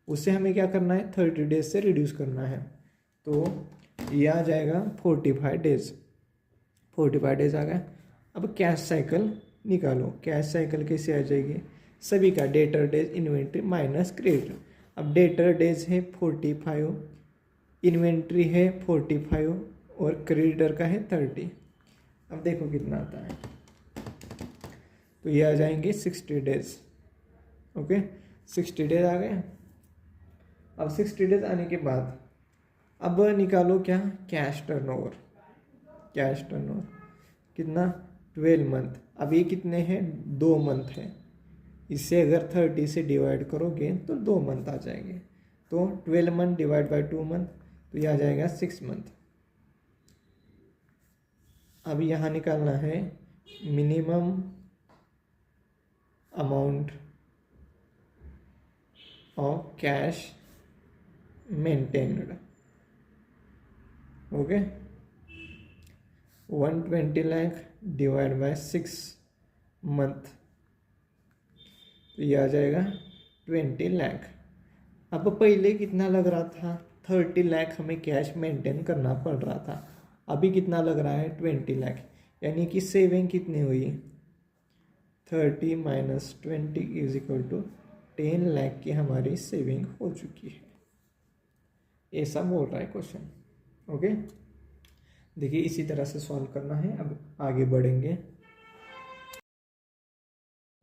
उससे हमें क्या करना है, 30 डेज से रिड्यूस करना है, तो ये आ जाएगा 45 डेज, 45 डेज आ गया। अब कैश साइकिल निकालो, कैश साइकिल कैसे आ जाएगी, सभी का debtor days inventory minus credit. अब डेटर डेज है 45, इन्वेंट्री है 45 और क्रेडिटर का है 30। अब देखो कितना आता है, तो ये आ जाएंगे 60 डेज। ओके, 60 डेज आ गए। अब 60 डेज आने के बाद अब निकालो क्या, कैश टर्नओवर, कैश टर्नओवर कितना, 12 मंथ। अब ये कितने हैं, 2 मंथ है, इससे अगर 30 से डिवाइड करोगे तो 2 मंथ आ जाएंगे, तो 12 मंथ डिवाइड बाय 2 मंथ, तो ये आ जाएगा 6 मंथ। अब यहाँ निकालना है minimum amount of cash maintained. Okay, 120 lakh divide by 6 month, तो ये आ जाएगा 20 लाख। अब पहले कितना लग रहा था, 30 लाख हमें कैश मेंटेन करना पड़ रहा था, अभी कितना लग रहा है, 20 लाख, यानी कि सेविंग कितनी हुई, 30 minus 20 is equal to 10 lakh की हमारी सेविंग हो चुकी है, ऐसा बोल रहा है क्वेश्चन। ओके, देखिए इसी तरह से सॉल्व करना है। अब आगे बढ़ेंगे।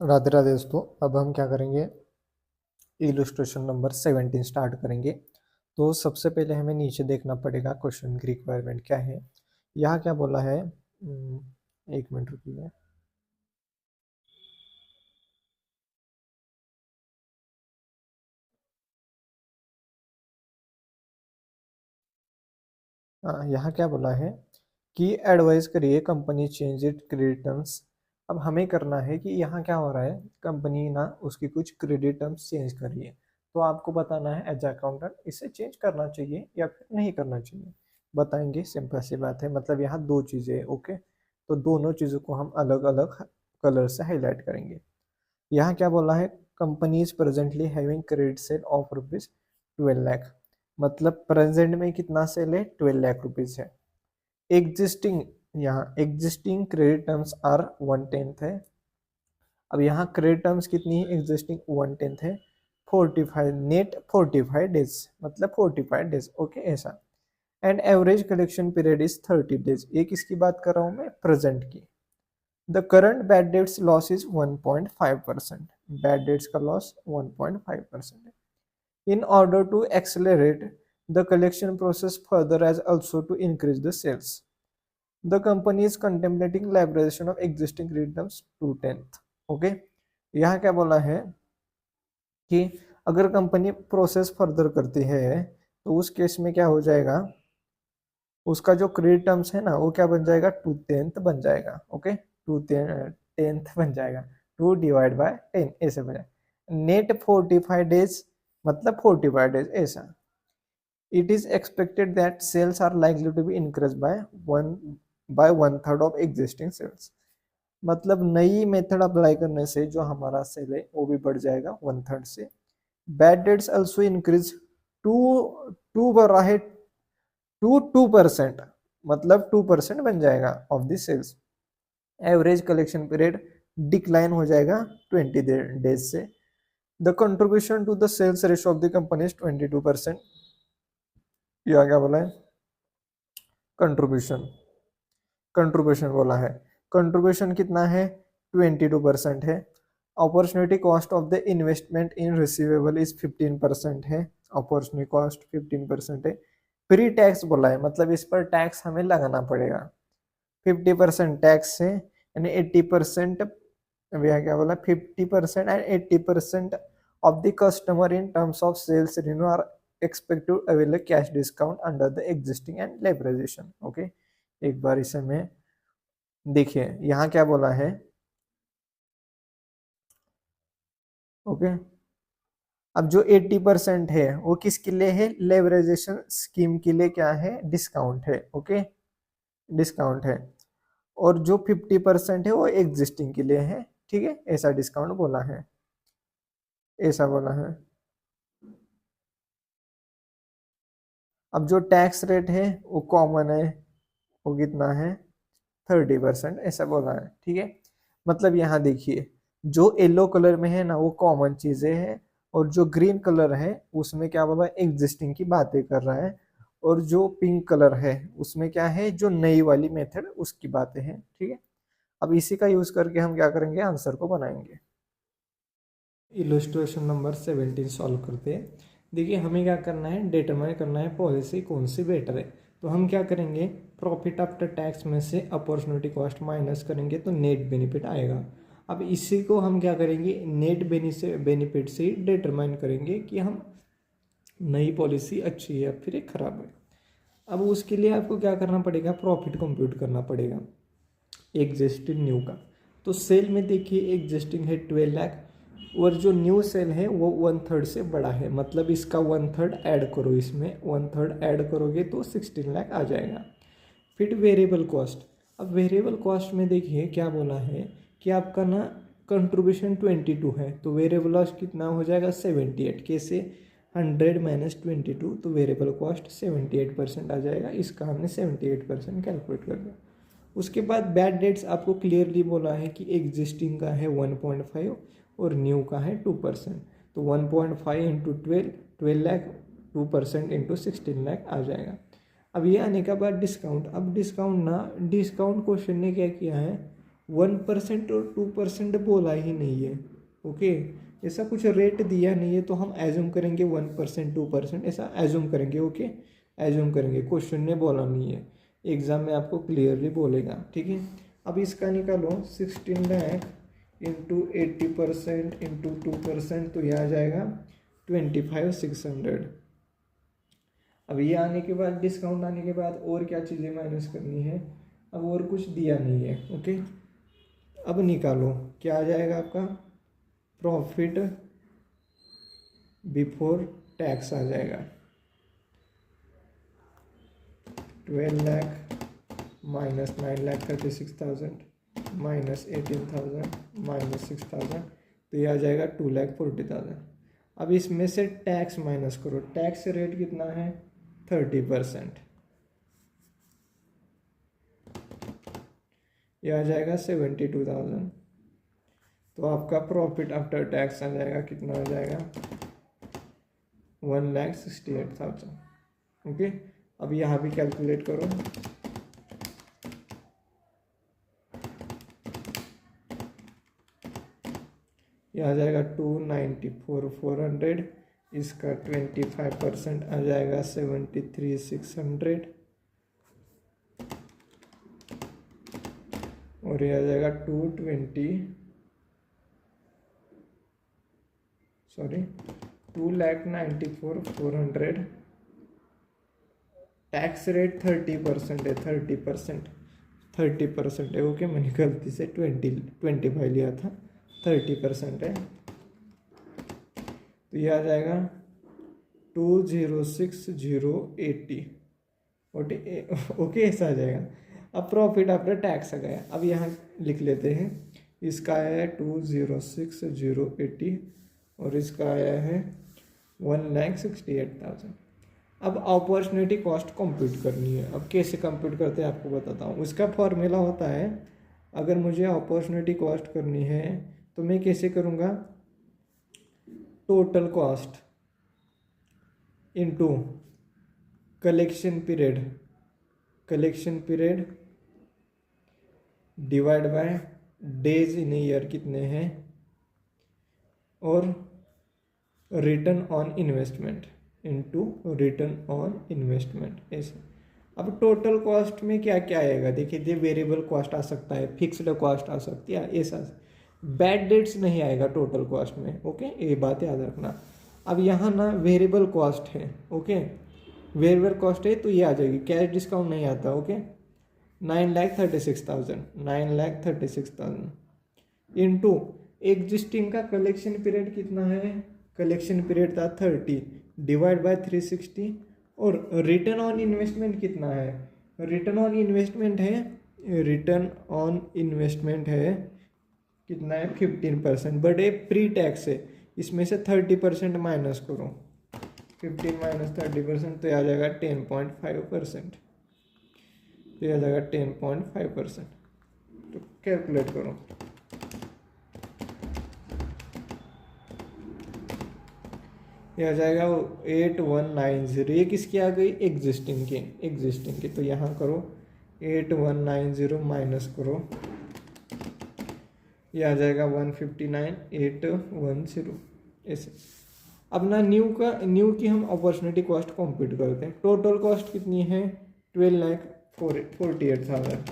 राधे राधे दोस्तों, अब हम क्या करेंगे, इलस्ट्रेशन नंबर 17 स्टार्ट करेंगे। तो सबसे पहले हमें नीचे देखना पड़ेगा क्वेश्चन की रिक्वायरमेंट क्या है। यहाँ क्या बोला है, एक मिनट रुकिए। यहाँ क्या बोला है कि एडवाइस करिए company change it credit terms. अब हमें करना है कि यहाँ क्या हो रहा है, कंपनी ना उसकी कुछ क्रेडिट टर्म्स चेंज कर रही है, तो आपको बताना है एज अकाउंटेंट इसे चेंज करना चाहिए या फिर नहीं करना चाहिए, बताएंगे। सिंपल सी बात है, मतलब यहाँ दो चीज़ें है। ओके, तो दोनों चीज़ों को हम अलग अलग कलर से हाईलाइट करेंगे। यहाँ क्या बोला है, company is presently having credit sale of rupees 12 lakh, मतलब प्रेजेंट में कितना सेल है, 12 लाख रुपीज है। एग्जिस्टिंग, यहाँ एग्जिस्टिंग क्रेडिट टर्म्स आर 1/10 है। अब यहाँ क्रेडिट टर्म्स कितनी है, एग्जिस्टिंग 1/10 है, 45 नेट 45 डेज, मतलब 45 डेज। ओके, ऐसा। And average collection period is 30 days. ये किसकी बात कर रहा हूँ मैं, प्रेजेंट की। The current bad debts loss is 1.5%, bad debts का लॉस 1.5% है। In order to accelerate the collection process further as also to increase the sales, the company is contemplating liberalization of existing credit terms to 10th। Okay, यहाँ क्या बोला है कि अगर company process further करती है तो उस केस में क्या हो जाएगा, उसका जो क्रेडिट टर्म्स है ना वो क्या बन जाएगा, 2/10 बन जाएगा। ओके, 2/10 बन जाएगा, 2 डिवाइड बाय 10 ऐसे बन जाएगा। नेट 45 डेज, मतलब 45 डेज ऐसा। It is expected that sales are likely to be increased by 1/3 of existing sales। मतलब नई मेथड अप्लाई करने से जो हमारा सेल है वो भी बढ़ जाएगा 1/3 से। Bad debts also increase to to बढ़ा है 2%, मतलब 2% बन जाएगा of the sales. Average collection period decline हो जाएगा 20 डेज से। The contribution to the sales ratio of the company is 22%। या क्या बोला है, कंट्रीब्यूशन, कंट्रीब्यूशन बोला है, कंट्रीब्यूशन कितना है 22% है। Opportunity cost of the investment in receivable is 15% है, अपॉर्चुनिटी कॉस्ट 15% है। प्री टैक्स बोला है, मतलब इस पर टैक्स हमें लगाना पड़ेगा 50% टैक्स से, यानी 80%, भैया क्या बोला 50% and 80% of the customer in terms of sales renew are expect to avail cash discount under the existing and leveragation. Okay, एक बार इसे में देखिए यहाँ क्या बोला है। ओके, अब जो 80% है वो किसके लिए है, लेवरेजेशन स्कीम के लिए क्या है, डिस्काउंट है। ओके, डिस्काउंट है। और जो 50% है वो एग्जिस्टिंग के लिए है, ठीक है, ऐसा डिस्काउंट बोला है, ऐसा बोला है। अब जो टैक्स रेट है वो कॉमन है, वो कितना है 30%, ऐसा बोला है, ठीक है। मतलब यहाँ देखिए जो येलो कलर में है ना वो कॉमन चीजें हैं, और जो ग्रीन कलर है उसमें क्या बोला एग्जिस्टिंग की बातें कर रहा है, और जो पिंक कलर है उसमें क्या है, जो नई वाली मेथड उसकी बातें हैं, ठीक है। अब इसी का यूज करके हम क्या करेंगे, आंसर को बनाएंगे। इलस्ट्रेशन नंबर 17 सॉल्व करते हैं। देखिए हमें क्या करना है, डिटरमाइन करना है पॉलिसी कौन सी बेटर है। तो हम क्या करेंगे, प्रॉफिट आफ्टर टैक्स में से अपॉर्चुनिटी कॉस्ट माइनस करेंगे तो नेट बेनिफिट आएगा। अब इसी को हम क्या करेंगे, नेट बेनिफिट से डिटरमाइन करेंगे कि हम नई पॉलिसी अच्छी है या फिर खराब है। अब उसके लिए आपको क्या करना पड़ेगा, प्रॉफिट कंप्यूट करना पड़ेगा एग्जिस्टिंग न्यू का। तो सेल में देखिए एग्जिस्टिंग है 12 लाख, और जो न्यू सेल है वो 1/3 से बड़ा है, मतलब इसका 1/3 ऐड करो, इसमें 1/3 ऐड करोगे तो 16 लाख आ जाएगा। फिर वेरिएबल कॉस्ट, अब वेरिएबल कॉस्ट में देखिए क्या बोला है कि आपका ना कंट्रीब्यूशन 22 है, तो वेरिएबल कॉस्ट कितना हो जाएगा 78। कैसे, 100 माइनस 22, तो वेरिएबल कॉस्ट 78% आ जाएगा। इसका हमने 78% कैलकुलेट कर दिया। उसके बाद बैड डेट्स आपको क्लियरली बोला है कि एग्जिस्टिंग का है 1.5 और न्यू का है 2%, तो 1.5 इंटू 12 लाख, 2% इंटू 16 लाख आ जाएगा। अब ये आने के बाद डिस्काउंट, अब डिस्काउंट क्वेश्चन ने क्या किया है, 1% और 2% बोला ही नहीं है। ओके, ऐसा कुछ रेट दिया नहीं है, तो हम एज्यूम करेंगे 1% 2% ऐसा एज्यूम करेंगे। ओके, एज्यूम करेंगे, क्वेश्चन ने बोला नहीं है, एग्जाम में आपको क्लियरली बोलेगा, ठीक है। अब इसका निकालो 16 लाख इंटू 80% इंटू 2%, तो यह आ जाएगा 25,600। अब ये आने के बाद डिस्काउंट आने के बाद और क्या चीज़ें माइनस करनी है, अब और कुछ दिया नहीं है। ओके, अब निकालो क्या आ जाएगा आपका, प्रॉफिट बिफोर टैक्स आ जाएगा 12 लाख माइनस 9,36,000 माइनस 18,000 माइनस 6,000, तो ये आ जाएगा 2,40,000। अब इसमें से टैक्स माइनस करो, टैक्स रेट कितना है 30%, ये आ जाएगा 72,000। तो आपका प्रॉफिट आफ्टर टैक्स आ जाएगा, कितना आ जाएगा 1,68,000। ओके, अब यहाँ भी कैलकुलेट करो, यह आ जाएगा 294,400, इसका 25% आ जाएगा 73,600, और यह आ जाएगा 2,94,400। टैक्स रेट 30% है, 30% है। ओके, मैंने गलती से 25 लिया था, 30% है, तो ये आ जाएगा 206,080। ओके, ऐसा आ जाएगा। अब प्रॉफिट आफ्टर टैक्स आ गया। अब यहाँ लिख लेते हैं, इसका आया है 206,080 और इसका आया है 1,68,000। अब अपॉर्चुनिटी कॉस्ट कंप्यूट करनी है। अब कैसे कंप्यूट करते हैं आपको बताता हूँ। उसका फॉर्मूला होता है, अगर मुझे अपॉर्चुनिटी कॉस्ट करनी है तो मैं कैसे करूँगा, total cost into collection period divide by days in year कितने हैं, और return on investment into return on investment ऐसे। अब टोटल कॉस्ट में क्या क्या आएगा देखिए, वेरिएबल कॉस्ट आ सकता है, फिक्स्ड कॉस्ट आ सकती है, ऐसा बैड डेट्स नहीं आएगा टोटल कॉस्ट में। ओके, ये बात याद रखना। अब यहाँ ना वेरिएबल कॉस्ट है, ओके, वेरिएबल कॉस्ट है तो ये आ जाएगी, कैश डिस्काउंट नहीं आता। ओके, 9,36,000 इंटू एग्जिस्टिंग का कलेक्शन पीरियड कितना है, कलेक्शन पीरियड था 30 डिवाइड बाय 360, और रिटर्न ऑन इन्वेस्टमेंट कितना है, रिटर्न ऑन इन्वेस्टमेंट है कितना है 15%, बट ये प्री टैक्स है, इसमें से 30% माइनस करो, 15 माइनस 30% तो आ जाएगा 10.5%, तो यह आ जाएगा 10.5%। तो कैलकुलेट करो, यह आ जाएगा 8190। ये किसकी आ गई, एग्जिस्टिंग की। तो यहाँ करो 8190 माइनस करो, यह आ जाएगा 159,810 ऐसे। अब ना न्यू की हम अपॉर्चुनिटी कॉस्ट कंप्यूट करते हैं। टोटल कॉस्ट कितनी है 12,48,000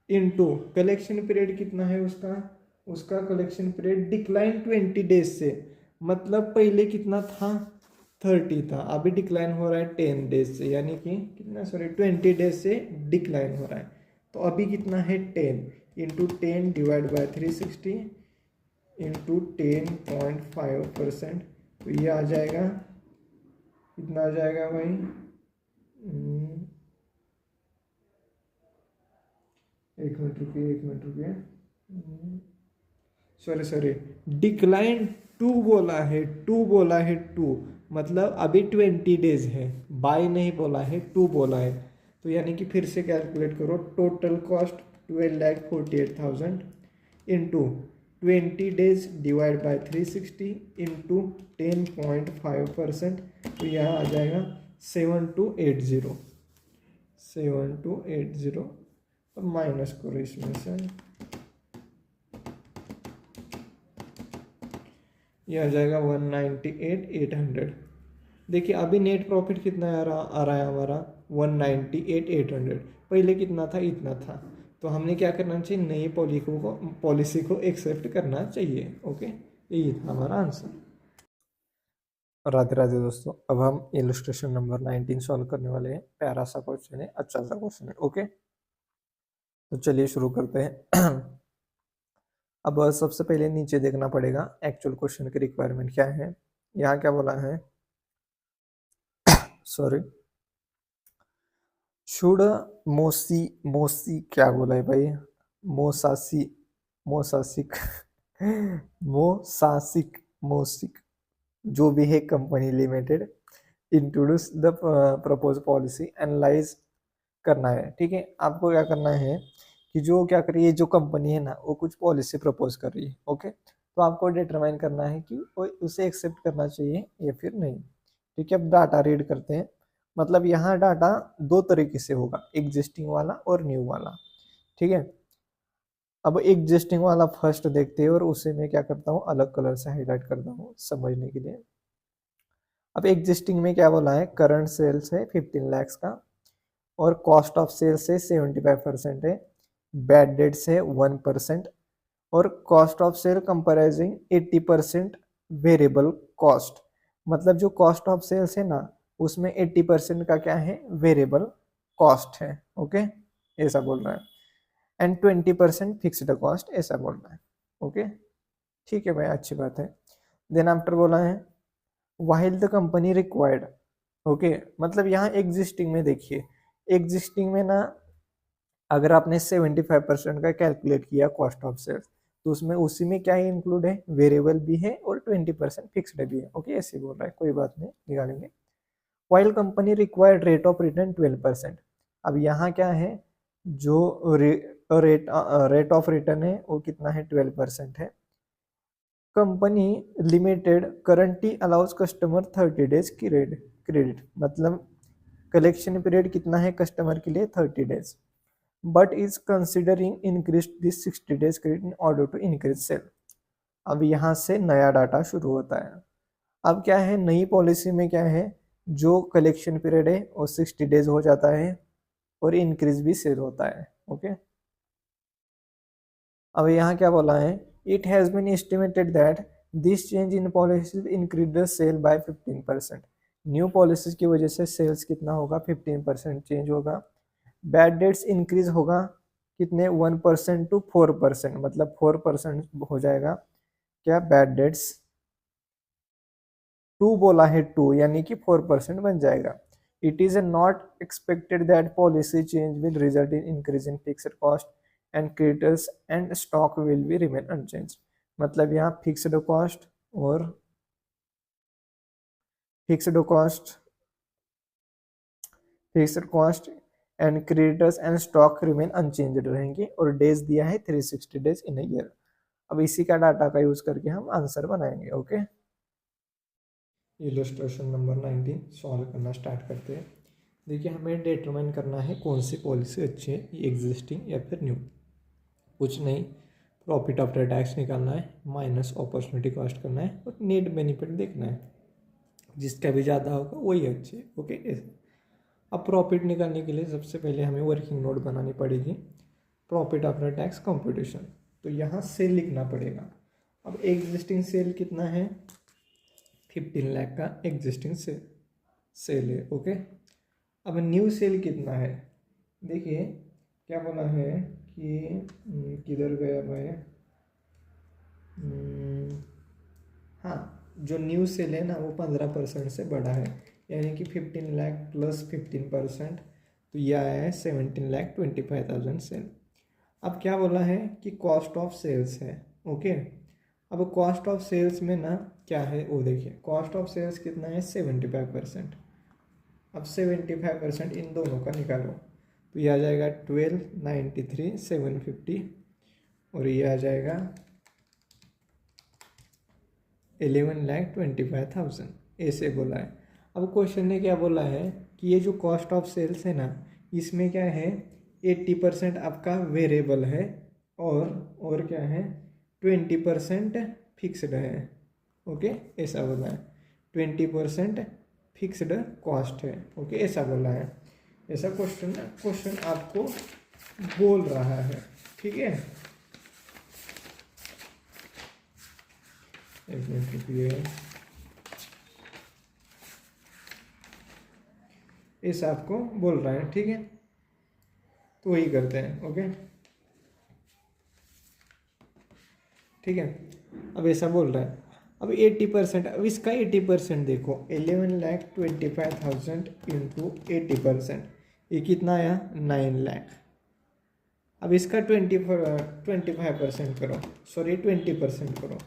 इंटू कलेक्शन पीरियड कितना है उसका कलेक्शन पीरियड डिक्लाइन 20 डेज से, मतलब पहले कितना था 30 था, अभी डिक्लाइन हो रहा है 10 डेज से, यानी कि कितना 20 डेज से डिक्लाइन हो रहा है। तो अभी कितना है 10 इंटू 10 डिवाइड बाय 360 इंटू 10.5%, तो ये आ जाएगा, कितना आ जाएगा भाई, एक मिनट रुकिए, सॉरी, डिक्लाइन 2 बोला है 2, मतलब अभी 20 डेज है, बाय नहीं बोला है, 2 बोला है। तो यानी कि फिर से कैलकुलेट करो, total cost 12,48,000 into 20 days divide by 360 into 10.5%, तो यहाँ आ जाएगा 7280। अब माइनस करो इसमें से, यह आ जाएगा 198,800। देखिए अभी नेट प्रॉफिट कितना आ रहा है हमारा 198,800, पहले कितना था, इतना था। तो हमने क्या करना चाहिए, नई पॉलिसी को एक्सेप्ट करना चाहिए। ओके, यही था हमारा आंसर। राधे राधे दोस्तों, अब हम इलस्ट्रेशन नंबर 19 सॉल्व करने वाले हैं। प्यारा सा क्वेश्चन है, अच्छा सा क्वेश्चन है। ओके, तो चलिए शुरू करते हैं। अब सबसे पहले नीचे देखना पड़ेगा एक्चुअल क्वेश्चन की रिक्वायरमेंट क्या है। यहाँ क्या बोला है, सॉरी, शुड मोसी क्या बोला है भाई, मोसासिक मोसिक जो भी है company limited introduce the propose policy analyse करना है। ठीक है, आपको क्या करना है कि जो क्या कर रही है, जो कंपनी है ना, वो कुछ पॉलिसी प्रपोज कर रही है। ओके, तो आपको डिटरमाइन करना है कि वो उसे एक्सेप्ट करना चाहिए या फिर नहीं। ठीक है, अब डाटा रीड करते हैं। मतलब यहाँ डाटा दो तरीके से होगा, एग्जिस्टिंग वाला और न्यू वाला। ठीक है, अब एग्जिस्टिंग वाला फर्स्ट देखते हैं और उसे मैं क्या करता हूँ, अलग कलर से हाईलाइट करता हूँ समझने के लिए। अब एग्जिस्टिंग में क्या बोला है, करंट सेल्स है 15 लाख का, और कॉस्ट ऑफ सेल्स है 75% है, बैड डेट्स है 1%, और cost of sale comprising 80% variable cost. मतलब जो कॉस्ट ऑफ सेल्स है ना, उसमें 80% का क्या है, वेरिएबल कॉस्ट है। ओके, ऐसा बोल रहा है, एंड 20% फिक्स्ड कॉस्ट, ऐसा बोल रहा है। ओके, ठीक है भाई, अच्छी बात है। देन आफ्टर बोला है while the company required. Okay, मतलब यहाँ एग्जिस्टिंग में देखिए, एग्जिस्टिंग में ना अगर आपने 75% का कैलकुलेट किया कॉस्ट ऑफ सेल्स, तो उसमें उसी में क्या इंक्लूड है, वेरिएबल भी है और 20% फिक्स्ड भी है। ओके, ऐसे बोल रहा है, कोई बात नहीं, निकालेंगे। While company required rate of return 12%। अब यहाँ क्या है, जो रेट ऑफ रिटर्न है वो कितना है, 12% है। Company limited currently allows customer 30 days credit, मतलब कलेक्शन पीरियड कितना है कस्टमर के लिए, 30 days, but is considering increase this 60 days credit in order to increase sale. अब यहाँ से नया डाटा शुरू होता है। अब क्या है, नई पॉलिसी में क्या है, जो कलेक्शन पीरियड है वो 60 डेज हो जाता है और इंक्रीज भी सेल होता है। ओके, अब यहाँ क्या बोला है, it has been estimated that this change in policies increase the sale by 15%। New policies की वजह से सेल्स कितना होगा, 15% चेंज होगा। बैड डेट्स इंक्रीज होगा कितने, 1% टू 4%, मतलब 4% हो जाएगा क्या, बैड डेट्स। टू बोला है, टू यानी कि 4% बन जाएगा। It is not expected that policy change will result in increase in fixed cost and creditors and stock will be remain unchange. मतलब यहाँ फिक्स्ड कॉस्ट और fixed cost fixed cost and creditors and stock remain unchanged रहेंगे, और days दिया है 360 days in a year. अब इसी का डाटा का यूज करके हम आंसर बनाएंगे। ओके, इलस्ट्रेशन नंबर 19 सॉल्व करना स्टार्ट करते हैं। देखिए, हमें डिटरमाइन करना है कौन सी पॉलिसी अच्छी है, एग्जिस्टिंग या फिर न्यू। कुछ नहीं, प्रॉफिट आफ्टर टैक्स निकालना है, माइनस अपॉर्चुनिटी कॉस्ट करना है और नेट बेनिफिट देखना है। जिसका भी ज़्यादा होगा वही अच्छी है। ओके, अब प्रॉफिट निकालने के लिए सबसे पहले हमें वर्किंग नोट बनानी पड़ेगी, प्रॉफिट आफ्टर टैक्स कंप्यूटेशन। तो यहाँ सेल लिखना पड़ेगा। अब एग्जिस्टिंग सेल कितना है, 15 लाख का एग्जिस्टिंग सेल है। ओके, अब न्यू सेल कितना है, देखिए क्या बोला है कि किधर गया भाई, हाँ, जो न्यू सेल है ना वो 15% से बढ़ा है, यानी कि 15 लाख प्लस 15%, तो यह आया है 17,25,000 सेल। अब क्या बोला है कि कॉस्ट ऑफ सेल्स है। ओके, अब कॉस्ट ऑफ सेल्स में ना क्या है वो देखिए, कॉस्ट ऑफ सेल्स कितना है, 75%। अब 75% इन दोनों का निकालो, तो ये आ जाएगा 12,93,750 और ये आ जाएगा 11,25,000, ऐसे बोला है। अब क्वेश्चन ने क्या बोला है कि ये जो कॉस्ट ऑफ सेल्स है ना, इसमें क्या है, 80% आपका वेरिएबल है और क्या है, 20% फिक्स्ड है। ओके, ऐसा बोला है, 20% फिक्स्ड कॉस्ट है। ओके, ऐसा बोला है, ऐसा क्वेश्चन आपको बोल रहा है। ठीक है, एक मिनट रुकिए, ऐसा आपको बोल रहा है। ठीक है, तो वही करते हैं। ओके, ठीक है, अब ऐसा बोल रहा है। अब 80%, अब इसका 80% देखो, 11,25,000 इंटू 80%, ये कितना आया, 9 लाख। अब इसका 25% करो, सॉरी 20% करो,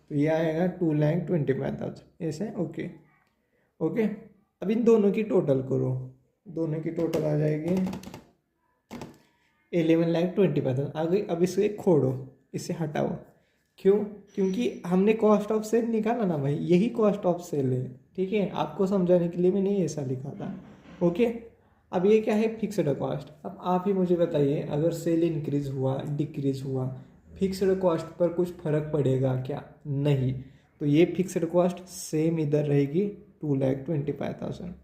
तो ये आएगा 2,25,000, ऐसे। ओके, ओके, अब इन दोनों की टोटल करो, दोनों की टोटल आ जाएगी 11,25,000 आ गई। अब इसे खोड़ो, इसे हटाओ, क्यों, क्योंकि हमने कॉस्ट ऑफ सेल निकाला ना भाई, यही कॉस्ट ऑफ सेल है। ठीक है, आपको समझाने के लिए मैंने ऐसा लिखा था। ओके, अब ये क्या है, फिक्स्ड कॉस्ट। अब आप ही मुझे बताइए, अगर सेल इंक्रीज हुआ डिक्रीज हुआ, फिक्स्ड कॉस्ट पर कुछ फर्क पड़ेगा क्या, नहीं। तो ये फिक्स्ड कॉस्ट सेम इधर रहेगी, 2,25,000।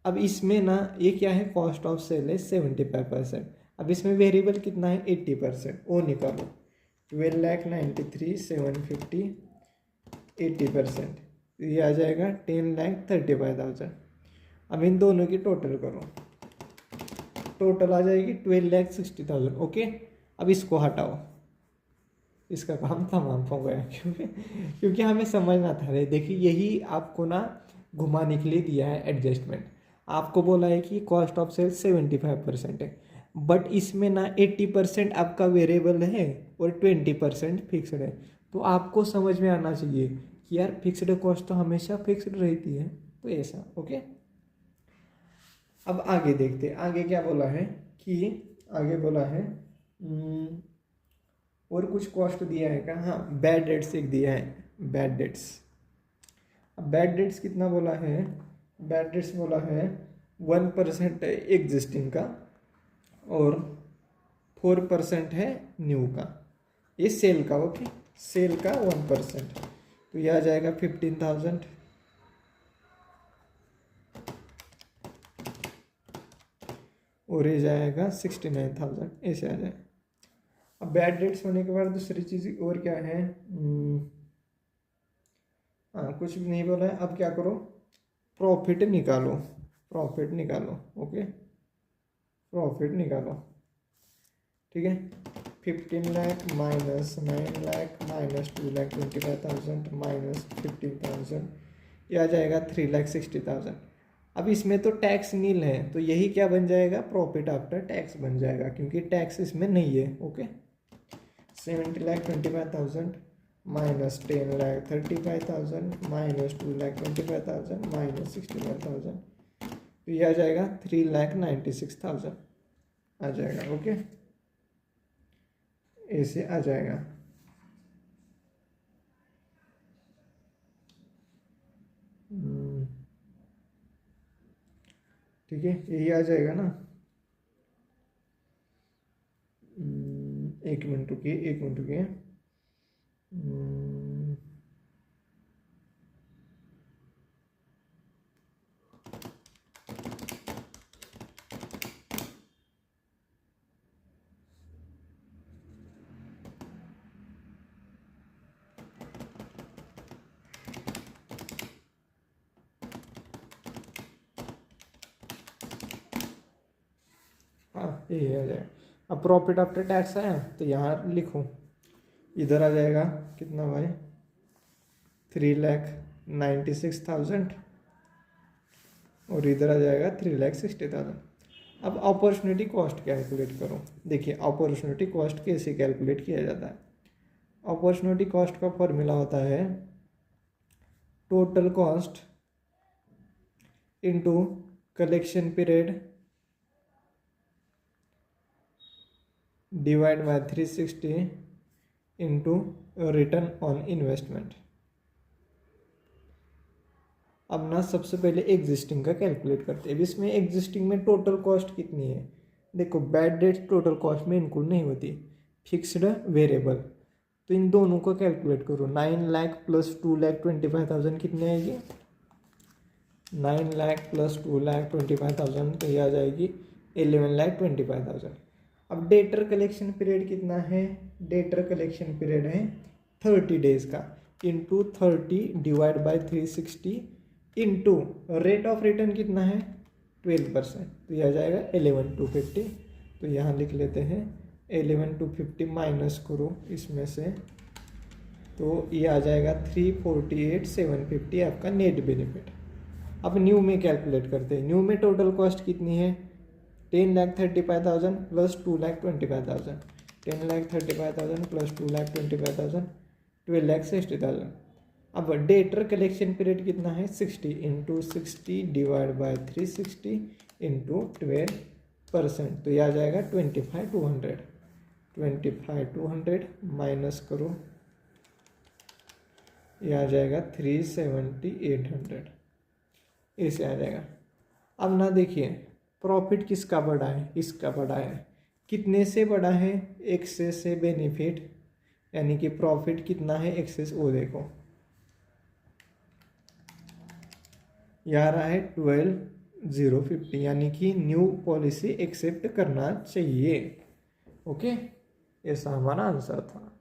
अब इसमें ना ये क्या है, कॉस्ट ऑफ सेल है 75%। अब इसमें वेरिएबल कितना है, 80%, वो निकालो, 12,93,750, 80%, ये आ जाएगा 10,35,000। अब इन दोनों की टोटल करो, टोटल आ जाएगी 12,60,000। ओके, अब इसको हटाओ, इसका काम तमाम हो गया, क्योंकि हमें समझना था। देखिए, यही आपको ना घुमाने के लिए दिया है एडजस्टमेंट। आपको बोला है कि कॉस्ट ऑफ सेल 75% है, बट इसमें ना 80% आपका वेरिएबल है और 20% फिक्स्ड है। तो आपको समझ में आना चाहिए कि यार फिक्स्ड कॉस्ट तो हमेशा फिक्स्ड रहती है, तो ऐसा। ओके, अब आगे देखते हैं आगे क्या बोला है कि आगे बोला है और कुछ कॉस्ट दिया है क्या? हाँ, बैड डेट्स एक दिया है, बैड डेट्स। अब बैड डेट्स कितना बोला है? बैड डेट्स बोला है 1% है एग्जिस्टिंग का और 4% है न्यू का, ये सेल का। ओके, सेल का 1%, तो यह आ जाएगा 15,000 और ये जाएगा 69,000, ऐसे आ जाएगा। अब बैड डेट्स होने के बाद दूसरी चीज़ और क्या है? हाँ, कुछ भी नहीं बोला है। अब क्या करो, प्रॉफिट निकालो, प्रॉफिट निकालो। ओके, प्रॉफिट निकालो, ठीक है। 15 lakh minus 9 lakh minus 2,25,000 minus 15,000, ये आ जाएगा 3,60,000। अब इसमें तो टैक्स नील है, तो यही क्या बन जाएगा? प्रॉफिट आफ्टर टैक्स बन जाएगा, क्योंकि टैक्स इसमें नहीं है। ओके, 70,25,000 माइनस 10,35,000 माइनस 2,25,000 माइनस 61,000, तो ये आ जाएगा 3,96,000 आ जाएगा। ओके, ऐसे आ जाएगा। ठीक है, यही आ जाएगा ना। एक मिनट रुकिए, एक मिनट रुकिए। हाँ, यही आ जाएगा। अब प्रॉफिट आफ्टर टैक्स आया, तो यहाँ लिखो, इधर आ जाएगा कितना भाई? 3,96,000 और इधर आ जाएगा 3,60,000। अब अपॉर्चुनिटी कॉस्ट कैलकुलेट करो। देखिए, अपॉर्चुनिटी कॉस्ट कैसे कैलकुलेट किया जाता है? अपॉर्चुनिटी कॉस्ट का फॉर्मूला होता है total cost into collection period divide by 360 into return on investment. अब ना सबसे पहले एग्जिस्टिंग का कैलकुलेट करते हैं। इसमें एग्जिस्टिंग में टोटल कॉस्ट कितनी है? देखो, बैड डेट टोटल कॉस्ट में इंक्लूड नहीं होती, फिक्स्ड वेरिएबल। तो इन दोनों को कैलकुलेट करो। 9 लाख प्लस 2,25,000 कितनी आएगी? 9 लाख प्लस 2,25,000, तो ये आ जाएगी 11,25,000। अब डेटर कलेक्शन पीरियड कितना है? डेटर कलेक्शन पीरियड है 30 डेज का, into 30 divide by 360 into rate of return कितना है? 12%, तो यह आ जाएगा 11,250। तो यहाँ लिख लेते हैं 11,250 माइनस करो इसमें से, तो ये आ जाएगा 348,750 आपका नेट बेनिफिट। अब न्यू में कैलकुलेट करते हैं। न्यू में टोटल कॉस्ट कितनी है? 10,35,000 प्लस 2,25,000, 10,35,000 प्लस 2,25,000, 12,60,000। अब डेटर कलेक्शन पीरियड कितना है? 60 इंटू 60 डिवाइड बाय 360 इंटू 12%, तो यह आ जाएगा 25,200। 25,200 माइनस करो, यह आ जाएगा 370,800, ऐसे आ जाएगा। अब ना देखिए, प्रॉफिट किसका बढ़ा है? इसका बढ़ा है। कितने से बढ़ा है? एक्सेस से बेनिफिट, यानी कि प्रॉफिट कितना है एक्सेस, वो देखो, यह रहा है 12,050, यानी कि न्यू पॉलिसी एक्सेप्ट करना चाहिए। ओके, ऐसा हमारा आंसर था।